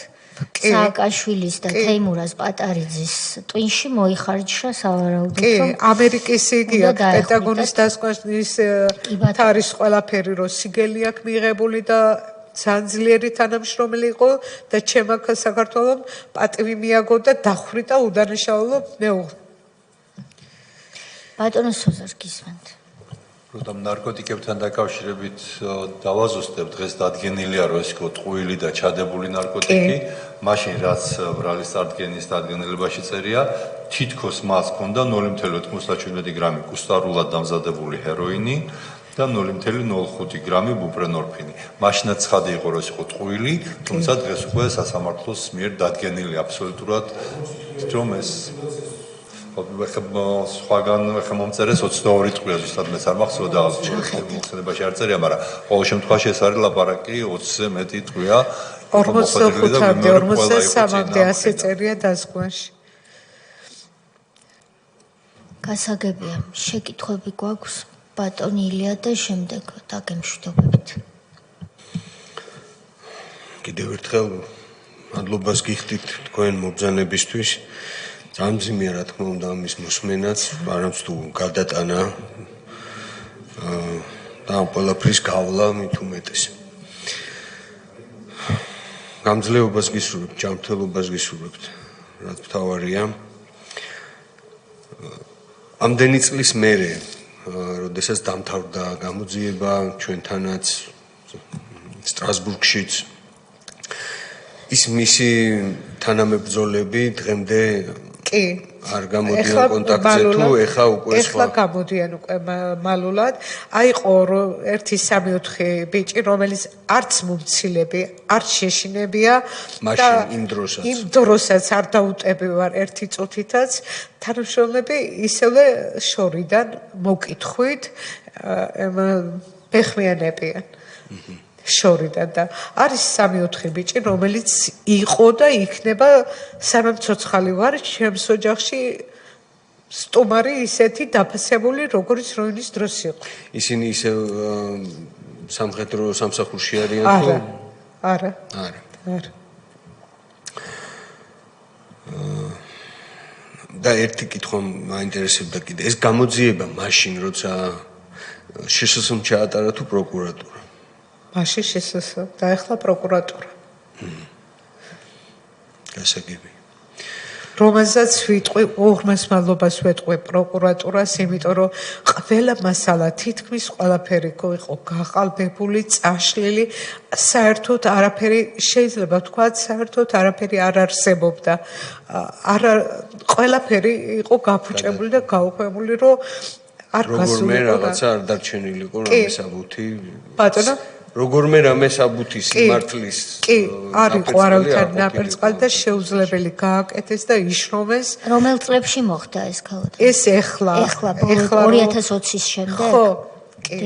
სააკაშვილის და თეიმურაზ პატარიძის ტვინში მოიხარჯა სავარაუდოდ რომ ამერიკის იგი აქ პენტაგონის დასკვნის თარის ყველაფერი რო სიგელი აქვს მიღებული და ძალიან თანამშრომელი იყო და ჩემ საქართველოს პატივი მიაგო და დახვრიტა უდანაშაულო მეუღლე. ბატონო სოზარ გისმენთ. როდამ ნარკოტიკებთან დაკავშირებით დავაზუსტებ დღეს დადგენილია რომ ეს იყო ტყუილი და ჩადებული ნარკოტიკი, მაშინ რაც ბრალის წარდგენის დადგენილებაში წერია, თითქოს მას ჰქონდა 0.97 გრამი კუსტარულად დამზადებული ჰეროინი და 0.05 გრამი ბუპრენორფინი. მაშინაც ცხადი იყო რომ ეს იყო ტყუილი, თუმცა დღეს უკვე სასამართლოს მიერ დადგენილი აბსოლუტურად რომ ეს სხვაგან მომწერეს 22 ტყვია ზუსტად მეც არ მახსოვს და მოხსენებაში არ წერია, მაგრამ ყოველ შემთხვევაში ეს არის ლაპარაკი 20-ზე მეტი ტყვია 45-მდე 53-მდე ასე წერია დასკვანში. გასაგებია, შეკითხვები გვაქვს ბატონი ილია და შემდეგ დაგემშვიდობებით. კიდევ ერთხელ მადლობას გიხდით თქვენ მობრძანებისთვის. Zamzimia რა თქმა უნდა ამის მოსმენაც, არამც თუ გადატანა და ყველაფრის გავლა მით უმეტეს. გამძლეობას გისურვებთ, ჯანმრთელობას გისურვებთ, რაც მთავარია. ამდენი წლის მერე, როდესაც დამთავრდა გამოძიება ჩვენთანაც სტრასბურგშიც ის მისი თანამებრძოლები დღემდე კი არ გამოდიან კონტაქტზე თუ ეხა უკვე ეხლა გამოდიან უკვე მალულად. აიყო 1-3-4 ბიჭი, რომელიც არც მომცილები, არც შეშინებია და იმ დროსაც არ დაუტები ვარ ერთი წუთითაც. თანამშრომლები ისევე შორიდან მოკითხვით ბეხმიანებიან. შორიდან და არის 3-4 ბიჭი, რომელიც იყო და იქნება სანამ ცოცხალი ვარ ჩემს ოჯახში სტუმარი ისეთი დაფასებული როგორც როინის დროს იყო. ისინი ისე სამხედრო სამსახურში არიან თუ? არა. და ერთი კითხვა მაინტერესებდა კიდე. ეს გამოძიება მაშინ როცა შსსმ ჩაატარა თუ პროკურატურა? მაშინ შესაძლოა და ახლა პროკურატურა. გასაგები. რომელსაც ვიტყვი, უღრმეს მადლობას ვეტყვი პროკურატურას, იმიტომ რომ ყველა მასალა თითქმის ყველაფერი იყო გაყალბებული, წაშლილი, საერთოდ არაფერი შეიძლება ვთქვათ, საერთოდ არაფერი არ არსებობდა. ყველაფერი იყო გაფუჭებული და გაუქმებული, რომ არ გასულიყო. როგორმე რაღაცა არ დარჩენილიყო რამეს აბუთი. ბატონო როგორმე რამე საბუთი სიმართლის კი არ იყო არავითარი ნაპერწკალი და შეუძლებელი გააკეთეს და იშრომეს. რომელ წლებში მოხდა ეს ქალოთა? ეს ეხლა 2020-ის შემდეგ? ხო, კი.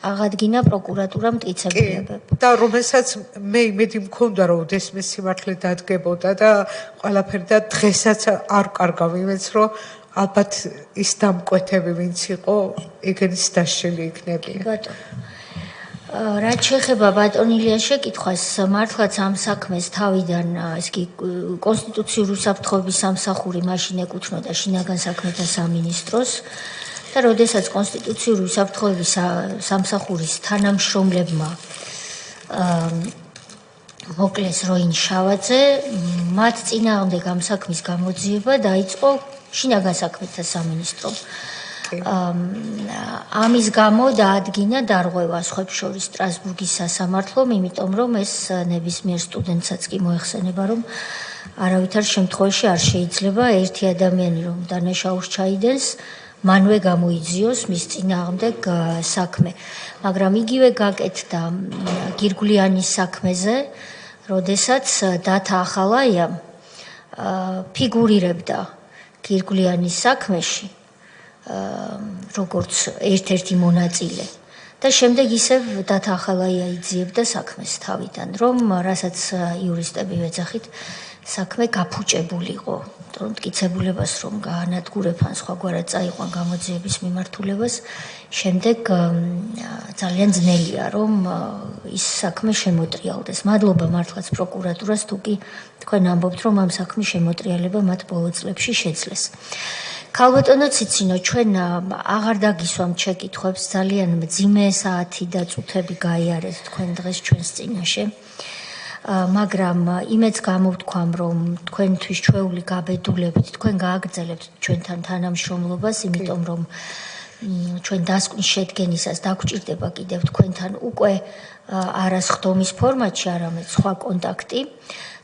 აღადგინა პროკურატურამ მტკიცებულებები. და რომელსაც მე იმედი მქონდა რომ ოდესმე სიმართლე დადგებოდა და ყველაფერი და დღესაც არ კარგავ იმედს რომ ალბათ ის დამკვეთები ვინც იყო ეგენის დასჯელი იქნებია. ბატონო რაც შეეხება ბატონ ილიას შეკითხვას, მართლაც ამ საქმეს თავიდან ეს კი კონსტიტუციური უსაფრთხოების სამსახური მაშინ ეკუთვნოდა შინაგან საქმეთა სამინისტროს და როდესაც კონსტიტუციური უსაფრთხოების სამსახურის თანამშრომლებმა მოკლეს როინ შავაძე, მათ წინააღმდეგ ამ საქმის გამოძიება დაიწყო შინაგან საქმეთა სამინისტრომ. ამის გამო დაადგინა დარღვევა სხვებს შორის სტრასბურგის სასამართლომ, იმიტომ რომ ეს ნებისმიერ სტუდენტსაც კი მოეხსენება, რომ არავითარ შემთხვევაში არ შეიძლება ერთი ადამიანი რომ დანაშაულს ჩაიდენს, მანვე გამოიძიოს მის წინააღმდეგ საქმე. მაგრამ იგივე გაკეთდა გირგვლიანის საქმეზე, როდესაც დათა ახალაიამ ფიგურირებდა გირგვლიანის საქმეში როგორც ერთ-ერთი მონაწილე და შემდეგ ისევ დათახალაია იძიებდა საქმეს თავიდან, რომ რასაც იურისტები ვეძახით, საქმე გაფუჭებულიყო, რომ მტკიცებულებას რომ გაანადგურებ ან სხვაგვარად წაიყვან გამოძიების მიმართულებას, შემდეგ ძალიან ძნელია, რომ ის საქმე შემოტრიალდეს. მადლობა მართლაც პროკურატურას, თუ კი თქვენ ამბობთ, რომ ამ საქმის შემოტრიალება მათ ბოლო წლებში შეძლეს. ქალბატონო ციცინო, ჩვენ აღარ დაგისვამთ შეკითხვებს, ძალიან მძიმე საათი და წუთები გაიარეთ თქვენ დღეს ჩვენს წინაშე. მაგრამ იმეც გამოვთქვამ, რომ თქვენთვის ჩვეული გაბედულებით, თქვენ გააგრძელებთ ჩვენთან თანამშრომლობას, იმიტომ რომ ჩვენ დასკვნის შედგენისას დაგვჭირდება კიდევ თქვენთან უკვე არა სხდომის ფორმატში, არამედ სხვა კონტაქტი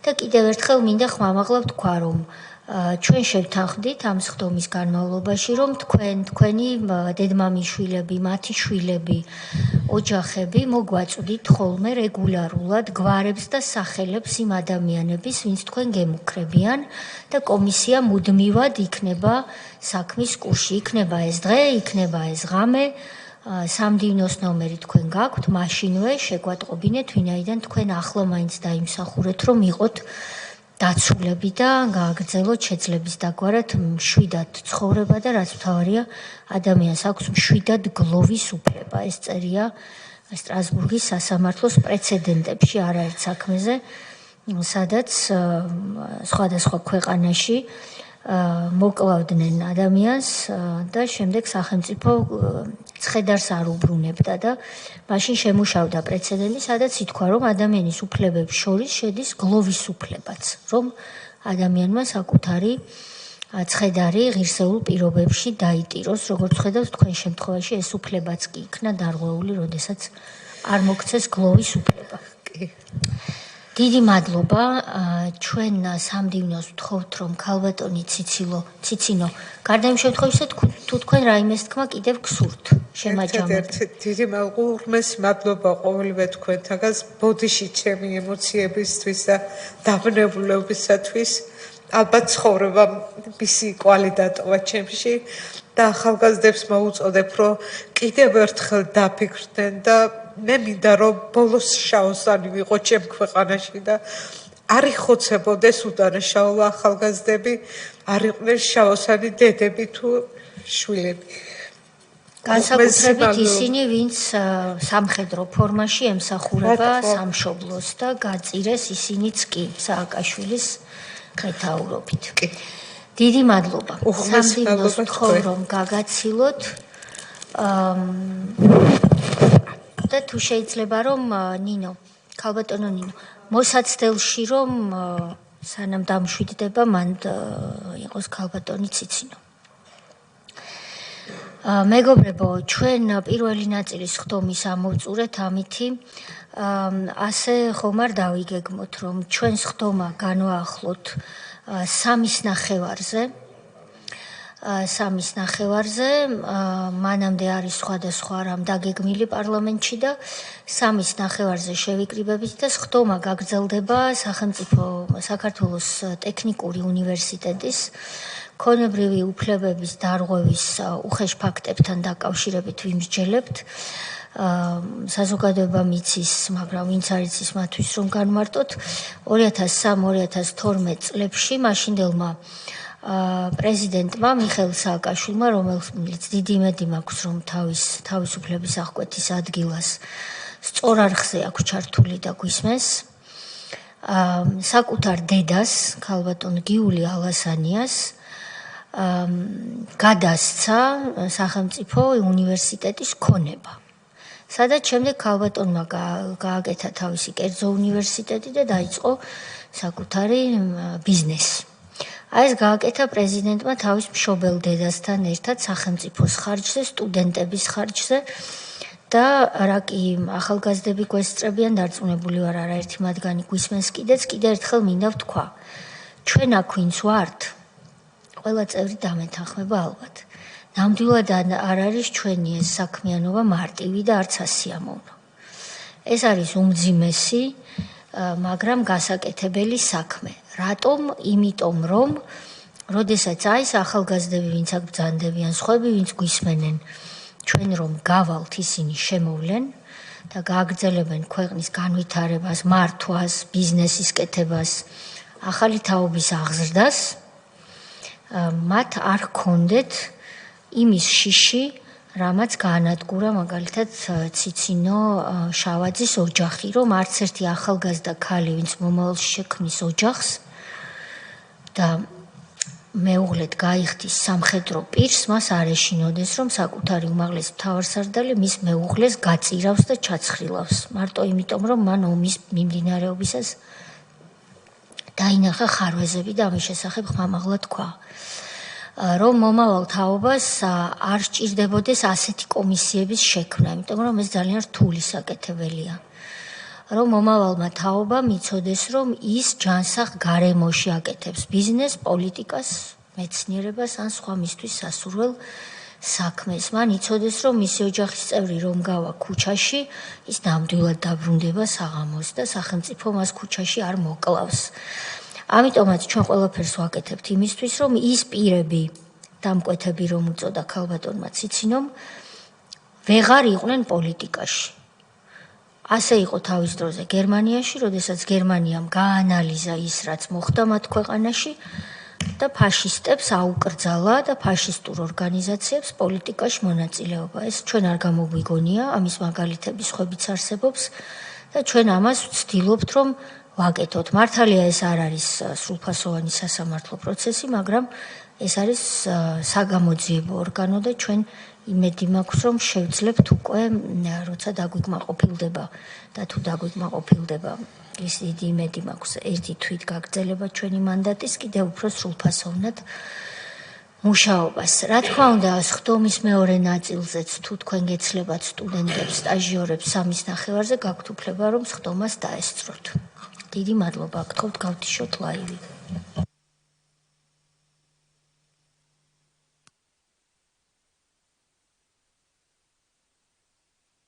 და კიდევ ერთხელ მინდა ხმამაღლა ვთქვა, რომ ჩვენ შევთანხმდით ამ სხდომის განმავლობაში, რომ თქვენი დედმამიშვილები, მათი შვილები, ოჯახები მოგვაწვდით ხოლმე რეგულარულად გვარებს და სახელებს იმ ადამიანების, ვინც თქვენ გემუქრებიან და კომისია მუდმივად იქნება საქმის კურსში, იქნება ეს დღე, იქნება ეს ღამე, სამდივნოს ნომერი თქვენ გაქვთ, მაშინვე შეგვატყობინეთ, ვინაიდან თქვენ ახლა მაინც დაიმსახურეთ, რომ იყოთ დაცულები და გააგრძელოთ შეძლების დაგვარად მშვიდად ცხოვრება და რაც მთავარია ადამიანს აქვს მშვიდად გლოვის უფლება. ეს წერია სტრასბურგის სასამართლოს პრეცედენტებში არაერთ საქმეზე, სადაც სხვადასხვა ქვეყანაში მოკლავდნენ ადამიანს და შემდეგ სახელმწიფო ცხედარს არ უბრუნებდა და მაშინ შემუშავდა პრეცედენტი, სადაც ითქვა, რომ ადამიანის უფლებებს შორის შედის გლოვის უფლებაც, რომ ადამიანმა საკუთარი ცხედარი ღირსეულ პირობებში დაიტიროს, როგორც ხედავთ თქვენ შემთხვევაში ეს უფლებაც კი იქნა დარღვეული, როდესაც არ მოგცეს გლოვის უფლება. დიდი მადლობა. ჩვენ სამდივნოს ვთხოვთ, რომ ქალბატონი ციცინო, გარდა იმ შემთხვევისა, თუ თქვენ რაიმეს თქმა კიდევ გსურთ, შემაჯამოთ. დიდი მადლობა ყოველივე თქვენთაგან ბოდიში ჩემი ემოციებისთვის და დაბნევლებისათვის. ალბათ ცხოვრება მისი კვალი დატოვა ჩემში და ახალგაზრდებს მოუწოდებ, რომ კიდევ ერთხელ დაფიქრდნენ და მე მინდა რომ ბოლოს შაოსანი ვიყო ჩემ ქვეყანაში და არ იხოცებოდეს უდანაშაულო ახალგაზრდები, არ იყვნენ შაოსანი დედები თუ შვილები. განსაკუთრებით ისინი, ვინც სამხედრო ფორმაში ემსახურება სამშობლოს და გაწირეს ისინიც კი სააკაშვილის მეთაურობით. დიდი მადლობა. სამდივნოს ვთხოვ, რომ გაგაცილოთ. და თუ შეიძლება რომ ნინო, ქალბატონო ნინო, მოსაცდელში რომ სანამ დამშვიდდება, მან იყოს ქალბატონი ციცინო. მეგობრებო, ჩვენ პირველი ნაწილის სხდომის ამოვწურეთ ამითი, ასე ხომ არ დავიგეგმოთ, რომ ჩვენ სხდომა განვაახლოთ 3-ის ნახევარზე, მანამდე არის სხვადასხვა რამ დაგეგმილი პარლამენტში და 3-ის ნახევარზე შევიკრიბებით და სხდომა გაგრძელდება საქართველოს ტექნიკური უნივერსიტეტის ქონებრივი უფლებების დარღვევის უხეშ ფაქტებთან დაკავშირებით ვიმსჯელებთ. საზოგადოება მიცის, მაგრამ ვინც არ იცის მათთვის რომ განმარტოთ 2003-2012 წლებში მაშინდელმა პრეზიდენტმა მიხეილ სააკაშვილმა, რომელიც დიდი იმედი მაქვს, რომ თავისუფლების აღკვეთის ადგილას სწორ არხზე აქვს ჩართული და გვისმენს, საკუთარ დედას, ქალბატონ გიული ალასანიას გადასცა სახელმწიფო უნივერსიტეტის ქონება. სადაც შემდეგ ქალბატონმა გააკეთა თავისი კერძო უნივერსიტეტი და დაიწყო საკუთარი ბიზნესი. ეს გააკეთა პრეზიდენტმა თავის მშობელ დედასთან ერთად სახელმწიფოს ხარჯზე, სტუდენტების ხარჯზე და რა კი ახალგაზრდები გვესწრებიან, დარწმუნებული ვარ არაერთი მათგანი გვისმენს კიდევ ერთხელ მინდა ვთქვა. ჩვენ აქ ვინც ვართ, ყველა წევრი დამეთანხმება ალბათ. ნამდვილად არ არის ჩვენი ეს საქმიანობა მარტივი და არც ასიამოვნო. ეს არის უმძიმესი მაგრამ გასაკეთებელი საქმე. რატომ? იმიტომ რომ როდესაც ეს ახალგაზრდები, ვინც აქ ბრძანდებიან, სხვები, ვინც გვისმენენ, ჩვენ რომ გავალთ, ისინი შემოვლენ და გააგრძელებენ ქვეყნის განვითარებას, მართვას, ბიზნესის კეთებას, ახალი თაობის აღზრდას, მათ არ ჰქონდეთ იმის შიში, რამაც გაანადგურა მაგალითად ციცინო შავაძის ოჯახი, რომ არც ერთი ახალგაზრდა ქალი, ვინც მომავალში შექმნის ოჯახს და მეუღლედ გაიხდის სამხედრო პირს, მას არ ეშინოდეს, რომ საკუთარი უმაღლესი მთავარსარდალი მის მეუღლეს გაწირავს და ჩაცხრილავს, მარტო იმიტომ, რომ მან ომის მიმდინარეობისას დაინახა ხარვეზები და ამის შესახებ ხმამაღლა თქვა. რომ მომავალ თაობას არ სჭირდებოდეს ასეთი კომისიების შექმნა, იმიტომ რომ ეს ძალიან რთული საკეთებელია. რომ მომავალმა თაობამ იცოდეს, რომ ის ჯანსაღ გარემოში აკეთებს ბიზნეს, პოლიტიკას, მეცნიერებას ან სხვა მისთვის სასურველ საქმეს. მან იცოდეს, რომ მისი ოჯახის წევრი რომ გავა ქუჩაში, ის ნამდვილად დაბრუნდება საღამოს და სახელმწიფო მას ქუჩაში არ მოკლავს. ამიტომაც ჩვენ ყველაფერს ვაკეთებთ იმისთვის, რომ ის პირები, დამკვეთები რომ უწოდა ქალბატონმა ციცინომ, ვეღარ იყვნენ პოლიტიკაში. ასე იყო თავის დროზე გერმანიაში, როდესაც გერმანიამ გაანალიზა ის, რაც მოხდა მათ ქვეყანაში და ფაშისტებს აუკრძალა და ფაშისტურ ორგანიზაციებს პოლიტიკაში მონაწილეობა. ეს ჩვენ არ გამოგვიგონია, ამის მაგალითები სხვებიც არსებობს და ჩვენ ამას ვცდილობთ, რომ ვაკეთოთ. მართალია ეს არ არის სრულფასოვანი სასამართლო პროცესი, მაგრამ ეს არის საგამოძიებო ორგანო და ჩვენ იმედი მაქვს, რომ შევძლებთ უკვე, როცა დაგვიკმაყოფილდება და თუ დაგვიკმაყოფილდება, ის დიდი იმედი მაქვს, ერთი თვით გაგრძელება ჩვენი მანდატის კიდევ უფრო სრულფასოვნად მუშაობას. რა თქმა უნდა, სხდომის მეორე ნაწილზეც თუ თქვენ გეცლებათ სტუდენტებს, სტაჟიორებს სამის ნახევარზე გაქვთ უფლება, რომ სხდომას დაესწროთ. დიდი მადლობა, გთხოვთ გავთიშოთ ლაივი.